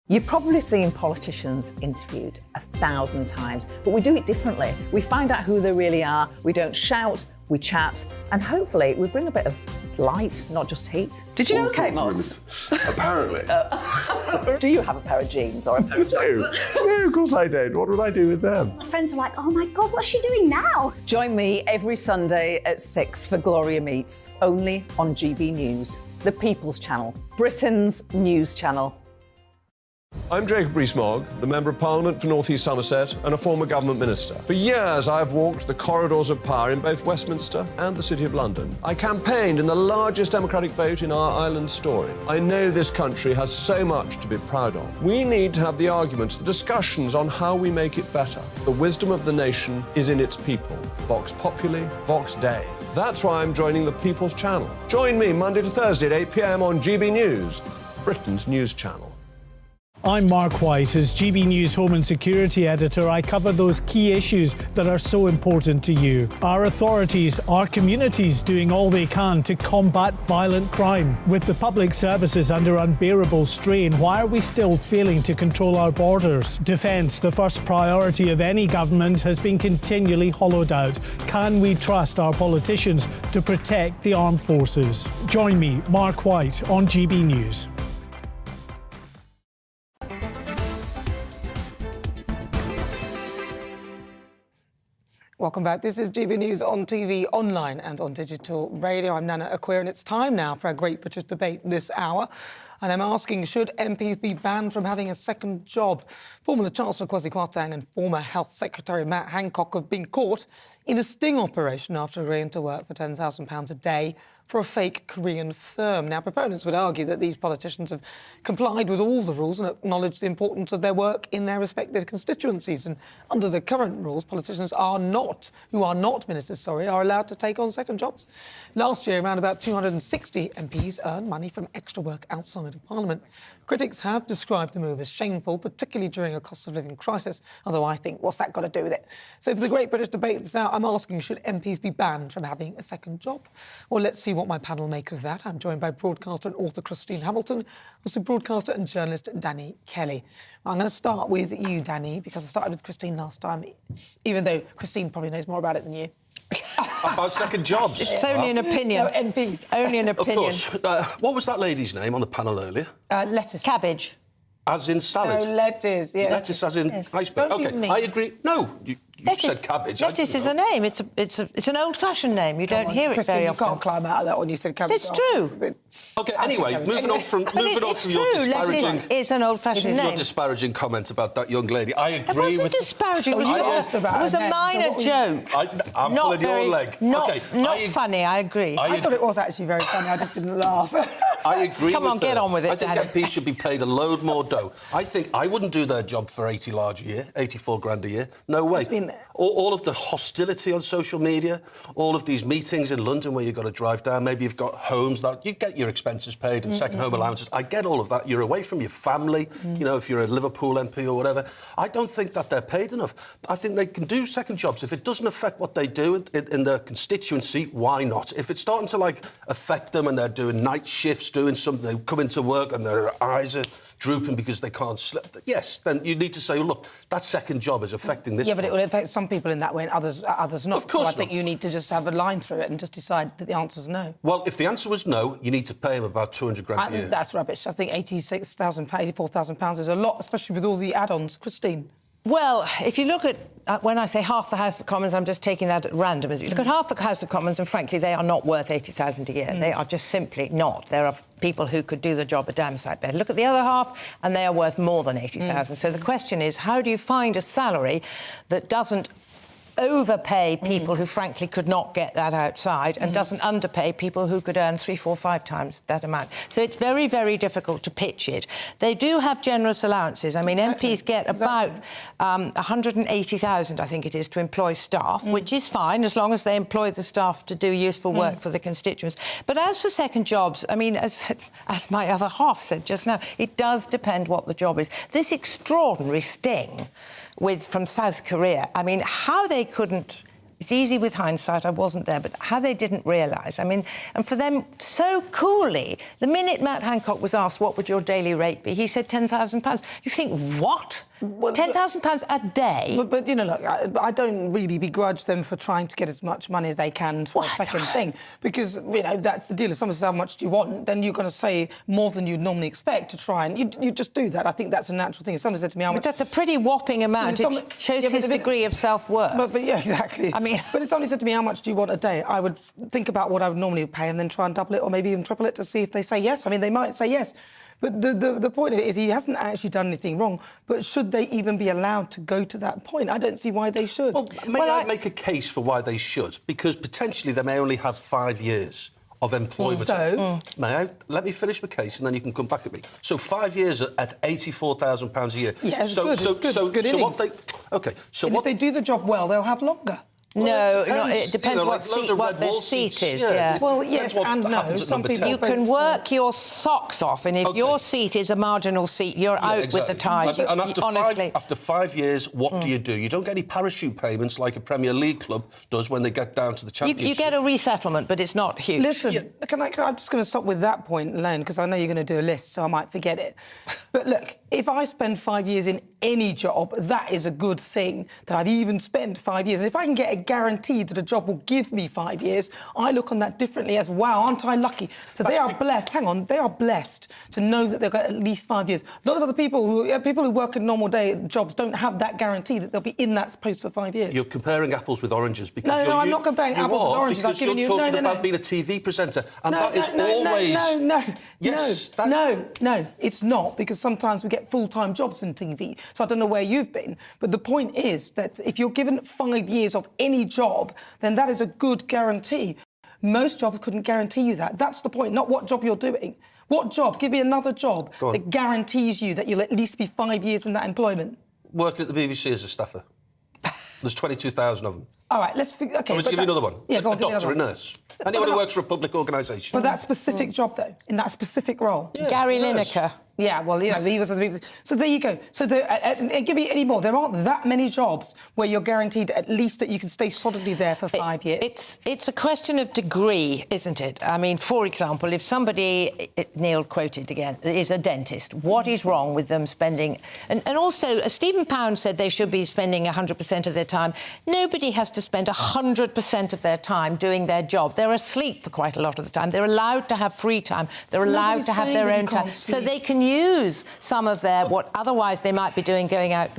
You've probably seen politicians interviewed 1,000 times, but we do it differently. We find out who they really are, we don't shout, we chat, and hopefully we bring a bit of light, not just heat. Did you know Kate Moss? Apparently. Do you have a pair of jeans or a pair of jeans? No, of course I don't. What would I do with them? My friends are like, oh my God, what's she doing now? Join me every Sunday at 6 for Gloria Meets, only on GB News, the People's Channel, Britain's news channel. I'm Jacob Rees-Mogg, the Member of Parliament for North East Somerset and a former government minister. For years, I've walked the corridors of power in both Westminster and the City of London. I campaigned in the largest democratic vote in our island story. I know this country has so much to be proud of. We need to have the arguments, the discussions on how we make it better. The wisdom of the nation is in its people. Vox Populi, Vox Dei. That's why I'm joining the People's Channel. Join me Monday to Thursday at 8 p.m. on GB News, Britain's news channel. I'm Mark White. As GB News Home and Security Editor, I cover those key issues that are so important to you. Our authorities, our communities doing all they can to combat violent crime. With the public services under unbearable strain, why are we still failing to control our borders? Defence, the first priority of any government, has been continually hollowed out. Can we trust our politicians to protect the armed forces? Join me, Mark White, on GB News. Welcome back. This is GB News on TV, online and on digital radio. I'm Nana Akua, and it's time now for our Great British Debate this hour. And I'm asking, should MPs be banned from having a second job? Former Chancellor Kwasi Kwarteng and former Health Secretary Matt Hancock have been caught in a sting operation after agreeing to work for £10,000 a day for a fake Korean firm. Now, proponents would argue that these politicians have complied with all the rules and acknowledged the importance of their work in their respective constituencies. And under the current rules, politicians who are not ministers, are allowed to take on second jobs. Last year, around about 260 MPs earned money from extra work outside of Parliament. Critics have described the move as shameful, particularly during a cost of living crisis, although I think, what's that got to do with it? So for the Great British Debate this hour, I'm asking, should MPs be banned from having a second job? Well, let's see what my panel make of that. I'm joined by broadcaster and author Christine Hamilton, also broadcaster and journalist Danny Kelly. I'm going to start with you, Danny, because I started with Christine last time, even though Christine probably knows more about it than you. About second jobs. It's only an opinion. No, MP. Only an opinion. Of course. What was that lady's name on the panel earlier? Lettuce. Cabbage. As in salad? No, lettuce, yes. Lettuce as in yes. iceberg. Don't OK, I agree. No, You said cabbage. Lettuce is a name. It's an old-fashioned name. You don't hear it very often. You can't climb out of that when you said cabbage. It's true. Okay, anyway, moving on from your disparaging... Lettuce is an old-fashioned name. Your disparaging comment about that young lady. I agree with... It wasn't with... disparaging. It was a minor joke. I'm pulling your leg. Not funny, I agree. I thought it was actually very funny. I just didn't laugh. I agree Come on, get on with it, I think MPs should be paid a load more dough. I think I wouldn't do their job for 80 large a year, 84 grand a year. No way. All of the hostility on social media, all of these meetings in London where you've got to drive down, maybe you've got homes that you get your expenses paid and second home allowances. I get all of that. You're away from your family, you know, if you're a Liverpool MP or whatever. I don't think that they're paid enough. I think they can do second jobs. If it doesn't affect what they do in their constituency, why not? If it's starting to, like, affect them and they're doing night shifts, doing something, they come into work and their eyes are drooping because they can't sleep. Yes, then you need to say, look, that second job is affecting this. Yeah, but it will affect some people in that way and others not. Of course so I think you need to just have a line through it and just decide that the answer's no. Well, if the answer was no, you need to pay him about 200 grand a year. That's rubbish. I think £86,000, £84,000 is a lot, especially with all the add-ons. Christine? Well, if you look at, when I say half the House of Commons, I'm just taking that at random. As you look at half the House of Commons, and frankly, they are not worth 80,000 a year. They are just simply not. There are people who could do the job a damn sight better. Look at the other half, and they are worth more than 80,000. So the question is, how do you find a salary that doesn't overpay people who frankly could not get that outside and doesn't underpay people who could earn 3, 4, 5 times that amount. So it's very, very difficult to pitch it. They do have generous allowances. I mean, MPs get about 180,000, I think it is, to employ staff, which is fine as long as they employ the staff to do useful work for the constituents. But as for second jobs, I mean, as my other half said just now, it does depend what the job is. This extraordinary sting from South Korea, I mean, how they couldn't... It's easy with hindsight, I wasn't there, but how they didn't realise. I mean, and for them, so coolly, the minute Matt Hancock was asked, what would your daily rate be, he said £10,000. You think, what? Well, £10,000 a day? But, you know, look, I don't really begrudge them for trying to get as much money as they can for a second thing. Because, you know, that's the deal. If someone says, how much do you want? Then you're going to say more than you'd normally expect to try. And you just do that. I think that's a natural thing. If someone said to me, how much... But that's a pretty whopping amount. It shows his degree of self-worth. But yeah, exactly. I mean... But if somebody said to me, how much do you want a day? I would think about what I would normally pay and then try and double it or maybe even triple it to see if they say yes. I mean, they might say yes. But the point of it is he hasn't actually done anything wrong, but should they even be allowed to go to that point? I don't see why they should. Well, may I make a case for why they should? Because potentially they may only have 5 years of employment. So? May I? Let me finish my case and then you can come back at me. So 5 years at £84,000 a year. Yeah, it's good. It's good. So what they... OK, so and what... if they do the job well, they'll have longer. Well, it depends what their seat is. Yeah. Well, yes and no. Some people you can work your socks off, and if your seat is a marginal seat, you're out with the tide. And honestly, after 5 years, what do you do? You don't get any parachute payments like a Premier League club does when they get down to the Championship. You get a resettlement, but it's not huge. Listen, I'm just going to stop with that point alone because I know you're going to do a list, so I might forget it. But look, if I spend 5 years in any job, that is a good thing that I've even spent 5 years. And if I can get a guarantee that a job will give me 5 years, I look on that differently as, wow, aren't I lucky? So they are blessed. Hang on, they are blessed to know that they've got at least 5 years. A lot of other people who work in normal day jobs don't have that guarantee that they'll be in that post for 5 years. You're comparing apples with oranges because no, I'm not comparing apples with oranges. Because you're talking about being a TV presenter, and that is always no, it's not, because sometimes we get full-time jobs in TV. So I don't know where you've been, but the point is that if you're given 5 years of any job, then that is a good guarantee. Most jobs couldn't guarantee you that. That's the point, not what job you're doing. What job? Give me another job that guarantees you that you'll at least be 5 years in that employment. Working at the BBC as a staffer. There's 22,000 of them. All right, let's... OK, I'm going to give you another one. Yeah, go on, a doctor, a nurse. Anyone who works for a public organisation. But that specific job, though, in that specific role. Yeah, Gary Lineker. Yeah, well, you know, he was... So there you go. So give me any more. There aren't that many jobs where you're guaranteed at least that you can stay solidly there for 5 years. It's a question of degree, isn't it? I mean, for example, if somebody, Neil quoted again, is a dentist, what is wrong with them spending... And also, Stephen Pound said they should be spending 100% of their time. Nobody has to spend 100% of their time doing their job. They're asleep for quite a lot of the time. They're allowed to have free time. They're allowed to have their own time. So they can use some of their, what otherwise they might be doing, going out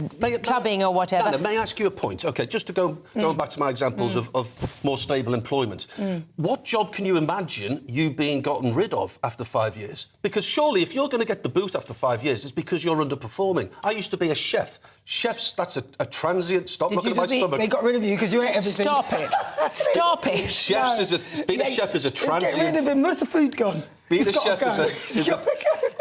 clubbing or whatever. Nana, may I ask you a point? OK, just to going back to my examples of more stable employment. What job can you imagine you being gotten rid of after 5 years? Because surely if you're going to get the boot after 5 years, it's because you're underperforming. I used to be a chef. Chefs, that's a transient... Stop looking at my stomach. They got rid of you because you ate everything. Stop it. Stop it. Being a chef is a transient... Get rid of him. Where's the food gone? Being a chef is a...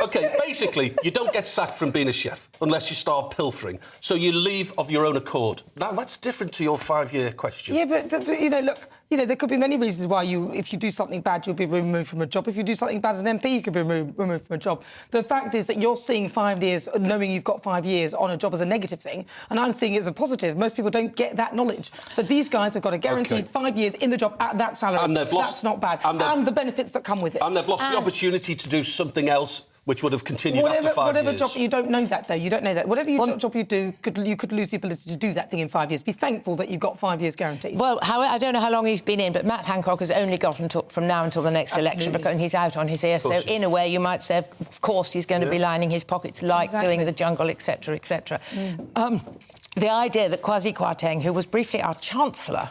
OK, basically, you don't get sacked from being a chef unless you start pilfering. So you leave of your own accord. Now, that's different to your 5-year question. Yeah, but you know, look, you know, there could be many reasons why if you do something bad, you'll be removed from a job. If you do something bad as an MP, you could be removed from a job. The fact is that you're seeing 5 years, knowing you've got 5 years on a job as a negative thing, and I'm seeing it as a positive. Most people don't get that knowledge. So these guys have got a guaranteed 5 years in the job at that salary. And they've lost... That's not bad. And the benefits that come with it. And they've lost the opportunity to do something else which would have continued after 5 years. Whatever job, you don't know that, though. You don't know that. Whatever job you do, you could lose the ability to do that thing in 5 years. Be thankful that you've got 5 years guaranteed. Well, I don't know how long he's been in, but Matt Hancock has only got from now until the next election, because he's out on his ear. So, in a way, you might say, of course, he's going to be lining his pockets, doing the jungle, etc., etc. The idea that Kwasi Kwarteng, who was briefly our Chancellor,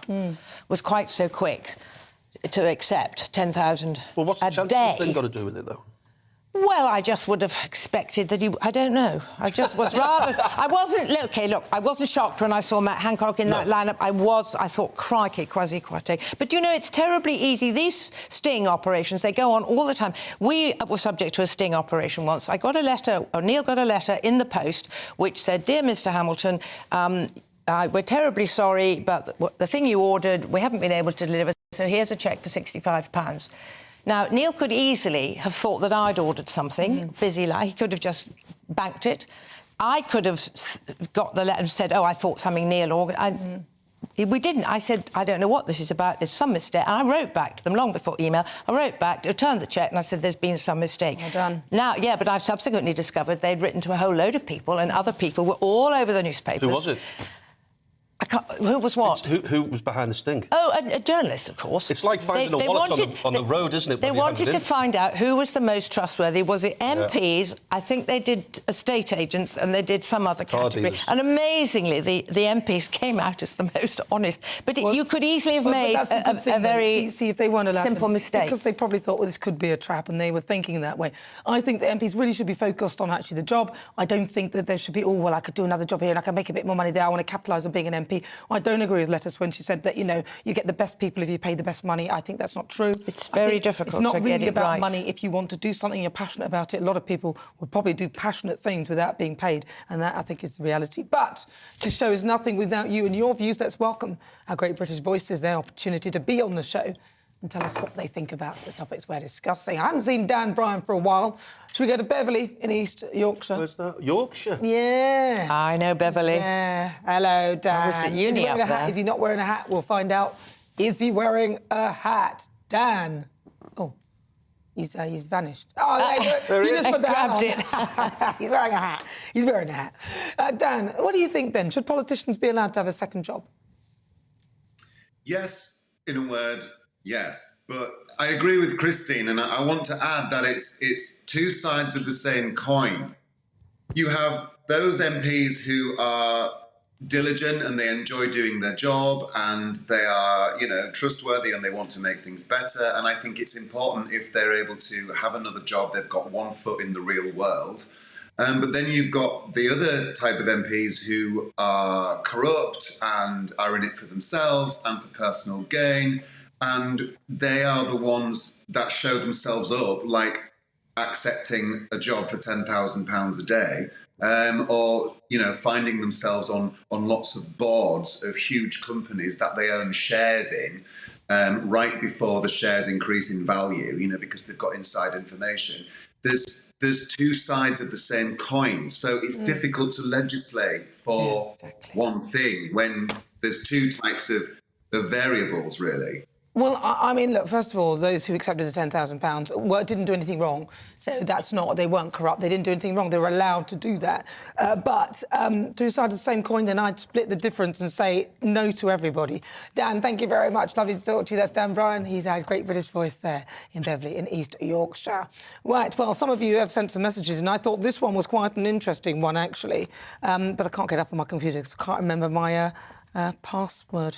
was quite so quick to accept 10,000 a day. Well, what's the Chancellor's thing got to do with it, though? Well, I just would have expected that he... I don't know. I just was rather... I wasn't shocked when I saw Matt Hancock in that lineup. I thought, crikey, Kwasi Kwarteng. But, you know, it's terribly easy. These sting operations, they go on all the time. We were subject to a sting operation once. I got a letter, or Neil got a letter in the post which said, "Dear Mr Hamilton, we're terribly sorry, but the thing you ordered, we haven't been able to deliver, so here's a cheque for £65. Now, Neil could easily have thought that I'd ordered something, busy like. He could have just banked it. I could have got the letter and said, oh, I thought something Neil ordered. We didn't. I said, I don't know what this is about. There's some mistake. I wrote back to them long before email. I wrote back, returned the cheque, and I said, there's been some mistake. Well done. Now, yeah, but I've subsequently discovered they'd written to a whole load of people, and other people were all over the newspapers. Who was it? Who was what? Who was behind the sting? Oh, a journalist, of course. It's like finding a wallet on the road, isn't it? They wanted to find out who was the most trustworthy. Was it MPs? Yeah. I think they did estate agents, and they did some other category. And amazingly, the MPs came out as the most honest. But you could easily have made a very if they weren't allowed simple mistake. Because they probably thought, well, this could be a trap, and they were thinking that way. I think the MPs really should be focused on actually the job. I don't think that there should be, oh, well, I could do another job here and I can make a bit more money there. I want to capitalise on being an MP. I don't agree with Lettuce when she said that, you know, you get the best people if you pay the best money. I think that's not true. It's very difficult to get it right. It's not really about money. If you want to do something, you're passionate about it. A lot of people would probably do passionate things without being paid, and that, I think, is the reality. But this show is nothing without you and your views. Let's welcome our great British voices, their opportunity to be on the show and tell us what they think about the topics we're discussing. I haven't seen Dan Bryan for a while. Should we go to Beverley in East Yorkshire? Where's that? Yorkshire? Yeah. I know Beverley. Yeah. Hello, Dan. I was at uni up there. Is he not wearing a hat? We'll find out. Is he wearing a hat? Dan. Oh, he's vanished. Oh, there he is. just put that Grabbed it. He's wearing a hat. He's wearing a hat. Dan, what do you think then? Should politicians be allowed to have a second job? Yes, in a word. Yes, but I agree with Christine, and I want to add that it's two sides of the same coin. You have those MPs who are diligent and they enjoy doing their job and they are, you know, trustworthy and they want to make things better. And I think it's important if they're able to have another job, they've got one foot in the real world. But then you've got the other type of MPs who are corrupt and are in it for themselves and for personal gain. And they are the ones that show themselves up, like accepting a job for £10,000 a day, or, you know, finding themselves on lots of boards of huge companies that they own shares in right before the shares increase in value, you know, because they've got inside information. There's two sides of the same coin. So it's difficult to legislate for one thing when there's two types of variables, really. Well, I mean, look, first of all, those who accepted the £10,000 didn't do anything wrong. So they weren't corrupt, they didn't do anything wrong, they were allowed to do that. But two sides of the same coin, then I'd split the difference and say no to everybody. Dan, thank you very much. Lovely to talk to you. That's Dan Bryan. He's had a great British voice there in Beverley in East Yorkshire. Right, well, some of you have sent some messages, and I thought this one was quite an interesting one, actually. But I can't get up on my computer because I can't remember my password.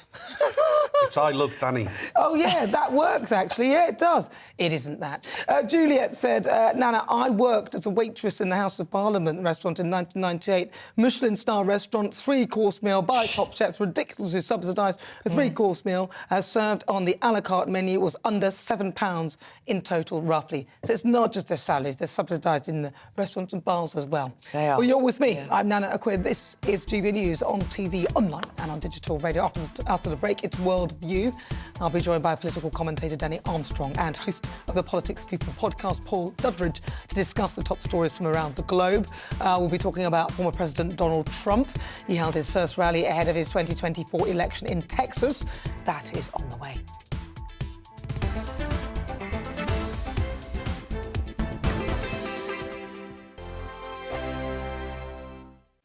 It's I love Danny. Oh, yeah, that works, actually. Yeah, it does. It isn't that. Juliet said, Nana, I worked as a waitress in the House of Parliament restaurant in 1998. Michelin-star restaurant, 3-course meal by top chefs, ridiculously subsidised. A 3-course meal served on the a la carte menu was under £7 in total, roughly. So it's not just their salaries, they're subsidised in the restaurants and bars as well. They are. Well, you're with me. Yeah. I'm Nana Akua. This is GB News on TV, online and on digital radio. After the break, it's World View. I'll be joined by political commentator Danny Armstrong and host of the Politics People podcast, Paul Dudridge, to discuss the top stories from around the globe. We'll be talking about former President Donald Trump. He held his first rally ahead of his 2024 election in Texas. That is on the way.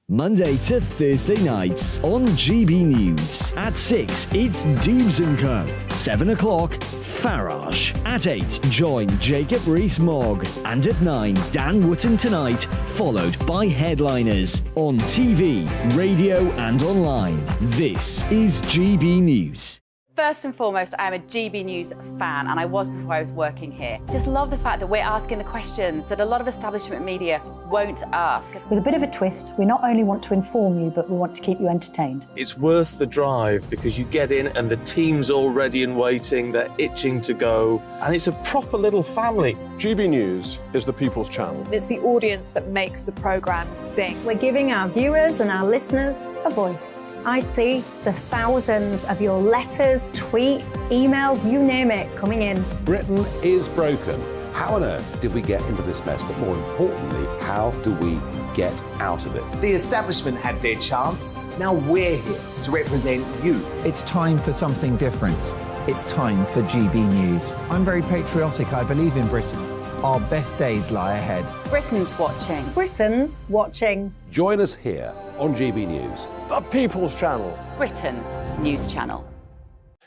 Monday to Thursday nights on GB News. At 6, it's Dubes & Co. 7 o'clock, Farage. At 8, join Jacob Rees-Mogg. And at 9, Dan Wootton Tonight, followed by Headliners. On TV, radio and online. This is GB News. First and foremost, I am a GB News fan, and I was before I was working here. Just love the fact that we're asking the questions that a lot of establishment media won't ask. With a bit of a twist, we not only want to inform you, but we want to keep you entertained. It's worth the drive because you get in and the team's all ready and waiting, they're itching to go, and it's a proper little family. GB News is the People's Channel. It's the audience that makes the programme sing. We're giving our viewers and our listeners a voice. I see the thousands of your letters, tweets, emails, you name it, coming in. Britain is broken. How on earth did we get into this mess? But more importantly, how do we get out of it? The establishment had their chance. Now we're here to represent you. It's time for something different. It's time for GB News. I'm very patriotic. I believe in Britain. Our best days lie ahead. Britain's watching. Britain's watching. Join us here on GB News. The People's Channel. Britain's news channel.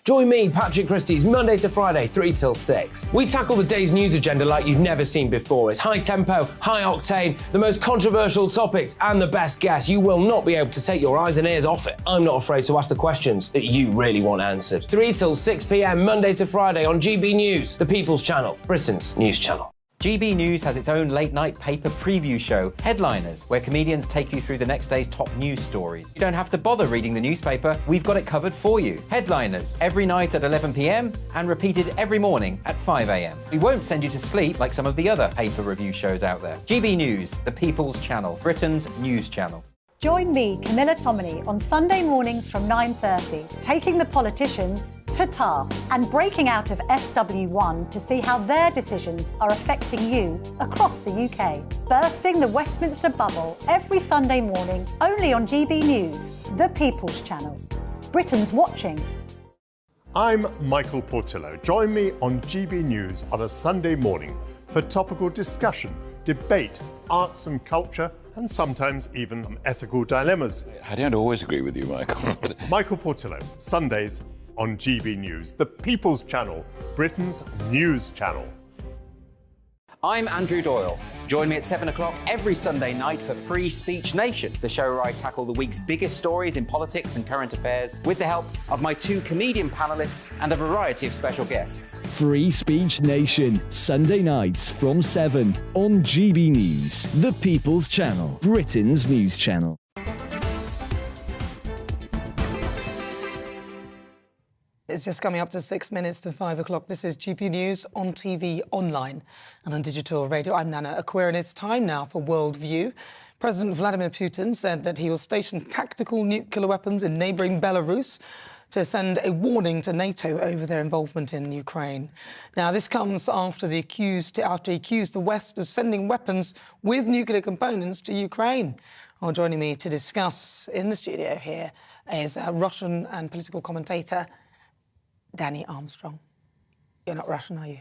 Join me, Patrick Christie's, Monday to Friday, 3 till 6. We tackle the day's news agenda like you've never seen before. It's high tempo, high octane, the most controversial topics, and the best guests. You will not be able to take your eyes and ears off it. I'm not afraid to ask the questions that you really want answered. 3 till 6 p.m, Monday to Friday on GB News, the People's Channel, Britain's news channel. GB News has its own late-night paper preview show, Headliners, where comedians take you through the next day's top news stories. You don't have to bother reading the newspaper, we've got it covered for you. Headliners, every night at 11 p.m, and repeated every morning at 5 a.m. We won't send you to sleep like some of the other paper review shows out there. GB News, the People's Channel, Britain's news channel. Join me, Camilla Tominey, on Sunday mornings from 9:30, taking the politicians to task and breaking out of SW1 to see how their decisions are affecting you across the UK. Bursting the Westminster bubble every Sunday morning, only on GB News, the People's Channel. Britain's watching. I'm Michael Portillo. Join me on GB News on a Sunday morning for topical discussion, debate, arts and culture, and sometimes even some ethical dilemmas. I don't always agree with you, Michael. Michael Portillo, Sundays on GB News, the People's Channel, Britain's news channel. I'm Andrew Doyle. Join me at 7 o'clock every Sunday night for Free Speech Nation, the show where I tackle the week's biggest stories in politics and current affairs with the help of my 2 comedian panellists and a variety of special guests. Free Speech Nation, Sunday nights from 7 on GB News, the People's Channel, Britain's news channel. It's just coming up to 6 minutes to 5 o'clock. This is GB News on TV, online and on digital radio. I'm Nana Akua, and it's time now for World View. President Vladimir Putin said that he will station tactical nuclear weapons in neighbouring Belarus to send a warning to NATO over their involvement in Ukraine. Now, this comes after he accused the West of sending weapons with nuclear components to Ukraine. Well, joining me to discuss in the studio here is Russian and political commentator Danny Armstrong. You're not Russian, are you?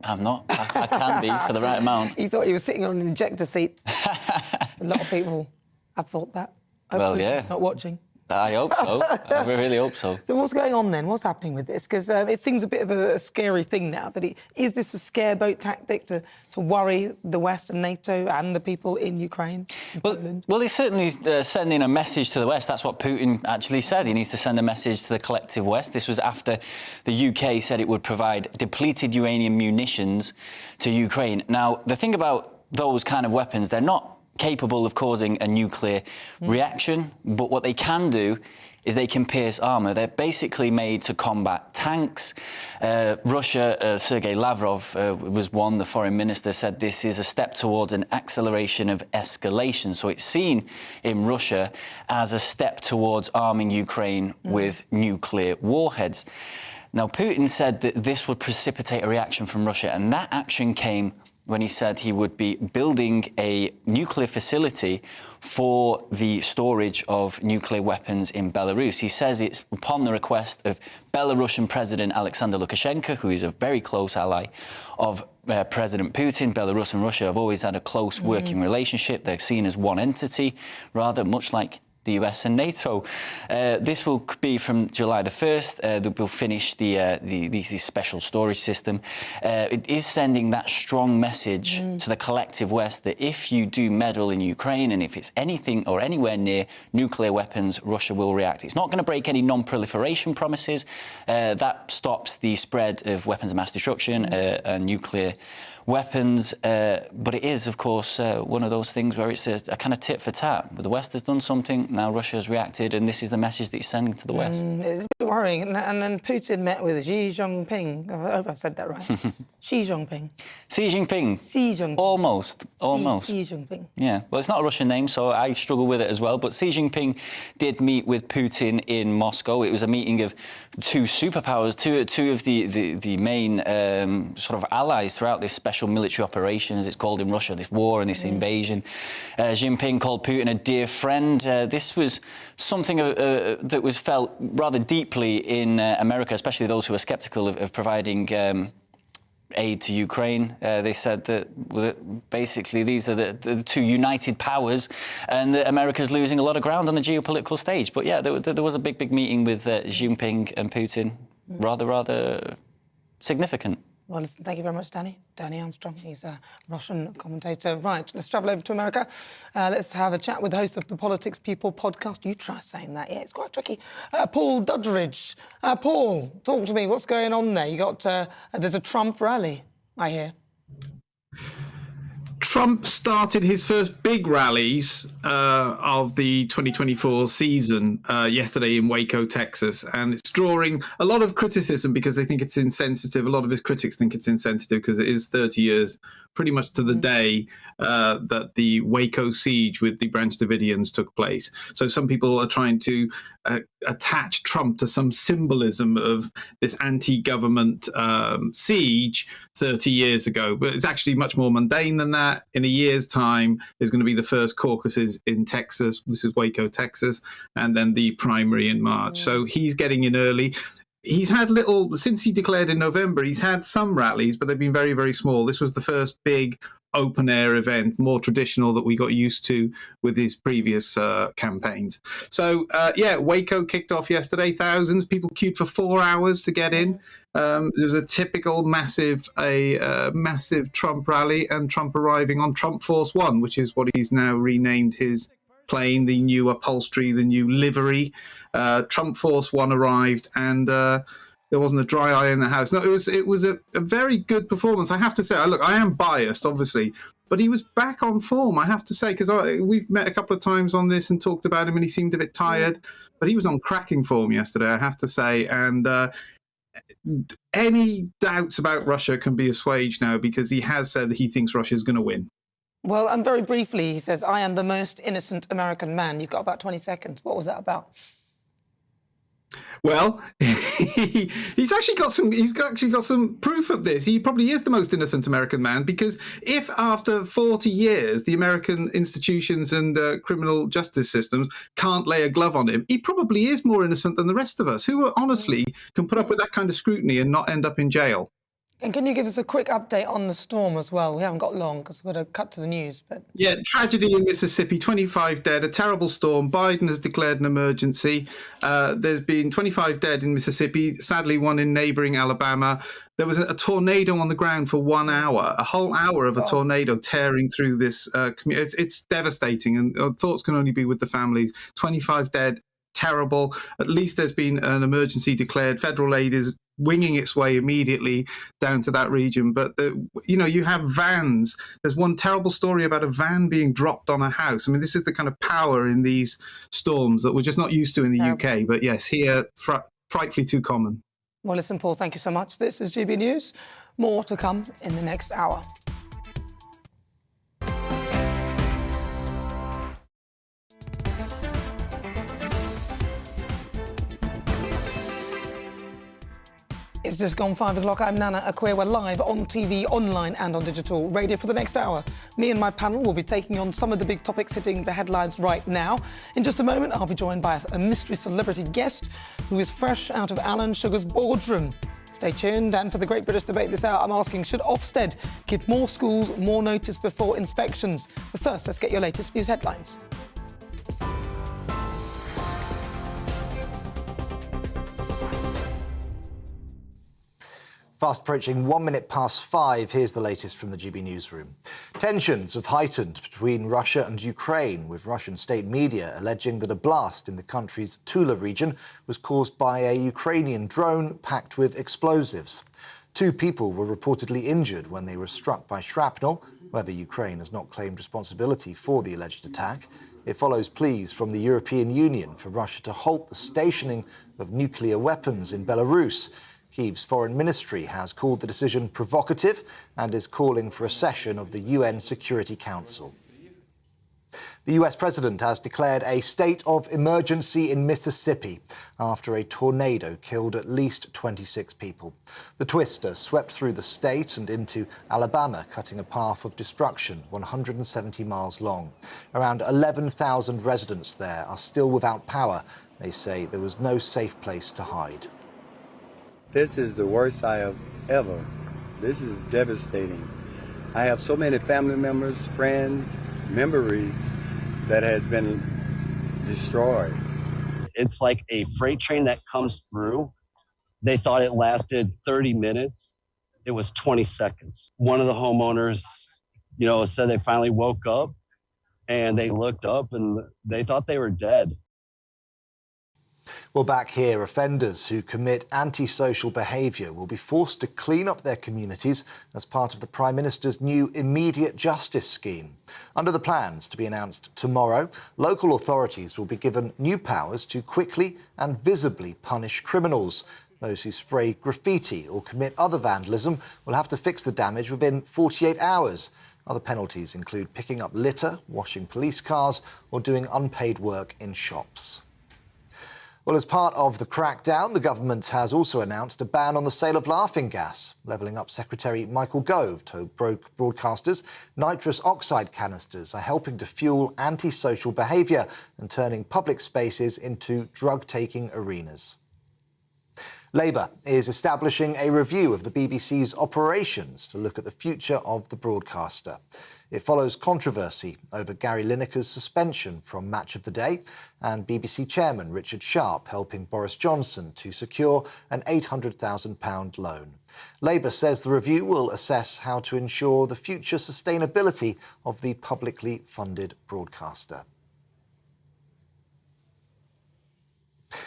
I'm not. I can be for the right amount. You thought you were sitting on an ejector seat. A lot of people have thought that. Well, Hopefully yeah. Putin's not watching. I hope so. I really hope so. So what's going on then? What's happening with this? Because it seems a bit of a scary thing now. Is this a scareboat tactic to worry the West and NATO and the people in Ukraine? Well, he's certainly sending a message to the West. That's what Putin actually said. He needs to send a message to the collective West. This was after the UK said it would provide depleted uranium munitions to Ukraine. Now, the thing about those kind of weapons, they're not capable of causing a nuclear reaction, but what they can do is they can pierce armour. They're basically made to combat tanks. Russia, Sergei Lavrov was one, the foreign minister, said this is a step towards an acceleration of escalation. So it's seen in Russia as a step towards arming Ukraine with nuclear warheads. Now, Putin said that this would precipitate a reaction from Russia, and that action came when he said he would be building a nuclear facility for the storage of nuclear weapons in Belarus. He says it's upon the request of Belarusian President Alexander Lukashenko, who is a very close ally of President Putin. Belarus and Russia have always had a close working relationship. They're seen as one entity, rather much like the US and NATO. This will be from July the 1st. They will finish the special storage system. It is sending that strong message to the collective West that if you do meddle in Ukraine and if it's anything or anywhere near nuclear weapons, Russia will react. It's not going to break any non-proliferation promises. That stops the spread of weapons of mass destruction and nuclear weapons, but it is, of course, one of those things where it's a kind of tit for tat. But the West has done something, now Russia has reacted, and this is the message that he's sending to the West. It's a bit worrying. And then Putin met with Xi Jinping. I hope I've said that right. Xi Jinping. Xi Jinping. Xi Jinping. Almost. Xi Jinping. Yeah, well, it's not a Russian name, so I struggle with it as well. But Xi Jinping did meet with Putin in Moscow. It was a meeting of two superpowers, two of the main sort of allies throughout this special military operation, as it's called in Russia, this war and this invasion. Jinping called Putin a dear friend. This was something that was felt rather deeply in America, especially those who are sceptical of providing aid to Ukraine. They said that basically these are the two united powers and that America's losing a lot of ground on the geopolitical stage. But yeah, there was a big meeting with Jinping and Putin. Rather significant. Well, listen, thank you very much, Danny. Danny Armstrong, he's a Russian commentator. Right, let's travel over to America. Let's have a chat with the host of the Politics People podcast. You try saying that. Yeah, it's quite tricky. Paul Dudgeridge. Paul, talk to me. What's going on there? You got, there's a Trump rally, I hear. Trump started his first big rallies of the 2024 season yesterday in Waco, Texas, and it's drawing a lot of criticism because they think it's insensitive. A lot of his critics think it's insensitive because it is 30 years, pretty much to the day, that the Waco siege with the Branch Davidians took place. So some people are trying to attach Trump to some symbolism of this anti-government siege 30 years ago. But it's actually much more mundane than that. In a year's time, there's going to be the first caucuses in Texas. This is Waco, Texas, and then the primary in March. So he's getting in early. He's had since he declared in November, he's had some rallies, but they've been very, very small. This was the first big open-air event, more traditional that we got used to with his previous campaigns. So, Waco kicked off yesterday. Thousands, people queued for 4 hours to get in. There was a typical massive Trump rally, and Trump arriving on Trump Force One, which is what he's now renamed his plane, the new upholstery, the new livery. Trump Force One arrived, and there wasn't a dry eye in the house. No, it was a very good performance. I have to say, I am biased, obviously, but he was back on form, I have to say, because we've met a couple of times on this and talked about him, and he seemed a bit tired, but he was on cracking form yesterday, I have to say, and any doubts about Russia can be assuaged now because he has said that he thinks Russia's going to win. Well, and very briefly, he says, I am the most innocent American man. You've got about 20 seconds. What was that about? Well, he's actually got some proof of this. He probably is the most innocent American man, because if after 40 years the American institutions and criminal justice systems can't lay a glove on him, he probably is more innocent than the rest of us, who honestly can put up with that kind of scrutiny and not end up in jail. And can you give us a quick update on the storm as well? We haven't got long because we've got to cut to the news. But Yeah, tragedy in Mississippi, 25 dead, a terrible storm. Biden has declared an emergency. There's been 25 dead in Mississippi, sadly one in neighbouring Alabama. There was a tornado on the ground for 1 hour, a whole hour of a tornado tearing through this community. It's devastating, and our thoughts can only be with the families. 25 dead, terrible. At least there's been an emergency declared. Federal aid is winging its way immediately down to that region. But, you have vans. There's one terrible story about a van being dropped on a house. I mean, this is the kind of power in these storms that we're just not used to in the UK. But yes, here, frightfully too common. well, listen, Paul, thank you so much. This is GB News. More to come in the next hour. It's just gone 5 o'clock. I'm Nana Akua. We're live on TV, online and on digital radio for the next hour. Me and my panel will be taking on some of the big topics hitting the headlines right now. In just a moment, I'll be joined by a mystery celebrity guest who is fresh out of Alan Sugar's boardroom. Stay tuned. And for the Great British Debate this hour, I'm asking, should Ofsted give more schools more notice before inspections? But first, let's get your latest news headlines. Fast approaching 1 minute past 5, here's the latest from the GB newsroom. Tensions have heightened between Russia and Ukraine, with Russian state media alleging that a blast in the country's Tula region was caused by a Ukrainian drone packed with explosives. 2 people were reportedly injured when they were struck by shrapnel. However, Ukraine has not claimed responsibility for the alleged attack. It follows pleas from the European Union for Russia to halt the stationing of nuclear weapons in Belarus. Kyiv's foreign ministry has called the decision provocative and is calling for a session of the UN Security Council. The US president has declared a state of emergency in Mississippi after a tornado killed at least 26 people. The twister swept through the state and into Alabama, cutting a path of destruction 170 miles long. Around 11,000 residents there are still without power. They say there was no safe place to hide. This is the worst I have ever. This is devastating. I have so many family members, friends, memories that has been destroyed. It's like a freight train that comes through. They thought it lasted 30 minutes. It was 20 seconds. One of the homeowners, said they finally woke up and they looked up and they thought they were dead. Well, back here, offenders who commit antisocial behaviour will be forced to clean up their communities as part of the Prime Minister's new immediate justice scheme. Under the plans to be announced tomorrow, local authorities will be given new powers to quickly and visibly punish criminals. Those who spray graffiti or commit other vandalism will have to fix the damage within 48 hours. Other penalties include picking up litter, washing police cars, or doing unpaid work in shops. Well, as part of the crackdown, the government has also announced a ban on the sale of laughing gas. Levelling Up Secretary Michael Gove told broadcasters nitrous oxide canisters are helping to fuel antisocial behaviour and turning public spaces into drug-taking arenas. Labour is establishing a review of the BBC's operations to look at the future of the broadcaster. It follows controversy over Gary Lineker's suspension from Match of the Day and BBC chairman Richard Sharp helping Boris Johnson to secure an £800,000 loan. Labour says the review will assess how to ensure the future sustainability of the publicly funded broadcaster.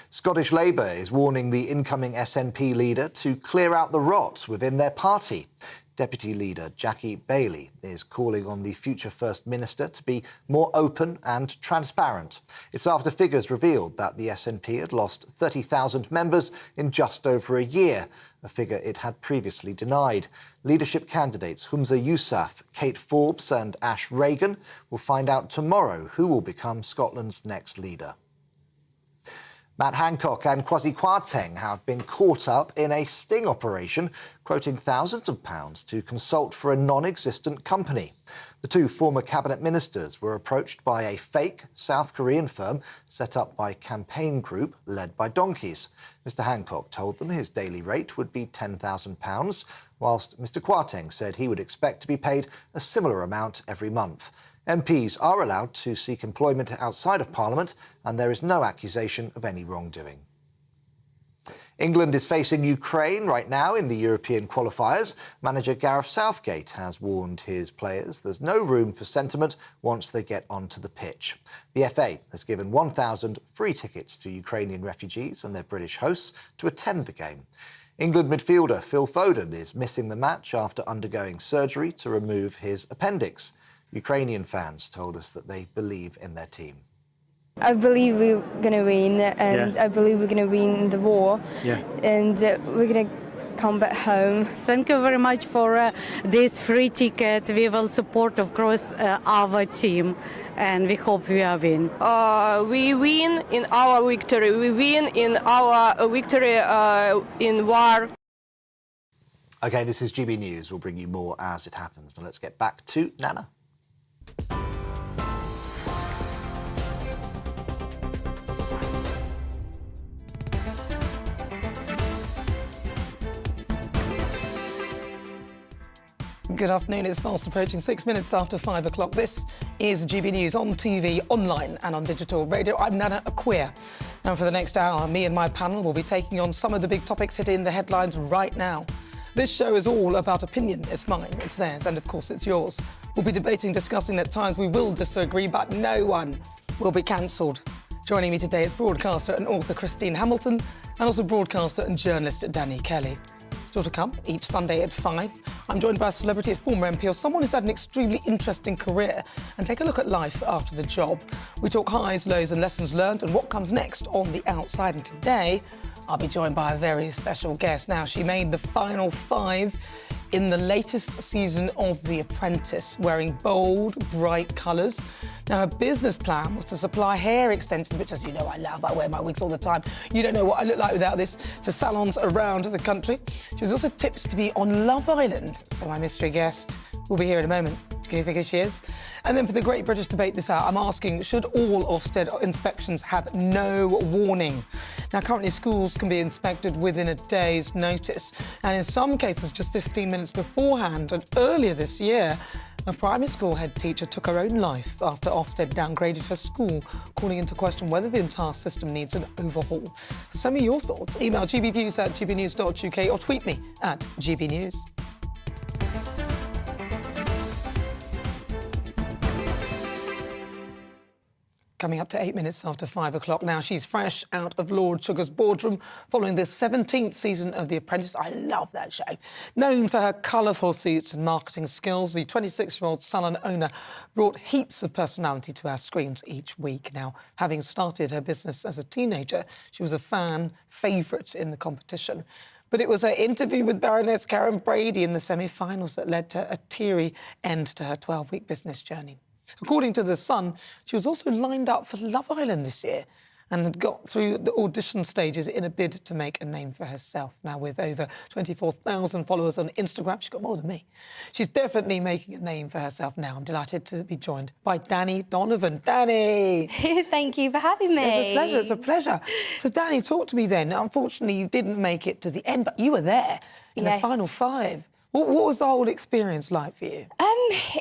Scottish Labour is warning the incoming SNP leader to clear out the rot within their party. Deputy Leader Jackie Baillie is calling on the future First Minister to be more open and transparent. It's after figures revealed that the SNP had lost 30,000 members in just over a year, a figure it had previously denied. Leadership candidates Humza Yousaf, Kate Forbes and Ash Reagan will find out tomorrow who will become Scotland's next leader. Matt Hancock and Kwasi Kwarteng have been caught up in a sting operation, quoting thousands of pounds to consult for a non-existent company. The two former cabinet ministers were approached by a fake South Korean firm set up by Campaign Group led by donkeys. Mr Hancock told them his daily rate would be £10,000, whilst Mr Kwarteng said he would expect to be paid a similar amount every month. MPs are allowed to seek employment outside of Parliament, and there is no accusation of any wrongdoing. England is facing Ukraine right now in the European qualifiers. Manager Gareth Southgate has warned his players there's no room for sentiment once they get onto the pitch. The FA has given 1,000 free tickets to Ukrainian refugees and their British hosts to attend the game. England midfielder Phil Foden is missing the match after undergoing surgery to remove his appendix. Ukrainian fans told us that they believe in their team. I believe we're going to win, and I believe we're going to win the war, and we're going to come back home. Thank you very much for this free ticket. We will support, of course, our team, and we hope we are win. We win in our victory. We win in our victory in war. OK, this is GB News. We'll bring you more as it happens. Now let's get back to Nana. Good afternoon. It's fast approaching 6 minutes after 5 o'clock. This is GB News on TV, online and on digital radio. I'm Nana Akua. And for the next hour, me and my panel will be taking on some of the big topics hitting the headlines right now. This show is all about opinion. It's mine, it's theirs, and of course it's yours. We'll be debating, discussing. At times we will disagree, but no one will be cancelled. Joining me today is broadcaster and author Christine Hamilton, and also broadcaster and journalist Danny Kelly. Still to come each Sunday at 5. I'm joined by a celebrity, a former MP, or someone who's had an extremely interesting career, and take a look at life after the job. We talk highs, lows and lessons learned and what comes next on The Outside. And today, I'll be joined by a very special guest. Now, she made the final 5 in the latest season of The Apprentice, wearing bold, bright colours. Now, her business plan was to supply hair extensions, which, as you know, I love. I wear my wigs all the time. You don't know what I look like without this, to salons around the country. She was also tipped to be on Love Island. So my mystery guest will be here in a moment. Can you think who she is? And then for the Great British Debate this hour, I'm asking, should all Ofsted inspections have no warning? Now, currently schools can be inspected within a day's notice, and in some cases just 15 minutes beforehand. And earlier this year, a primary school head teacher took her own life after Ofsted downgraded her school, calling into question whether the entire system needs an overhaul. Send me your thoughts. Email gbnews@gbnews.uk or tweet me at gbnews. Coming up to 8 minutes after 5 o'clock now. She's fresh out of Lord Sugar's boardroom following the 17th season of The Apprentice. I love that show. Known for her colourful suits and marketing skills, the 26-year-old salon owner brought heaps of personality to our screens each week. Now, having started her business as a teenager, she was a fan favourite in the competition. But it was her interview with Baroness Karen Brady in the semi-finals that led to a teary end to her 12-week business journey. According to The Sun, she was also lined up for Love Island this year and had got through the audition stages in a bid to make a name for herself. Now, with over 24,000 followers on Instagram, she's got more than me. She's definitely making a name for herself now. I'm delighted to be joined by Danny Donovan. Danny! Thank you for having me. It's a pleasure. So, Danny, talk to me then. Unfortunately, you didn't make it to the end, but you were there in the final 5. What was the whole experience like for you?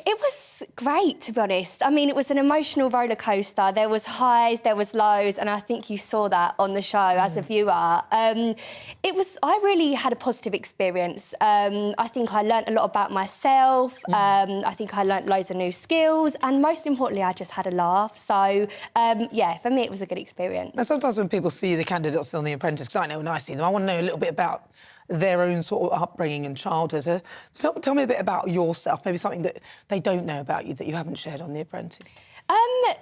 It was great, to be honest. I mean, it was an emotional roller coaster. There was highs, there was lows, and I think you saw that on the show as a viewer. I really had a positive experience. I think I learnt a lot about myself. I think I learnt loads of new skills, and most importantly, I just had a laugh. So, yeah, for me, it was a good experience. Now, sometimes when people see the candidates on The Apprentice, because I know when I see them, I want to know a little bit about their own sort of upbringing and childhood. Tell me a bit about yourself, maybe something that they don't know about you that you haven't shared on The Apprentice.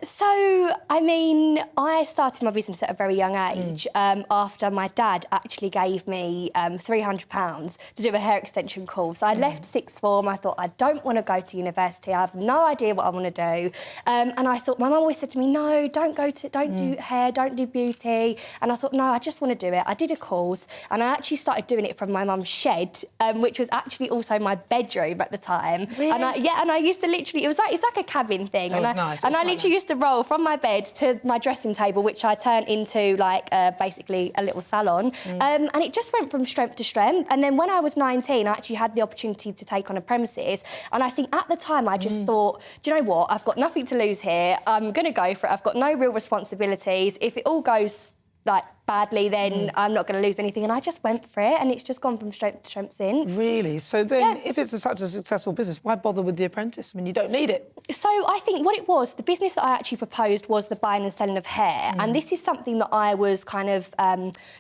So, I mean, I started my business at a very young age after my dad actually gave me £300 to do a hair extension course. I left sixth form. I thought, I don't want to go to university. I have no idea what I want to do. And I thought, my mum always said to me, no, don't do hair, don't do beauty. And I thought, no, I just want to do it. I did a course and I actually started doing it from my mum's shed, which was actually also my bedroom at the time. Really? And I used to literally, it's like a cabin thing. That was nice. And I literally used to roll from my bed to my dressing table, which I turned into like basically a little salon. And it just went from strength to strength. And then when I was 19, I actually had the opportunity to take on a premises. And I think at the time I just thought, do you know what? I've got nothing to lose here. I'm going to go for it. I've got no real responsibilities. If it all goes like badly, then I'm not going to lose anything. And I just went for it, and it's just gone from strength to strength since. Really? So then, if it's such a successful business, why bother with The Apprentice? I mean, you don't need it. So I think what it was, the business that I actually proposed was the buying and selling of hair. And this is something that I was kind of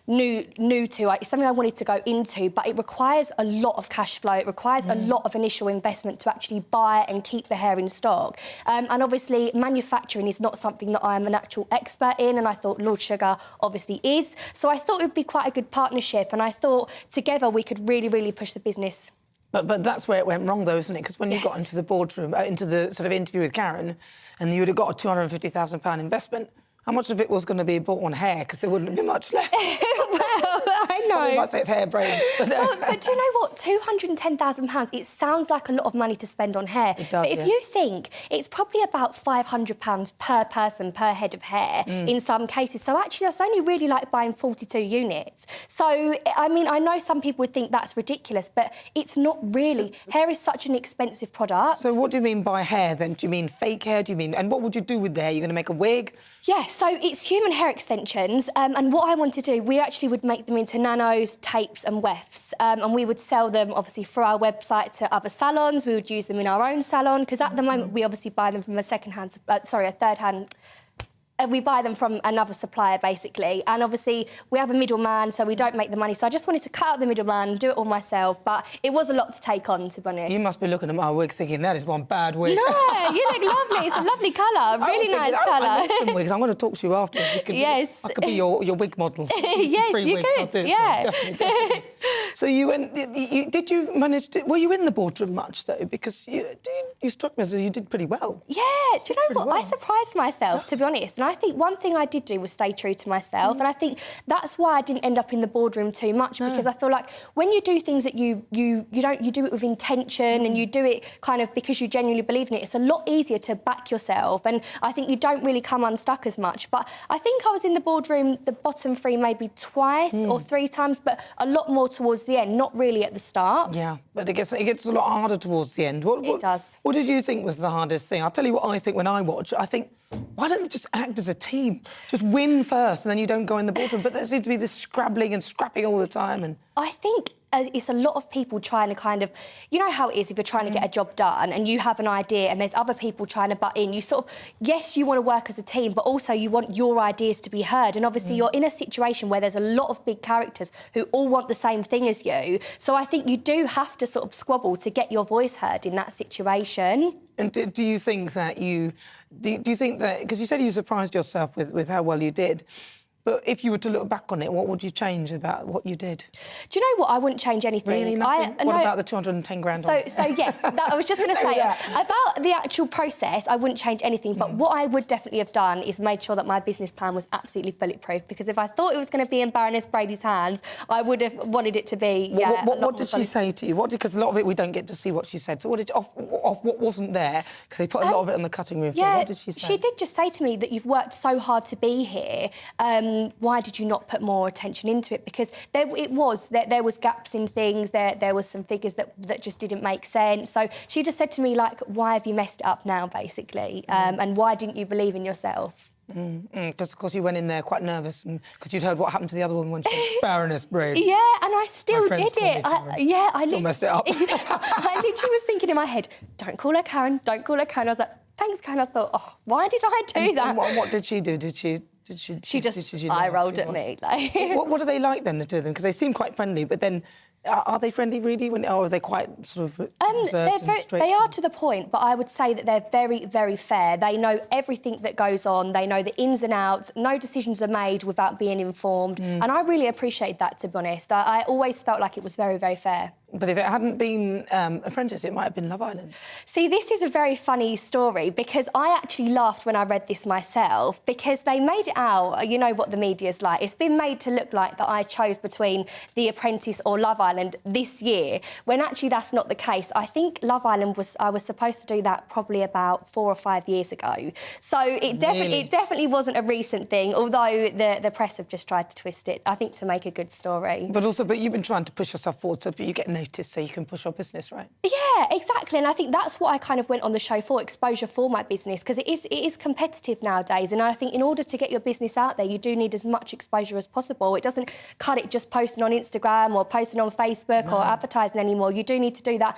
new to. It's something I wanted to go into, but it requires a lot of cash flow. It requires a lot of initial investment to actually buy and keep the hair in stock. And obviously, manufacturing is not something that I'm an actual expert in. And I thought Lord Sugar obviously is. So I thought it would be quite a good partnership. And I thought together we could really, really push the business. But that's where it went wrong, though, isn't it? Because when you got into the boardroom, into the sort of interview with Karen, and you would have got a £250,000 investment, how much of it was going to be bought on hair? Because there wouldn't be much left. I know. You might say it's hair brain. But do you know what? £210,000, it sounds like a lot of money to spend on hair. It does, but if you think, it's probably about £500 per person, per head of hair in some cases. So actually, that's only really like buying 42 units. So, I mean, I know some people would think that's ridiculous, but it's not really. Hair is such an expensive product. So what do you mean by hair, then? Do you mean fake hair? Do you mean... And what would you do with the hair? You're going to make a wig? Yeah, so it's human hair extensions, and what I want to do, we actually would make them into nanos, tapes and wefts, and we would sell them, obviously, through our website to other salons. We would use them in our own salon, because at the moment we obviously buy them from a third-hand... we buy them from another supplier, basically. And obviously, we have a middleman, so we don't make the money. So I just wanted to cut out the middleman and do it all myself. But it was a lot to take on, to be honest. You must be looking at my wig thinking, that is one bad wig. No, you look lovely. It's a lovely colour, really nice colour. I love some wigs. I'm going to talk to you after. Yes. I could be your wig model. Yes, free you wigs. could, I'll do it. yeah. Definitely. So you went... Did you manage to... Were you in the boardroom much, though? Because you struck me as you did pretty well. Yeah, do you know what? Well. I surprised myself, to be honest. And I think one thing I did do was stay true to myself. And I think that's why I didn't end up in the boardroom too much, because I feel like when you do things that you do it with intention and you do it kind of because you genuinely believe in it, it's a lot easier to back yourself. And I think you don't really come unstuck as much. But I think I was in the boardroom, the bottom three, maybe twice or three times, but a lot more towards the end, not really at the start. Yeah, but it gets a lot harder towards the end. It does. What did you think was the hardest thing? I'll tell you what I think when I watch. I think, why don't they just act as a team? Just win first and then you don't go in the boardroom. But there seems to be this scrabbling and scrapping all the time. And I think it's a lot of people trying to kind of... You know how it is if you're trying to get a job done and you have an idea and there's other people trying to butt in. You sort of... Yes, you want to work as a team, but also you want your ideas to be heard. And obviously you're in a situation where there's a lot of big characters who all want the same thing as you. So I think you do have to sort of squabble to get your voice heard in that situation. And do you think that you... Do you think that... Because you said you surprised yourself with how well you did. But if you were to look back on it, what would you change about what you did? Do you know what? I wouldn't change anything. Really? Nothing? What about the 210 grand? So yes, I was just going to say, about the actual process, I wouldn't change anything. But what I would definitely have done is made sure that my business plan was absolutely bulletproof. Because if I thought it was going to be in Baroness Brady's hands, I would have wanted it to be, What did she say to you? Because a lot of it we don't get to see what she said. So what wasn't there? Because they put a lot of it on the cutting room floor. Yeah, what did she say? She did just say to me that you've worked so hard to be here. Why did you not put more attention into it? Because there was gaps in things, there was some figures that just didn't make sense. So she just said to me, like, why have you messed it up now, basically? And why didn't you believe in yourself? Because, of course, you went in there quite nervous because you'd heard what happened to the other one when she was Baroness Brady. Yeah, and I still did it. I still messed it up. I literally was thinking in my head, don't call her Karen, don't call her Karen. I was like, thanks, Karen. I thought, oh, why did I do that? And what did she do? She just eye-rolled at me. Like. What are they like then, the two of them? Because they seem quite friendly, but then Are they friendly, really? Or are they quite sort of reserved and strict? They are to the point, but I would say that they're very, very fair. They know everything that goes on. They know the ins and outs. No decisions are made without being informed. And I really appreciate that, to be honest. I always felt like it was very, very fair. But if it hadn't been Apprentice, it might have been Love Island. See, this is a very funny story because I actually laughed when I read this myself because they made it out, you know what the media's like. It's been made to look like that I chose between The Apprentice or Love Island this year, when actually that's not the case. I think Love Island I was supposed to do that probably about 4 or 5 years ago. So it definitely wasn't a recent thing, although the press have just tried to twist it, I think, to make a good story. But you've been trying to push yourself forward so you get noticed so you can push your business, right? Yeah, exactly. And I think that's what I kind of went on the show for, exposure for my business, because it is competitive nowadays. And I think in order to get your business out there, you do need as much exposure as possible. It doesn't cut it just posting on Instagram or posting on Facebook or advertising anymore. You do need to do that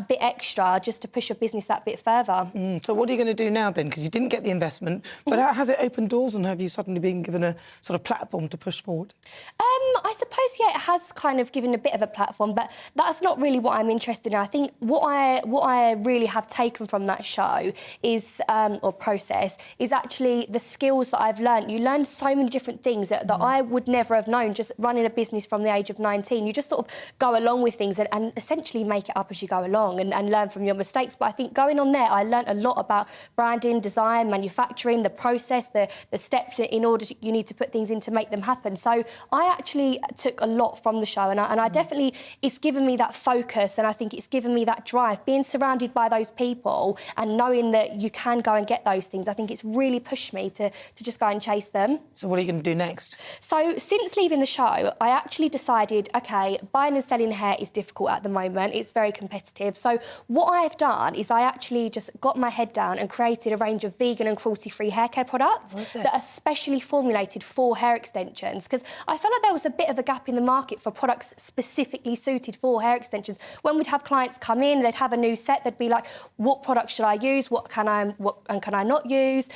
bit extra just to push your business that bit further. So what are you going to do now then? Because you didn't get the investment, but has it opened doors and have you suddenly been given a sort of platform to push forward? I suppose, yeah, it has kind of given a bit of a platform, but that's not really what I'm interested in. I think what I really have taken from that show is, or process, is actually the skills that I've learned. You learn so many different things that I would never have known just running a business from the age of 19. You just sort of go along with things and essentially make it up as you go along and learn from your mistakes. But I think going on there, I learned a lot about branding, design, manufacturing, the process, the steps in order you need to put things in to make them happen. So I actually took a lot from the show, and I definitely, it's given me that focus, and I think it's given me that drive. Being surrounded by those people and knowing that you can go and get those things, I think it's really pushed me to just go and chase them. So what are you going to do next? So since leaving the show, I actually decided, OK, buying and selling hair is difficult at the moment. It's very competitive. So what I've done is I actually just got my head down and created a range of vegan and cruelty-free hair care products that are specially formulated for hair extensions, because I felt like there was a bit of a gap in the market for products specifically suited for hair extensions. When we'd have clients come in, they'd have a new set, they'd be like, what product should I use? What can I not use?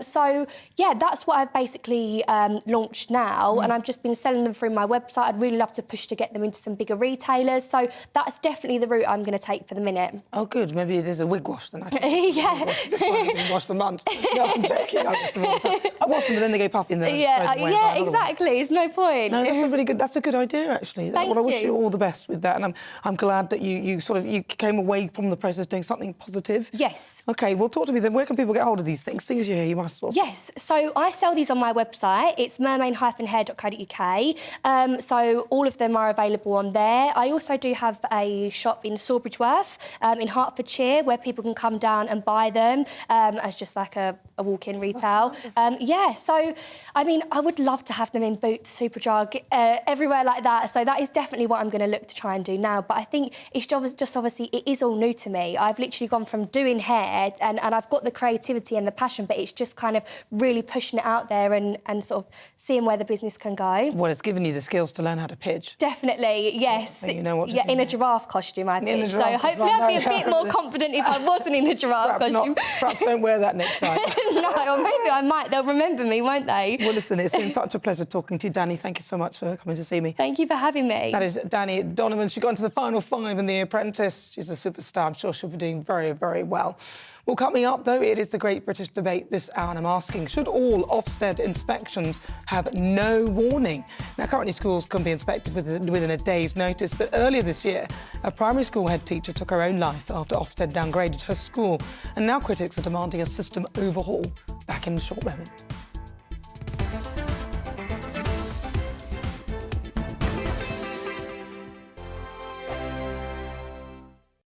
So, yeah, that's what I've basically launched now, and I've just been selling them through my website. I'd really love to push to get them into some bigger retailers. So that's definitely the route I'm going to take for the minute. Oh, good. Maybe there's a wig wash then. Yeah. Been washed for months. No, I'm joking. I wash them and then they go puffy in there. Yeah, exactly. There's no point. No, that's a good idea, actually. Thank I wish you. you all the best with that, and I'm glad that you came away from the process doing something positive. Yes. OK, well, talk to me then. Where can people get hold of these things? Things you hear, you must. Yes, so I sell these on my website. It's mermaid-hair.co.uk. So all of them are available on there. I also do have a shop in Sawbridgeworth, in Hertfordshire, where people can come down and buy them as just like a walk-in retail. Yeah, so, I mean, I would love to have them in Boots, Superdrug, everywhere like that. So that is definitely what I'm going to look to try and do now. But I think it's just obviously, it is all new to me. I've literally gone from doing hair and I've got the creativity and the passion, but it's just kind of really pushing it out there and sort of seeing where the business can go. Well, it's given you the skills to learn how to pitch. Definitely, yes. So you know what to do in a next. giraffe costume, I think. So hopefully I'd be a bit more confident if I wasn't in a giraffe costume. Perhaps don't wear that next time. No, or maybe I might. They'll remember me, won't they? Well, listen, it's been such a pleasure talking to you, Danny. Thank you so much for coming to see me. Thank you for having me. That is Danny Donovan. She got into the final 5 in The Apprentice. She's a superstar. I'm sure she'll be doing very, very well. Well, coming up, though, it is the Great British Debate this hour, and I'm asking, should all Ofsted inspections have no warning? Now, currently schools can be inspected within a day's notice, but earlier this year, a primary school head teacher took her own life after Ofsted downgraded her school, and now critics are demanding a system overhaul. Back in a short moment.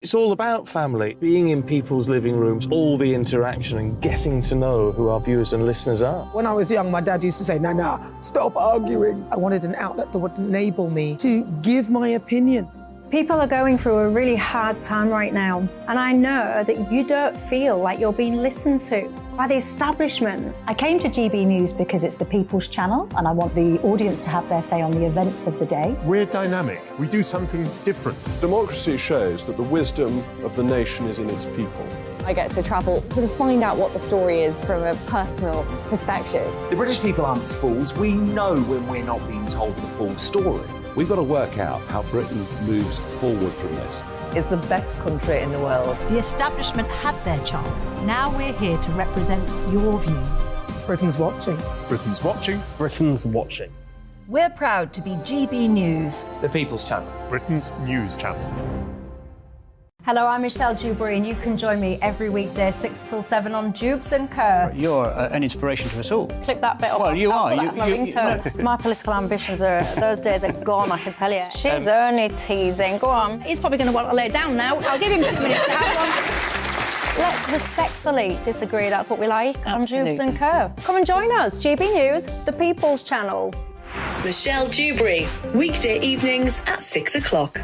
It's all about family, being in people's living rooms, all the interaction and getting to know who our viewers and listeners are. When I was young, my dad used to say, Nana, stop arguing. I wanted an outlet that would enable me to give my opinion. People are going through a really hard time right now, and I know that you don't feel like you're being listened to by the establishment. I came to GB News because it's the people's channel, and I want the audience to have their say on the events of the day. We're dynamic. We do something different. Democracy shows that the wisdom of the nation is in its people. I get to travel to find out what the story is from a personal perspective. The British people aren't fools. We know when we're not being told the full story. We've got to work out how Britain moves forward from this. Is the best country in the world. The establishment had their chance. Now we're here to represent your views. Britain's watching. Britain's watching. Britain's watching. We're proud to be GB News, The People's Channel. Britain's news channel. Hello, I'm Michelle Dewberry, and you can join me every weekday 6 till 7 on Dubes and Co. You're an inspiration to us all. Clip that bit up. Well, you are. That's my ringtone. My political ambitions those days are gone, I can tell you. She's only teasing. Go on. He's probably going to want to lay down now. I'll give him 2 minutes to have one. Let's respectfully disagree. That's what we like on Dubes and Co. Come and join us. GB News, the People's Channel. Michelle Dewberry, weekday evenings at 6 o'clock.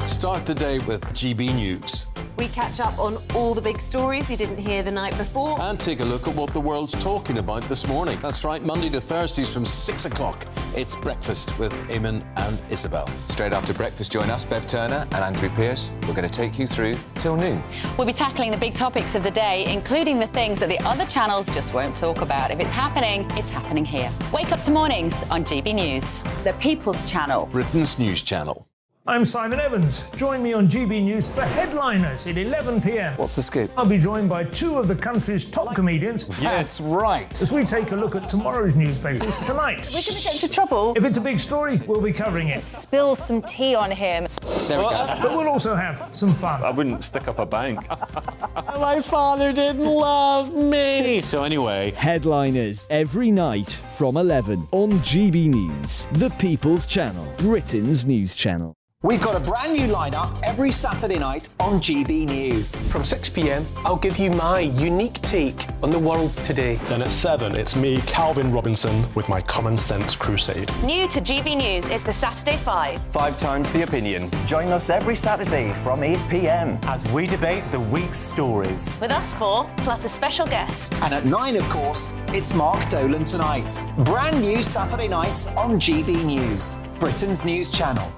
Start the day with GB News. We catch up on all the big stories you didn't hear the night before. And take a look at what the world's talking about this morning. That's right, Monday to Thursdays from 6 o'clock. It's Breakfast with Eamon and Isabel. Straight after breakfast, join us, Bev Turner and Andrew Pearce. We're going to take you through till noon. We'll be tackling the big topics of the day, including the things that the other channels just won't talk about. If it's happening here. Wake up to mornings on GB News, the People's Channel. Britain's news channel. I'm Simon Evans. Join me on GB News for Headliners at 11 p.m. What's the scoop? I'll be joined by 2 of the country's top comedians. That's right. As we take a look at tomorrow's newspapers tonight. We're going to get into trouble. If it's a big story, we'll be covering it. Spill some tea on him. There we go. But we'll also have some fun. I wouldn't stick up a bank. My father didn't love me. So anyway, Headliners every night from 11 on GB News, the People's Channel, Britain's news channel. We've got a brand new lineup every Saturday night on GB News. From 6 p.m, I'll give you my unique take on the world today. Then at 7, it's me, Calvin Robinson, with my Common Sense Crusade. New to GB News is the Saturday 5. 5 times the opinion. Join us every Saturday from 8 p.m. as we debate the week's stories. With us 4, plus a special guest. And at 9, of course, it's Mark Dolan Tonight. Brand new Saturday nights on GB News, Britain's news channel.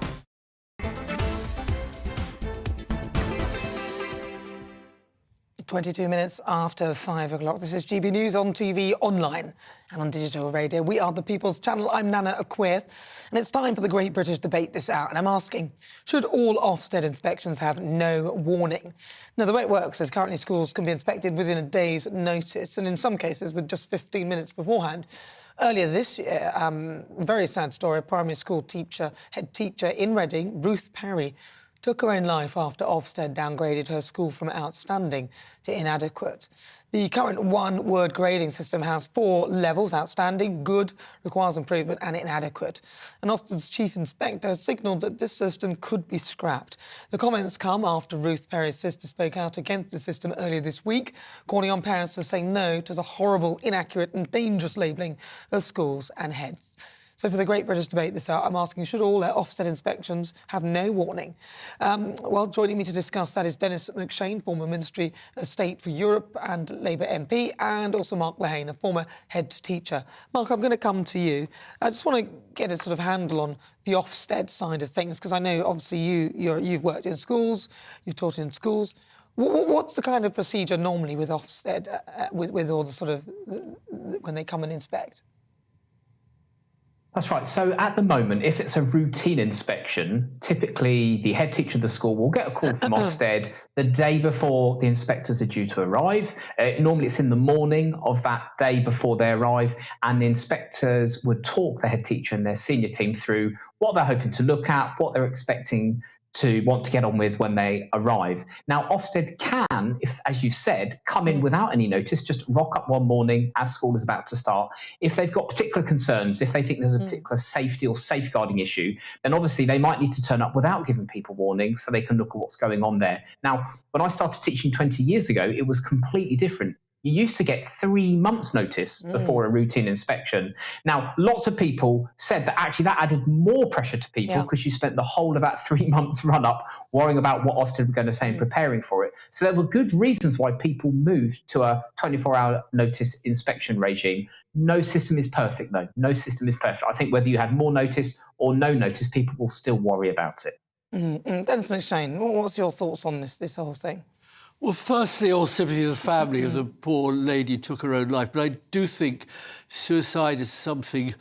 22 minutes after 5 o'clock. This is GB News on TV, online and on digital radio. We are the People's Channel. I'm Nana Akua, and it's time for the Great British Debate this hour. And I'm asking, should all Ofsted inspections have no warning? Now, the way it works is currently schools can be inspected within a day's notice, and in some cases with just 15 minutes beforehand. Earlier this year, very sad story, a primary school teacher, head teacher in Reading, Ruth Perry, took her own life after Ofsted downgraded her school from outstanding to inadequate. The current one-word grading system has 4 levels: outstanding, good, requires improvement and inadequate. And Ofsted's chief inspector has signalled that this system could be scrapped. The comments come after Ruth Perry's sister spoke out against the system earlier this week, calling on parents to say no to the horrible, inaccurate and dangerous labelling of schools and heads. So for the Great British Debate this hour, I'm asking, should all their Ofsted inspections have no warning? Well, joining me to discuss that is Dennis McShane, former Ministry of State for Europe and Labour MP, and also Mark Lehane, a former head teacher. Mark, I'm going to come to you. I just want to get a sort of handle on the Ofsted side of things, because I know, obviously, you've worked in schools, you've taught in schools. What's the kind of procedure normally with Ofsted, with all the sort of, when they come and inspect? That's right. So at the moment, if it's a routine inspection, typically the head teacher of the school will get a call from Ofsted the day before the inspectors are due to arrive. Normally it's in the morning of that day before they arrive, and the inspectors would talk the head teacher and their senior team through what they're hoping to look at, what they're expecting to want to get on with when they arrive. Now, Ofsted can, if, as you said, come in without any notice, just rock up one morning as school is about to start. If they've got particular concerns, if they think there's a particular safety or safeguarding issue, then obviously they might need to turn up without giving people warning so they can look at what's going on there. Now, when I started teaching 20 years ago, it was completely different. You used to get 3 months' notice before a routine inspection. Now, lots of people said that actually that added more pressure to people because you spent the whole of that 3 months run-up worrying about what Ofsted were going to say and preparing for it. So there were good reasons why people moved to a 24-hour notice inspection regime. No system is perfect, though. No system is perfect. I think whether you had more notice or no notice, people will still worry about it. Dennis McShane, what's your thoughts on this whole thing? Well, firstly, all sympathy to the family of the poor lady who took her own life. But I do think suicide is something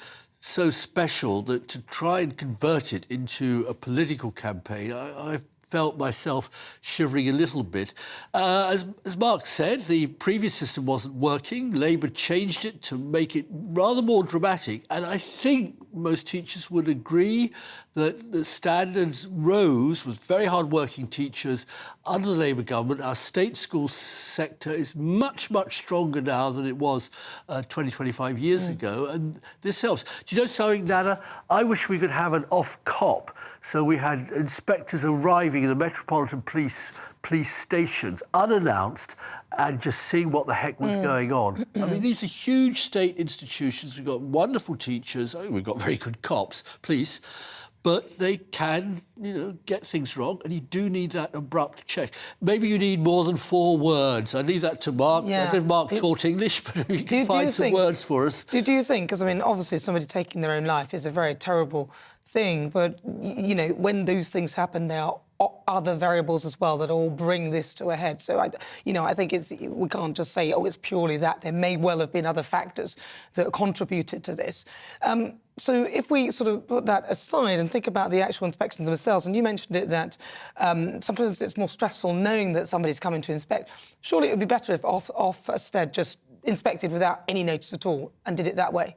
so special that to try and convert it into a political campaign, I felt myself shivering a little bit. As Mark said, the previous system wasn't working. Labour changed it to make it rather more dramatic. And I think most teachers would agree that the standards rose with very hard-working teachers under the Labour government. Our state school sector is much, much stronger now than it was 20, 25 years ago. And this helps. Do you know something, Nana? I wish we could have an off-cop. So we had inspectors arriving in the Metropolitan Police stations unannounced and just seeing what the heck was going on. I mean, these are huge state institutions. We've got wonderful teachers. We've got very good cops, police. But they can, get things wrong, and you do need that abrupt check. Maybe you need more than 4 words. I leave that to Mark. Yeah. I think Mark taught English, but if you can find some words for us. Do you think, because, I mean, obviously somebody taking their own life is a very terrible thing, but, when those things happen, there are other variables as well that all bring this to a head. So, I think we can't just say, it's purely that. There may well have been other factors that contributed to this. So if we sort of put that aside and think about the actual inspections themselves, and you mentioned it that sometimes it's more stressful knowing that somebody's coming to inspect, surely it would be better if Ofsted just inspected without any notice at all and did it that way?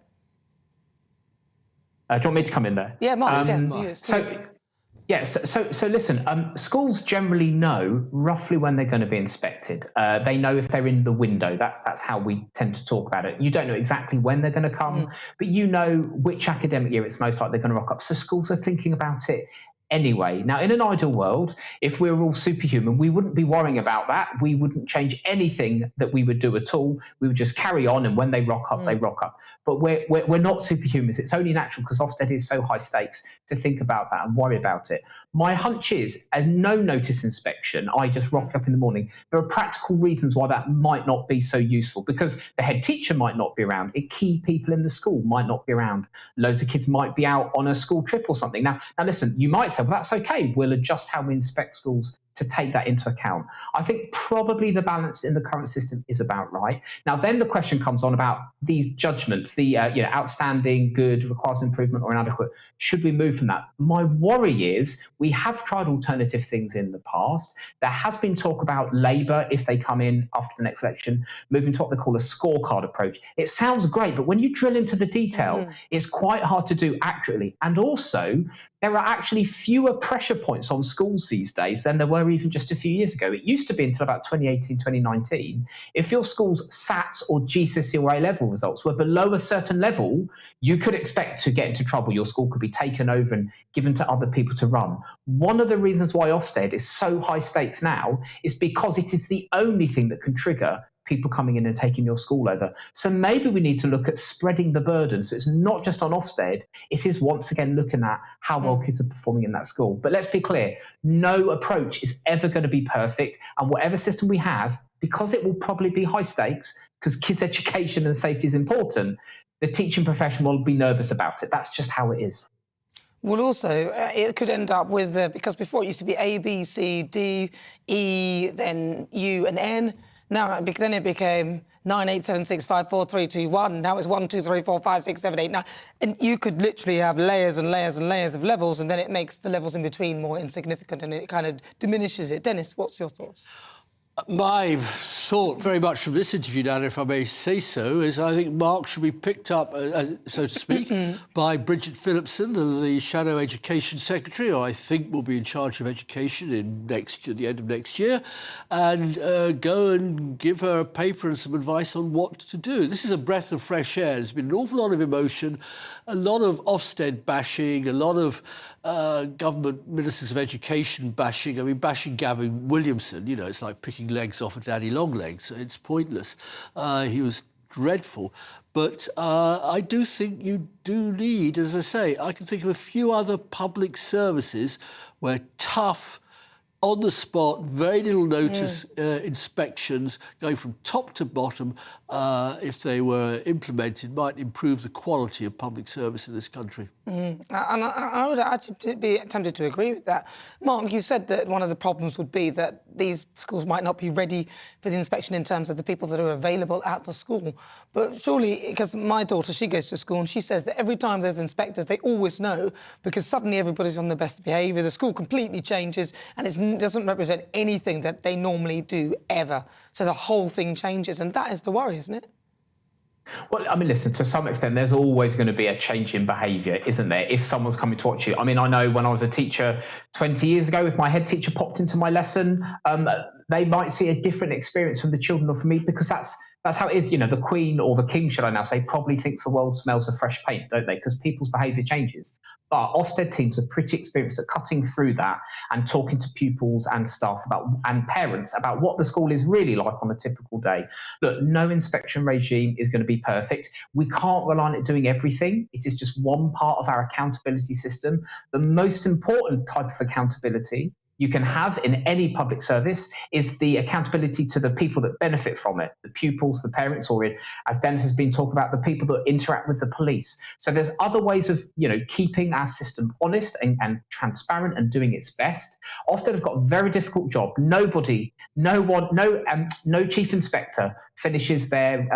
Do you want me to come in there? Yeah, Mark. So listen, schools generally know roughly when they're going to be inspected. They know if they're in the window. That's how we tend to talk about it. You don't know exactly when they're going to come, but you know which academic year it's most likely they're going to rock up. So schools are thinking about it anyway. Now, in an ideal world, if we were all superhuman, we wouldn't be worrying about that. We wouldn't change anything that we would do at all. We would just carry on, and when they rock up, they rock up. But we're not superhumans. It's only natural because Ofsted is so high stakes to think about that and worry about it. My hunch is a no-notice inspection, I just rock up in the morning. There are practical reasons why that might not be so useful, because the head teacher might not be around. Key people in the school might not be around. Loads of kids might be out on a school trip or something. Now listen, you might say, well, that's okay. We'll adjust how we inspect schools to take that into account. I think probably the balance in the current system is about right. Now, then the question comes on about these judgments, the outstanding, good, requires improvement or inadequate. Should we move from that? My worry is we have tried alternative things in the past. There has been talk about Labour, if they come in after the next election, moving to what they call a scorecard approach. It sounds great, but when you drill into the detail, it's quite hard to do accurately. And also, there are actually fewer pressure points on schools these days than there were even just a few years ago. It used to be until about 2018, 2019. If your school's SATs or GCSE or A-level results were below a certain level, you could expect to get into trouble. Your school could be taken over and given to other people to run. One of the reasons why Ofsted is so high stakes now is because it is the only thing that can trigger people coming in and taking your school over. So maybe we need to look at spreading the burden. So it's not just on Ofsted, it is once again looking at how well kids are performing in that school. But let's be clear, no approach is ever going to be perfect. And whatever system we have, because it will probably be high stakes, because kids' education and safety is important, the teaching profession will be nervous about it. That's just how it is. Well, also, it could end up with, because before it used to be A, B, C, D, E, then U and N. Now, then it became 9, 8, 7, 6, 5, 4, 3, 2, 1. Now it's 1, 2, 3, 4, 5, 6, 7, 8, 9. And you could literally have layers and layers and layers of levels, and then it makes the levels in between more insignificant, and it kind of diminishes it. Dennis, what's your thoughts? My thought, very much from this interview, Nana, if I may say so, is I think Mark should be picked up, so to speak, by Bridget Phillipson, the Shadow Education Secretary, who I think will be in charge of education at the end of next year, and go and give her a paper and some advice on what to do. This is a breath of fresh air. There's been an awful lot of emotion, a lot of Ofsted bashing, a lot of government ministers of education bashing. I mean, bashing Gavin Williamson, it's like picking legs off of Daddy Longlegs. It's pointless. He was dreadful. But I do think you do need, as I say, I can think of a few other public services where tough on the spot, very little notice inspections going from top to bottom, if they were implemented, might improve the quality of public service in this country. And I would actually be tempted to agree with that. Mark, you said that one of the problems would be that these schools might not be ready for the inspection in terms of the people that are available at the school. But surely, because my daughter, she goes to school and she says that every time there's inspectors, they always know, because suddenly everybody's on their best behaviour, the school completely changes and it doesn't represent anything that they normally do ever. So the whole thing changes, and that is the worry, isn't it? Well, I mean, listen, to some extent, there's always going to be a change in behaviour, isn't there, if someone's coming to watch you? I mean, I know when I was a teacher 20 years ago, if my head teacher popped into my lesson, they might see a different experience from the children or from me, because that's how it is. You know, the Queen, or the King, should I now say, probably thinks the world smells of fresh paint, don't they? Because people's behaviour changes. But Ofsted teams are pretty experienced at cutting through that and talking to pupils and staff and parents about what the school is really like on a typical day. Look, no inspection regime is going to be perfect. We can't rely on it doing everything. It is just one part of our accountability system. The most important type of accountability you can have in any public service is the accountability to the people that benefit from it, the pupils, the parents, or, as Dennis has been talking about, the people that interact with the police. So there's other ways of, keeping our system honest and transparent and doing its best. Ofsted have got a very difficult job. No chief inspector finishes their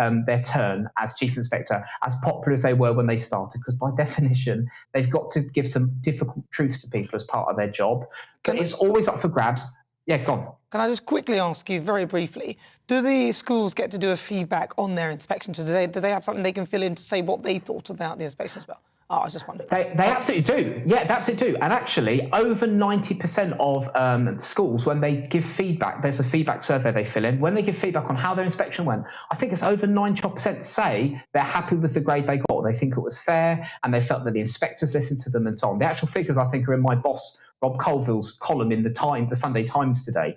turn as chief inspector as popular as they were when they started, because by definition, they've got to give some difficult truths to people as part of their job. But it's always up for grabs. Yeah, go on. Can I just quickly ask you very briefly, do the schools get to do a feedback on their inspections? Do they have something they can fill in to say what they thought about the inspections? Oh, I was just wondering. They absolutely do. Yeah, they absolutely do. And actually, over 90% of schools, when they give feedback, there's a feedback survey they fill in. When they give feedback on how their inspection went, I think it's over 90% say they're happy with the grade they got. They think it was fair, and they felt that the inspectors listened to them and so on. The actual figures, I think, are in my boss, Rob Colville's column in the Sunday Times today.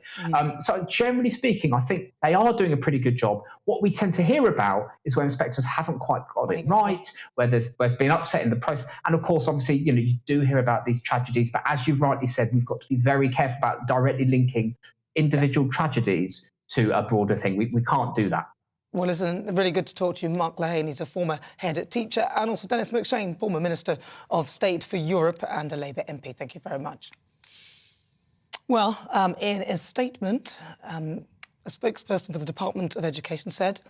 So generally speaking, I think they are doing a pretty good job. What we tend to hear about is where inspectors haven't quite got it right, where there's been upset in the process. And of course, obviously, you do hear about these tragedies, but as you've rightly said, we've got to be very careful about directly linking individual tragedies to a broader thing. We can't do that. Well, listen, really good to talk to you. Mark Lehane, he's a former head teacher, and also Dennis McShane, former Minister of State for Europe and a Labour MP. Thank you very much. Well, in a statement, a spokesperson for the Department of Education said,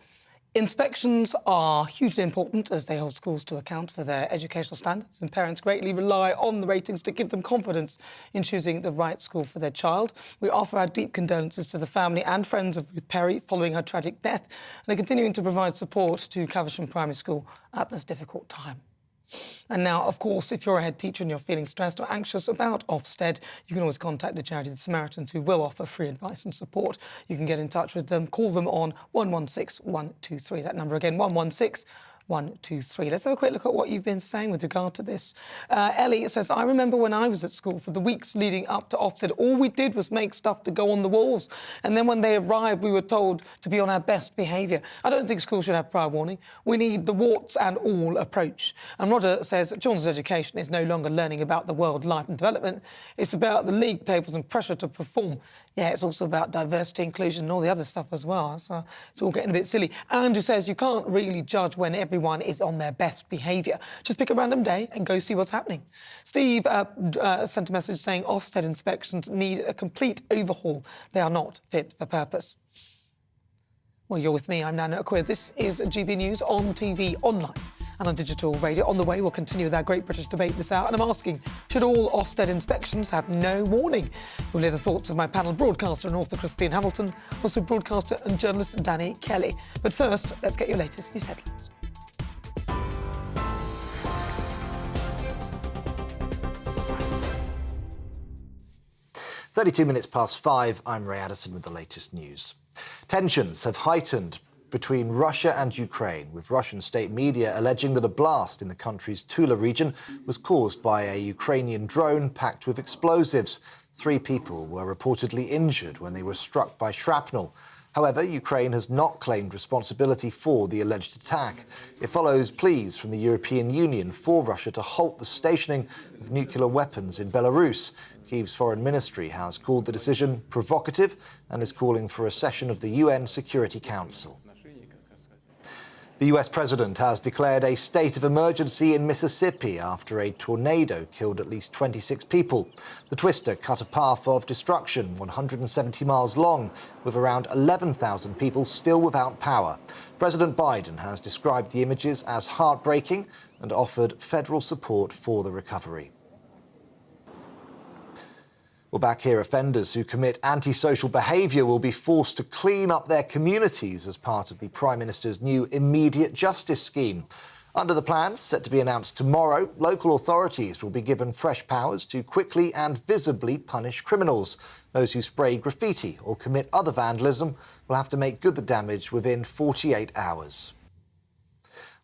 inspections are hugely important as they hold schools to account for their educational standards, and parents greatly rely on the ratings to give them confidence in choosing the right school for their child. We offer our deep condolences to the family and friends of Ruth Perry following her tragic death, and are continuing to provide support to Caversham Primary School at this difficult time. And now, of course, if you're a head teacher and you're feeling stressed or anxious about Ofsted, you can always contact the charity The Samaritans, who will offer free advice and support. You can get in touch with them. Call them on 116 123. That number again, 116 123. Let's have a quick look at what you've been saying with regard to this. Ellie says, I remember when I was at school for the weeks leading up to Ofsted, all we did was make stuff to go on the walls. And then when they arrived, we were told to be on our best behaviour. I don't think schools should have prior warning. We need the warts and all approach. And Roger says, children's education is no longer learning about the world, life and development. It's about the league tables and pressure to perform. Yeah, it's also about diversity, inclusion and all the other stuff as well. So it's all getting a bit silly. Andrew says you can't really judge when everyone is on their best behaviour. Just pick a random day and go see what's happening. Steve sent a message saying Ofsted inspections need a complete overhaul. They are not fit for purpose. Well, you're with me. I'm Nana Akua. This is GB News on TV, online and on digital radio. On the way, we'll continue with our Great British Debate this hour. And I'm asking, should all Ofsted inspections have no warning? We'll hear the thoughts of my panel, broadcaster and author Christine Hamilton, also broadcaster and journalist Danny Kelly. But first, let's get your latest news headlines. "5:32, I'm Ray Addison with the latest news. Tensions have heightened between Russia and Ukraine, with Russian state media alleging that a blast in the country's Tula region was caused by a Ukrainian drone packed with explosives. 3 people were reportedly injured when they were struck by shrapnel. However, Ukraine has not claimed responsibility for the alleged attack. It follows pleas from the European Union for Russia to halt the stationing of nuclear weapons in Belarus. Kyiv's foreign ministry has called the decision provocative and is calling for a session of the UN Security Council. The US president has declared a state of emergency in Mississippi after a tornado killed at least 26 people. The twister cut a path of destruction 170 miles long, with around 11,000 people still without power. President Biden has described the images as heartbreaking and offered federal support for the recovery. Well, back here, offenders who commit antisocial behaviour will be forced to clean up their communities as part of the Prime Minister's new immediate justice scheme. Under the plan, set to be announced tomorrow, local authorities will be given fresh powers to quickly and visibly punish criminals. Those who spray graffiti or commit other vandalism will have to make good the damage within 48 hours.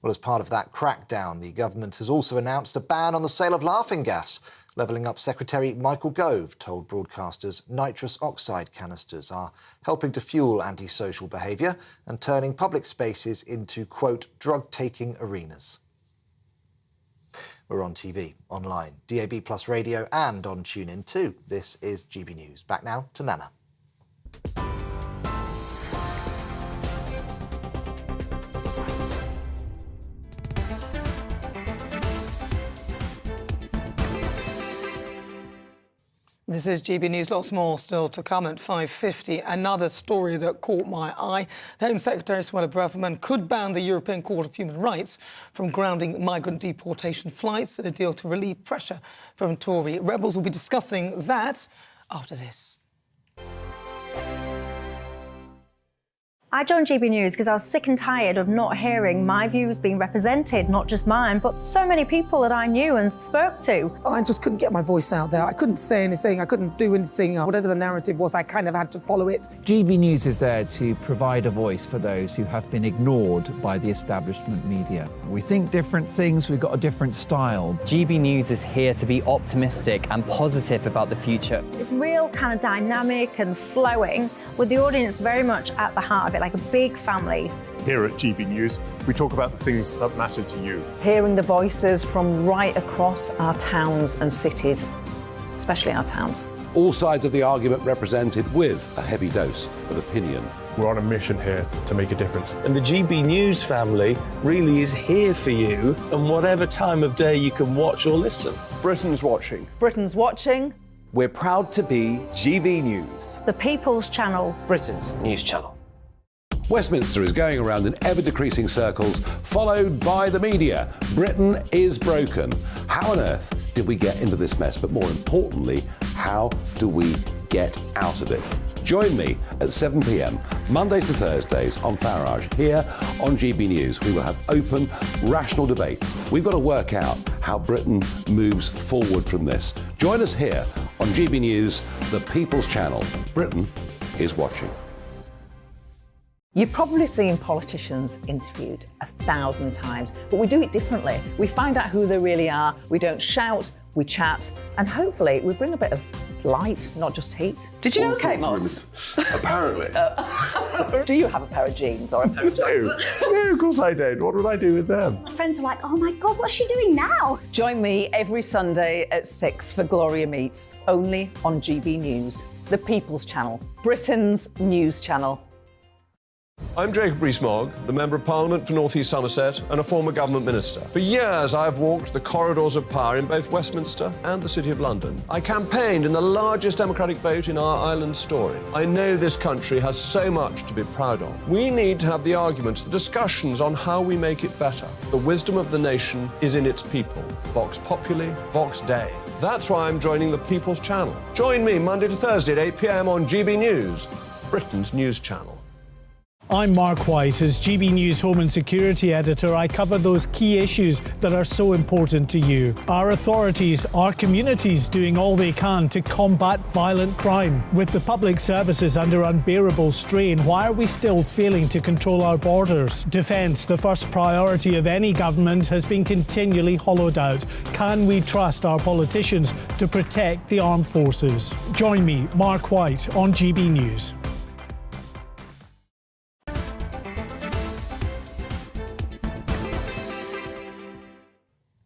Well, as part of that crackdown, the government has also announced a ban on the sale of laughing gas. Levelling Up Secretary Michael Gove told broadcasters nitrous oxide canisters are helping to fuel antisocial behaviour and turning public spaces into, quote, drug-taking arenas. We're on TV, online, DAB+ radio and on TuneIn too. This is GB News. Back now to Nana. This is GB News. Lots more still to come at 5:50. Another story that caught my eye. The Home Secretary, Suella Braverman, could ban the European Court of Human Rights from grounding migrant deportation flights in a deal to relieve pressure from Tory rebels. We'll be discussing that after this. I joined GB News because I was sick and tired of not hearing my views being represented, not just mine, but so many people that I knew and spoke to. I just couldn't get my voice out there. I couldn't say anything. I couldn't do anything. Whatever the narrative was, I kind of had to follow it. GB News is there to provide a voice for those who have been ignored by the establishment media. We think different things, we've got a different style. GB News is here to be optimistic and positive about the future. It's real kind of dynamic and flowing, with the audience very much at the heart of it, like a big family. Here at GB News, we talk about the things that matter to you. Hearing the voices from right across our towns and cities, especially our towns. All sides of the argument represented with a heavy dose of opinion. We're on a mission here to make a difference. And the GB News family really is here for you, and whatever time of day you can watch or listen. Britain's watching. Britain's watching. We're proud to be GB News. The People's Channel. Britain's news channel. Westminster is going around in ever-decreasing circles, followed by the media. Britain is broken. How on earth did we get into this mess? But more importantly, how do we get out of it? Join me at 7 p.m, Mondays to Thursdays on Farage, here on GB News. We will have open, rational debate. We've got to work out how Britain moves forward from this. Join us here on GB News, the People's Channel. Britain is watching. You've probably seen politicians interviewed 1,000 times, but we do it differently. We find out who they really are, we don't shout, we chat, and hopefully we bring a bit of light, not just heat. Did you know Kate Moss? Apparently. Do you have a pair of jeans or a pair of jeans? No, of course I don't. What would I do with them? My friends are like, oh my God, what's she doing now? Join me every Sunday at 6 for Gloria Meets, only on GB News, the People's Channel, Britain's news channel. I'm Jacob Rees-Mogg, the Member of Parliament for North East Somerset and a former government minister. For years, I've walked the corridors of power in both Westminster and the City of London. I campaigned in the largest democratic vote in our island story. I know this country has so much to be proud of. We need to have the arguments, the discussions on how we make it better. The wisdom of the nation is in its people. Vox Populi, Vox Dei. That's why I'm joining the People's Channel. Join me Monday to Thursday at 8 p.m. on GB News, Britain's news channel. I'm Mark White. As GB News Home and Security Editor, I cover those key issues that are so important to you. Our authorities, our communities doing all they can to combat violent crime. With the public services under unbearable strain, why are we still failing to control our borders? Defence, the first priority of any government, has been continually hollowed out. Can we trust our politicians to protect the armed forces? Join me, Mark White, on GB News.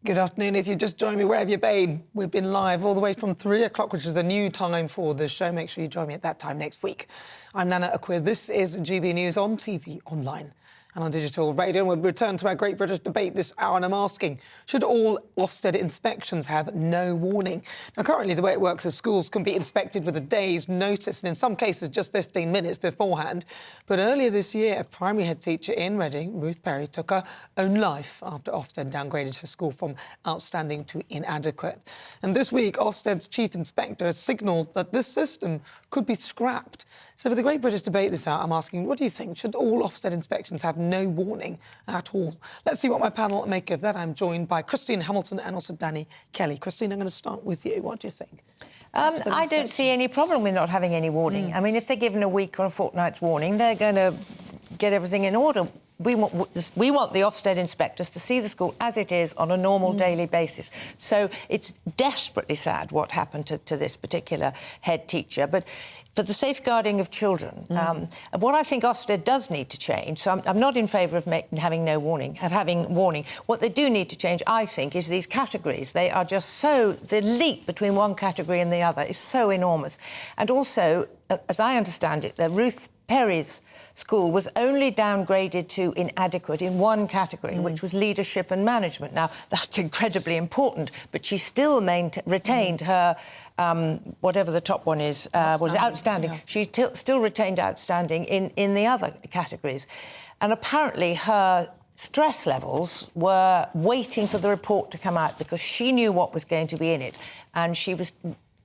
Good afternoon. If you just joined me, where have you been? We've been live all the way from 3 o'clock, which is the new time for the show. Make sure you join me at that time next week. I'm Nana Akua. This is GB News on TV, online and on digital radio. And we'll return to our Great British Debate this hour, and I'm asking, should all Ofsted inspections have no warning? Now, currently, the way it works is schools can be inspected with a day's notice, and in some cases, just 15 minutes beforehand. But earlier this year, a primary head teacher in Reading, Ruth Perry, took her own life after Ofsted downgraded her school from outstanding to inadequate. And this week, Ofsted's chief inspector has signalled that this system could be scrapped. So for the Great British Debate this hour, I'm asking, what do you think? Should all Ofsted inspections have no warning at all? Let's see what my panel make of that. I'm joined by Christine Hamilton and also Danny Kelly. Christine, I'm going to start with you. What do you think? I don't see any problem with not having any warning. I mean, if they're given a week or a fortnight's warning, they're going to get everything in order. We want the Ofsted inspectors to see the school as it is on a normal daily basis. So it's desperately sad what happened to this particular head teacher. But for the safeguarding of children, what I think Ofsted does need to change, so I'm not in favour of having no warning, of having warning. What they do need to change, I think, is these categories. They are just so, the leap between one category and the other is so enormous. And also, as I understand it, Ruth Perry's school was only downgraded to inadequate in one category, which was leadership and management. Now, that's incredibly important, but she still retained her, whatever the top one is, was outstanding. Yeah. She still retained outstanding in the other categories. And apparently her stress levels were waiting for the report to come out because she knew what was going to be in it. And she was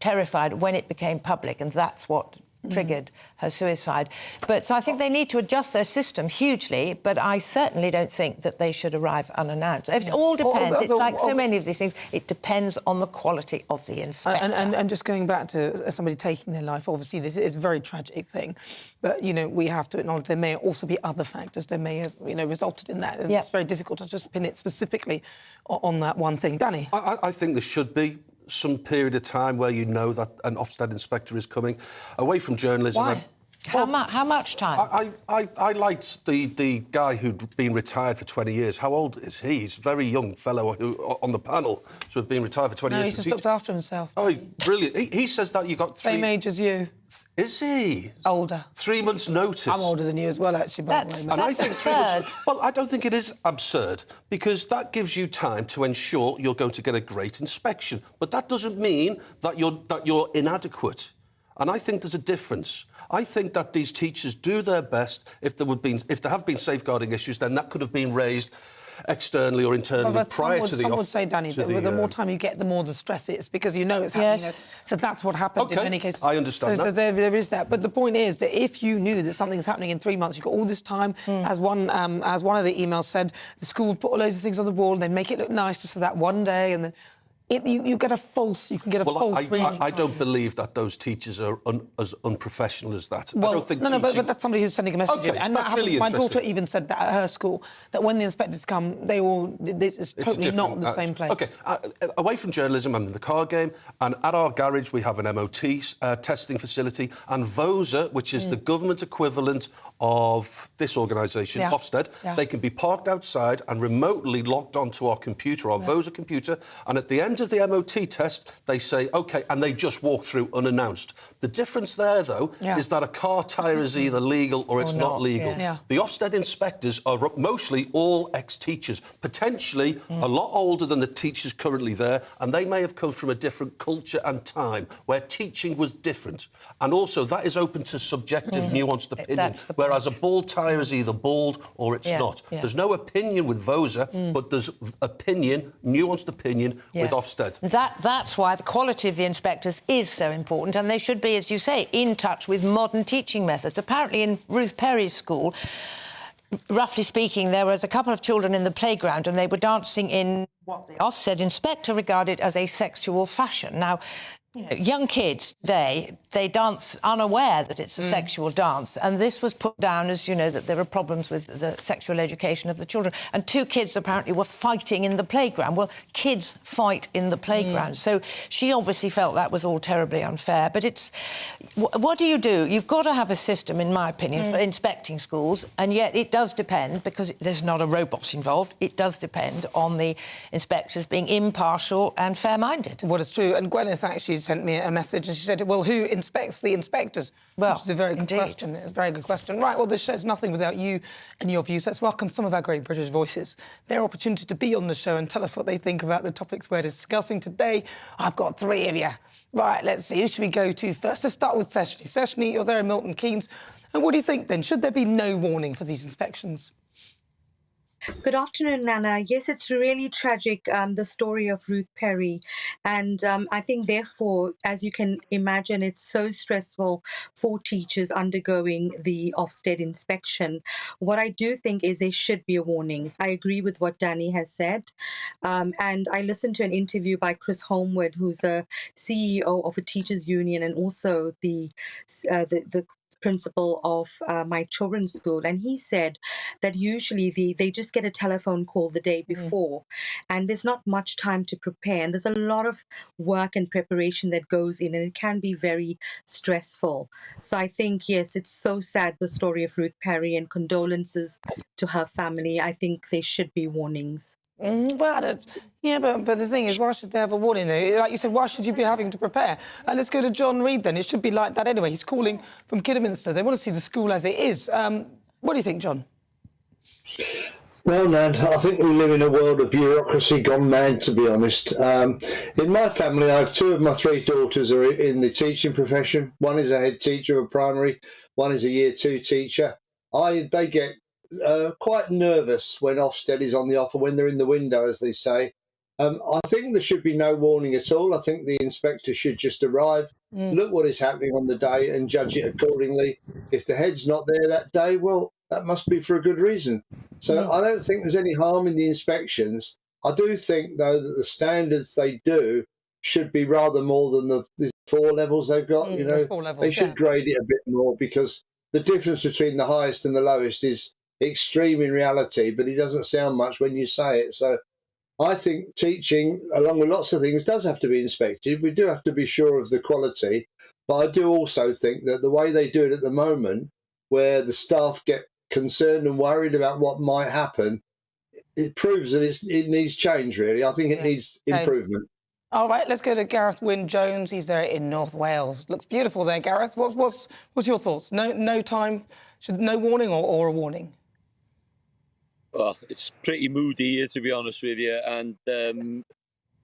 terrified when it became public, and that's what triggered her suicide. But so I think they need to adjust their system hugely, but I certainly don't think that they should arrive unannounced. It all depends. It's like so many of these things. It depends on the quality of the inspector. And just going back to somebody taking their life, obviously this is a very tragic thing, but, you know, we have to acknowledge there may also be other factors that may have, you know, resulted in that. It's very difficult to just pin it specifically on that one thing. Danny? I think there should be some period of time where you know that an Ofsted inspector is coming. Away from journalism... Why? How much time? I liked the guy who'd been retired for 20 years. How old is he? He's a very young fellow who, on the panel, so had been retired for 20 years. No, he's just looked after himself. Oh, brilliant. He says that you got Same age as you. Is he? Older. 3 months' notice. I'm older than you as well, actually, by the way. And I think 3 months... Well, I don't think it is absurd, because that gives you time to ensure you're going to get a great inspection. But that doesn't mean that you're inadequate. And I think there's a difference. I think that these teachers do their best. If there have been safeguarding issues, then that could have been raised externally or internally prior to the... Some would say, Danny, that the more time you get, the more the stress it is, because you know it's happening. Yes. So that's what happened in many cases. I understand that. So there is that. But the point is that if you knew that something's happening in 3 months, you've got all this time, as one of the emails said, the school would put all loads of things on the wall and then make it look nice just for that one day, and then... You can get a false reading. I don't believe that those teachers are as unprofessional as that. Well, I don't think but that's somebody who's sending a message. Okay, and that's really interesting. My daughter even said that at her school, that when the inspectors come, it's totally not the same place. OK, away from journalism, I'm in the car game, and at our garage we have an MOT testing facility, and VOSA, which is the government equivalent of this organisation, Ofsted, they can be parked outside and remotely logged onto our computer, our VOSA computer, and at the end of the MOT test, they say, OK, and they just walk through unannounced. The difference there, though, is that a car tyre is either legal or it's not legal. The Ofsted inspectors are mostly all ex-teachers, potentially a lot older than the teachers currently there, and they may have come from a different culture and time where teaching was different. And also, that is open to subjective, nuanced opinion, whereas a bald tyre is either bald or it's not. There's no opinion with VOSA, but there's opinion, nuanced opinion, with Ofsted. That's why the quality of the inspectors is so important, and they should be, as you say, in touch with modern teaching methods. Apparently in Ruth Perry's school, roughly speaking, there was a couple of children in the playground and they were dancing in what the Ofsted inspector regarded as a sexual fashion. Now, You know, young kids today, they dance unaware that it's a sexual dance, and this was put down as, you know, that there are problems with the sexual education of the children. And 2 kids apparently were fighting in the playground. Well, kids fight in the playground. So she obviously felt that was all terribly unfair. But it's... What do? You've got to have a system, in my opinion, for inspecting schools, and yet it does depend, because there's not a robot involved, it does depend on the inspectors being impartial and fair-minded. Well, it's true. And Gwyneth actually sent me a message and she said, well, who inspects the inspectors? Well, which is a very good question. It's a very good question. Right, well, this show's nothing without you and your views. Let's welcome some of our great British voices. Their opportunity to be on the show and tell us what they think about the topics we're discussing today. I've got 3 of you. Right, let's see. Who should we go to first? Let's start with Seshni. Seshni, you're there in Milton Keynes. And what do you think, then? Should there be no warning for these inspections? Good afternoon, Nana. Yes, it's really tragic, the story of Ruth Perry. And I think, therefore, as you can imagine, it's so stressful for teachers undergoing the Ofsted inspection. What I do think is there should be a warning. I agree with what Danny has said. And I listened to an interview by Chris Holmwood, who's a CEO of a teachers' union and also the principal of my children's school, and he said that usually they just get a telephone call the day before, and there's not much time to prepare, and there's a lot of work and preparation that goes in, and it can be very stressful. So I think, yes, it's so sad, the story of Ruth Perry, and condolences to her family. I think there should be warnings. Well, yeah, but the thing is, why should they have a warning, though? Like you said, why should you be having to prepare? And let's go to John Reid, then. It should be like that anyway. He's calling from Kidderminster. They want to see the school as it is. What do you think, John? Well, Nan, I think we live in a world of bureaucracy gone mad, to be honest. In my family, I have 2 of my 3 daughters are in the teaching profession. One is a head teacher of primary, one is a year 2 teacher. They get quite nervous when Ofsted is on the offer, when they're in the window, as they say. I think there should be no warning at all. I think the inspector should just arrive, look what is happening on the day and judge it accordingly. If the head's not there that day, well, that must be for a good reason. So I don't think there's any harm in the inspections. I do think, though, that the standards they do should be rather more than the 4 levels they've got. You know, 4 levels, they should grade it a bit more, because the difference between the highest and the lowest is extreme in reality, but it doesn't sound much when you say it. So I think teaching, along with lots of things, does have to be inspected. We do have to be sure of the quality, but I do also think that the way they do it at the moment, where the staff get concerned and worried about what might happen, it proves that it needs change, really. I think it needs improvement. All right, let's go to Gareth Wynne-Jones. He's there in North Wales. Looks beautiful there, Gareth. What's your thoughts? No time, no warning or a warning? Well, it's pretty moody here, to be honest with you. And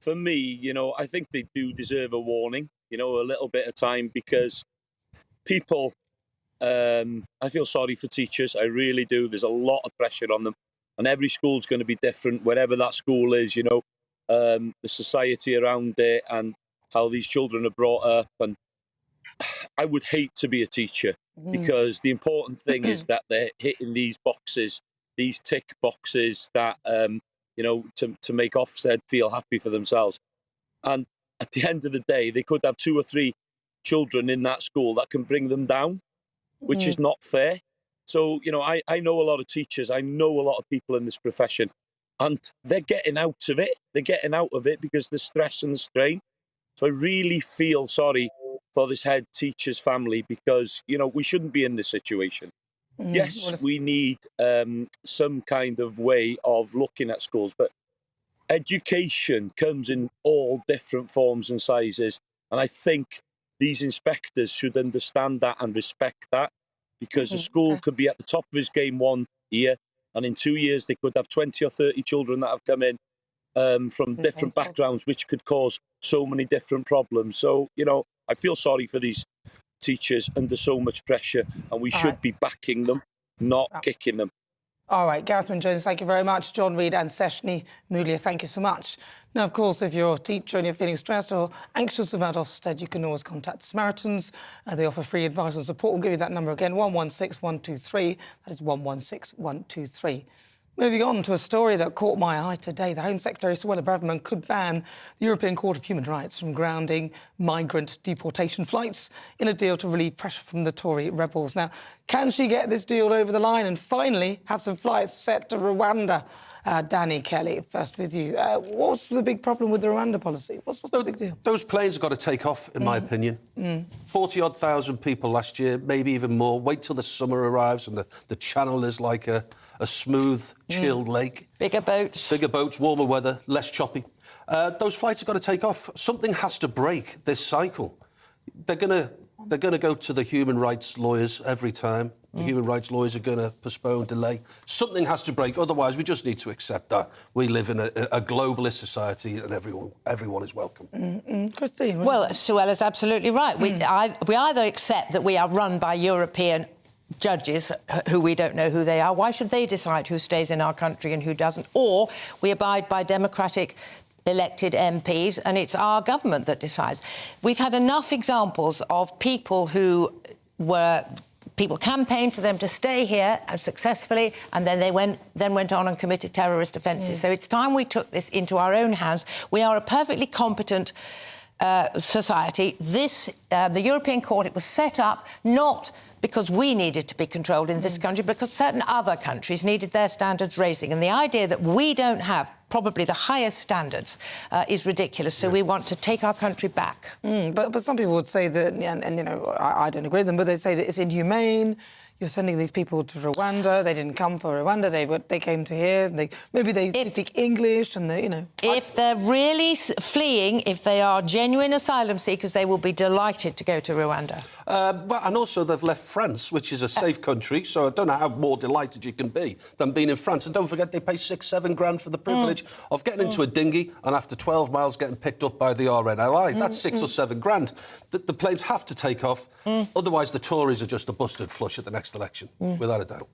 for me, you know, I think they do deserve a warning, you know, a little bit of time, because people, I feel sorry for teachers. I really do. There's a lot of pressure on them. And every school's going to be different, wherever that school is, you know, the society around it and how these children are brought up. And I would hate to be a teacher, because the important thing is that they're hitting these boxes, these tick boxes that, you know, to make Ofsted feel happy for themselves. And at the end of the day, they could have 2 or 3 children in that school that can bring them down, which is not fair. So, you know, I know a lot of teachers, I know a lot of people in this profession, and they're getting out of it. They're getting out of it because the stress and the strain. So I really feel sorry for this head teacher's family, because, you know, we shouldn't be in this situation. Yes, we need some kind of way of looking at schools, but education comes in all different forms and sizes. And I think these inspectors should understand that and respect that, because a school could be at the top of his game 1 year, and in 2 years they could have 20 or 30 children that have come in from different backgrounds, which could cause so many different problems. So, you know, I feel sorry for these teachers under so much pressure, and we should be backing them, not kicking them. All right, Gareth Wynne-Jones, thank you very much. John Reid and Seshni Mulia, thank you so much. Now, of course, if you're a teacher and you're feeling stressed or anxious about Ofsted, you can always contact Samaritans. They offer free advice and support. We'll give you that number again, 116123. That is 116123. Moving on to a story that caught my eye today. The Home Secretary, Suella Braverman, could ban the European Court of Human Rights from grounding migrant deportation flights in a deal to relieve pressure from the Tory rebels. Now, can she get this deal over the line and finally have some flights set to Rwanda? Danny Kelly, first with you. What's the big problem with the Rwanda policy? What's the big deal? Those planes have got to take off, in my opinion. 40-odd thousand people last year, maybe even more. Wait till the summer arrives and the channel is like a smooth, chilled lake. Bigger boats. Bigger boats, warmer weather, less choppy. Those flights have got to take off. Something has to break this cycle. They're going to go to the human rights lawyers every time. The human rights lawyers are going to postpone, delay. Something has to break. Otherwise, we just need to accept that we live in a globalist society and everyone is welcome. Christine? Well, Suella's absolutely right. We either accept that we are run by European judges who we don't know who they are. Why should they decide who stays in our country and who doesn't? Or we abide by democratic elected MPs, and it's our government that decides. We've had enough examples of people people campaigned for them to stay here successfully, and then they went on and committed terrorist offences. So it's time we took this into our own hands. We are a perfectly competent society. The European Court, it was set up not because we needed to be controlled in this country, because certain other countries needed their standards raising. And the idea that we don't have probably the highest standards is ridiculous. So we want to take our country back. But some people would say that, and you know, I don't agree with them, but they say that it's inhumane. You're sending these people to Rwanda. They didn't come for Rwanda. They came to here. Maybe they speak English, and they, you know. If they're really fleeing, if they are genuine asylum seekers, they will be delighted to go to Rwanda. Well, and also they've left France, which is a safe country, so I don't know how more delighted you can be than being in France. And don't forget, they pay £6-7 grand for the privilege of getting into a dinghy and after 12 miles getting picked up by the RNLI. That's 6 or 7 grand. The planes have to take off. Otherwise, the Tories are just a busted flush at the next election, without a doubt.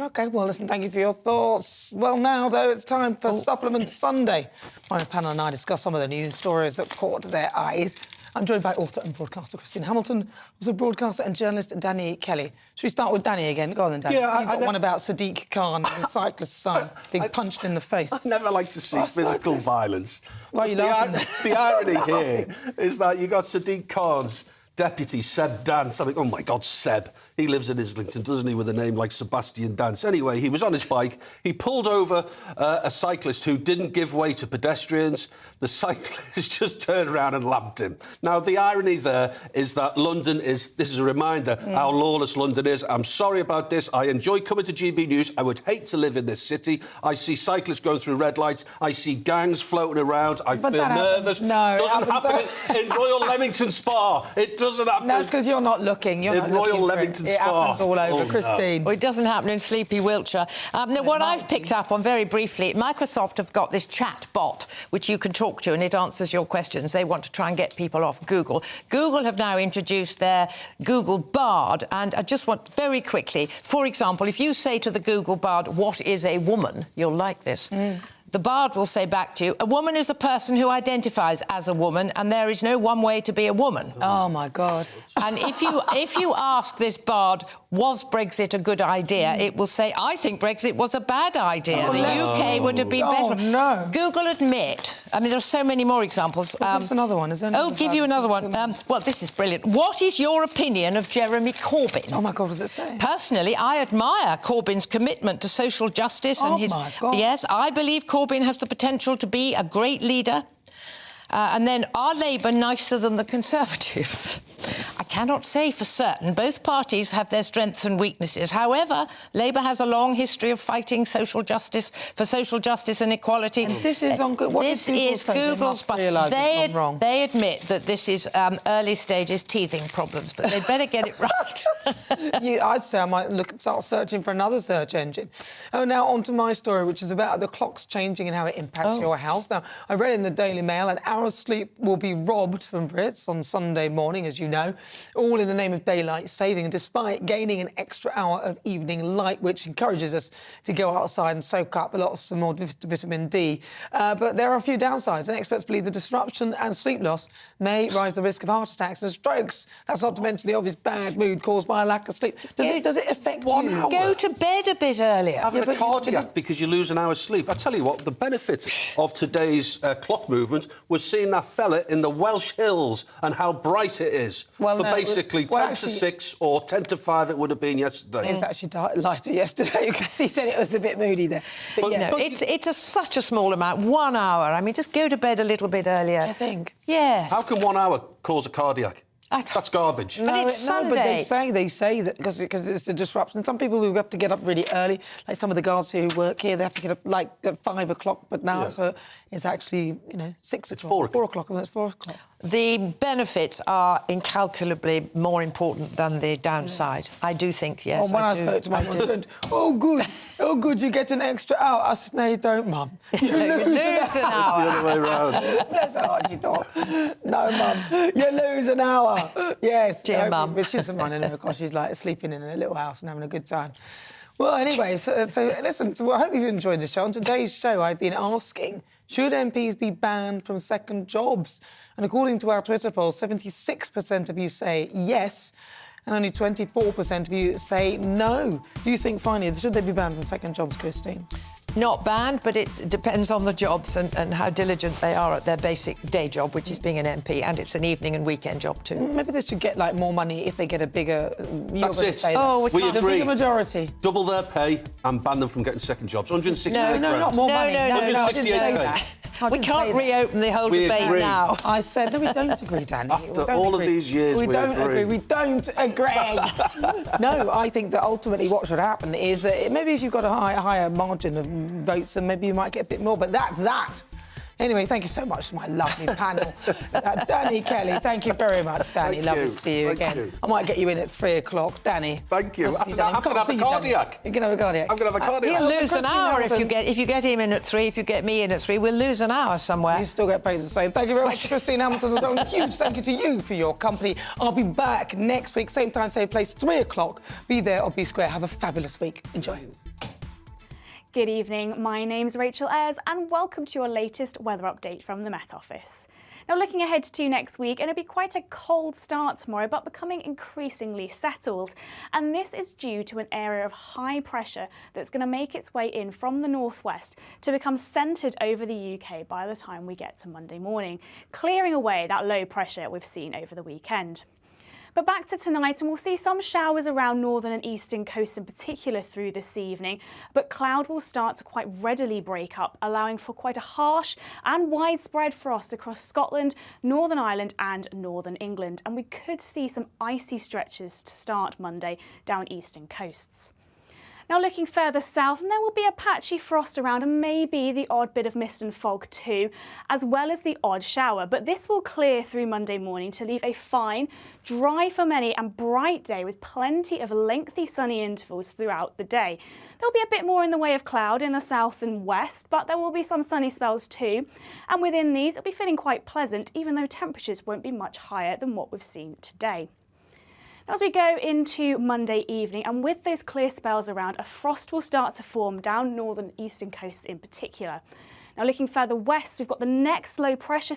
OK, well, listen, thank you for your thoughts. Well, now, though, it's time for Supplement Sunday. My panel and I discuss some of the news stories that caught their eyes. I'm joined by author and broadcaster Christine Hamilton, also broadcaster and journalist Danny Kelly. Should we start with Danny again? Go on then, Danny. Yeah, You've got one about Sadiq Khan, the cyclist's son, being punched in the face. I never like to see physical violence. Why are you laughing? The irony here is that you got Sadiq Khan's deputy, Seb Dance. I mean, oh, my God, Seb. He lives in Islington, doesn't he, with a name like Sebastian Dance. Anyway, he was on his bike. He pulled over a cyclist who didn't give way to pedestrians. The cyclist just turned around and lapped him. Now, the irony there is that this is a reminder how lawless London is. I'm sorry about this. I enjoy coming to GB News. I would hate to live in this city. I see cyclists going through red lights. I see gangs floating around. I feel nervous. No, it doesn't happen in Royal Leamington Spa. It doesn't happen. No, it's because you're not looking. You're not Royal looking Leamington it happens all over. Christine. Well, it doesn't happen in sleepy Wiltshire. Now, what I've picked up on very briefly, Microsoft have got this chat bot which you can talk to and it answers your questions. They want to try and get people off Google. Google have now introduced their Google Bard, and I just want very quickly, for example, if you say to the Google Bard, "What is a woman?" you'll like this. The Bard will say back to you, "A woman is a person who identifies as a woman, and there is no one way to be a woman." Oh, my God. And if you ask this Bard, "Was Brexit a good idea?" it will say, "I think Brexit was a bad idea. The UK would have been better." No. Google admit. I mean, there are so many more examples. What's another one? Is there give you another one. Well, this is brilliant. What is your opinion of Jeremy Corbyn? Oh, my God, what does it say? Personally, I admire Corbyn's commitment to social justice and his... my God. Yes, I believe Corbyn has the potential to be a great leader. And then, are Labour nicer than the Conservatives? I cannot say for certain. Both parties have their strengths and weaknesses. However, Labour has a long history of fighting for social justice and equality. And this is on Google. This is Google's... They admit that this is early stages teething problems, but they'd better get it right. I'd say I might start searching for another search engine. Oh, now on to my story, which is about the clocks changing and how it impacts your health. Now, I read in the Daily Mail an hour's sleep will be robbed from Brits on Sunday morning, as you know. all in the name of daylight saving, and despite gaining an extra hour of evening light, which encourages us to go outside and soak up some more vitamin D. But there are a few downsides, and experts believe the disruption and sleep loss may rise the risk of heart attacks and strokes. That's not to mention the obvious bad mood caused by a lack of sleep. Does it affect you? Go to bed a bit earlier. Having a cardiac because you lose an hour's sleep. I tell you what, the benefit of today's clock movement was seeing that fella in the Welsh Hills and how bright it is. For basically 10 to 6 or 10 to 5 it would have been yesterday. It was actually lighter yesterday because he said it was a bit moody there. But no, it's such a small amount, 1 hour. I mean, just go to bed a little bit earlier. I think. Yes. How can 1 hour cause a cardiac? That's garbage. But it's Sunday. But they say that because it's a disruption. Some people who have to get up really early, like some of the guards who work here, they have to get up like at 5 o'clock. But now it's actually 6 o'clock, 4 o'clock, and it's 4 o'clock. The benefits are incalculably more important than the downside. I do think, yes. When I spoke to my husband, oh good, you get an extra hour. I said, no, you don't, Mum. You lose an hour. It's the other way round. Bless her heart, she thought. No, Mum, you lose an hour. Yes. Dear Mum. But she's the one anyway, because she's like sleeping in a little house and having a good time. Well, anyway, so listen, I hope you've enjoyed the show. On today's show, I've been asking, should MPs be banned from second jobs? And according to our Twitter poll, 76% of you say yes, and only 24% of you say no. Do you think, finally, should they be banned from second jobs, Christine? Not banned, but it depends on the jobs and how diligent they are at their basic day job, which is being an MP, and it's an evening and weekend job too. Maybe they should get more money if they get a bigger... That's it. We agree. Bigger majority. Double their pay and ban them from getting second jobs. 168 grand. No, not more money. No, 168k. We can't reopen the whole debate now. I said, no, we don't agree, Danny. After all of these years, we don't agree. We don't agree. No, I think that ultimately what should happen is that maybe if you've got a higher margin of votes, then maybe you might get a bit more, but that's that. Anyway, thank you so much to my lovely panel. Danny Kelly, thank you very much, Danny. Lovely to see you again. I might get you in at 3 o'clock, Danny. Thank you. I'm going to have a cardiac. You're going to have a cardiac. I'm going to have a cardiac. You'll lose an hour if you get him in at 3. If you get me in at 3, we'll lose an hour somewhere. You still get paid the same. Thank you very much, Christine Hamilton. A huge thank you to you for your company. I'll be back next week, same time, same place, 3 o'clock. Be there or be square. Have a fabulous week. Enjoy. Good evening, my name's Rachel Ayres and welcome to your latest weather update from the Met Office. Now looking ahead to next week, and it'll be quite a cold start tomorrow but becoming increasingly settled, and this is due to an area of high pressure that's going to make its way in from the northwest to become centred over the UK by the time we get to Monday morning, clearing away that low pressure we've seen over the weekend. But back to tonight, and we'll see some showers around northern and eastern coasts in particular through this evening, but cloud will start to quite readily break up, allowing for quite a harsh and widespread frost across Scotland, Northern Ireland and Northern England, and we could see some icy stretches to start Monday down eastern coasts. Now looking further south, and there will be a patchy frost around and maybe the odd bit of mist and fog too, as well as the odd shower. But this will clear through Monday morning to leave a fine, dry for many and bright day with plenty of lengthy sunny intervals throughout the day. There'll be a bit more in the way of cloud in the south and west, but there will be some sunny spells too. And within these, it'll be feeling quite pleasant, even though temperatures won't be much higher than what we've seen today. As we go into Monday evening, and with those clear spells around, a frost will start to form down northern eastern coasts in particular. Now looking further west, we've got the next low pressure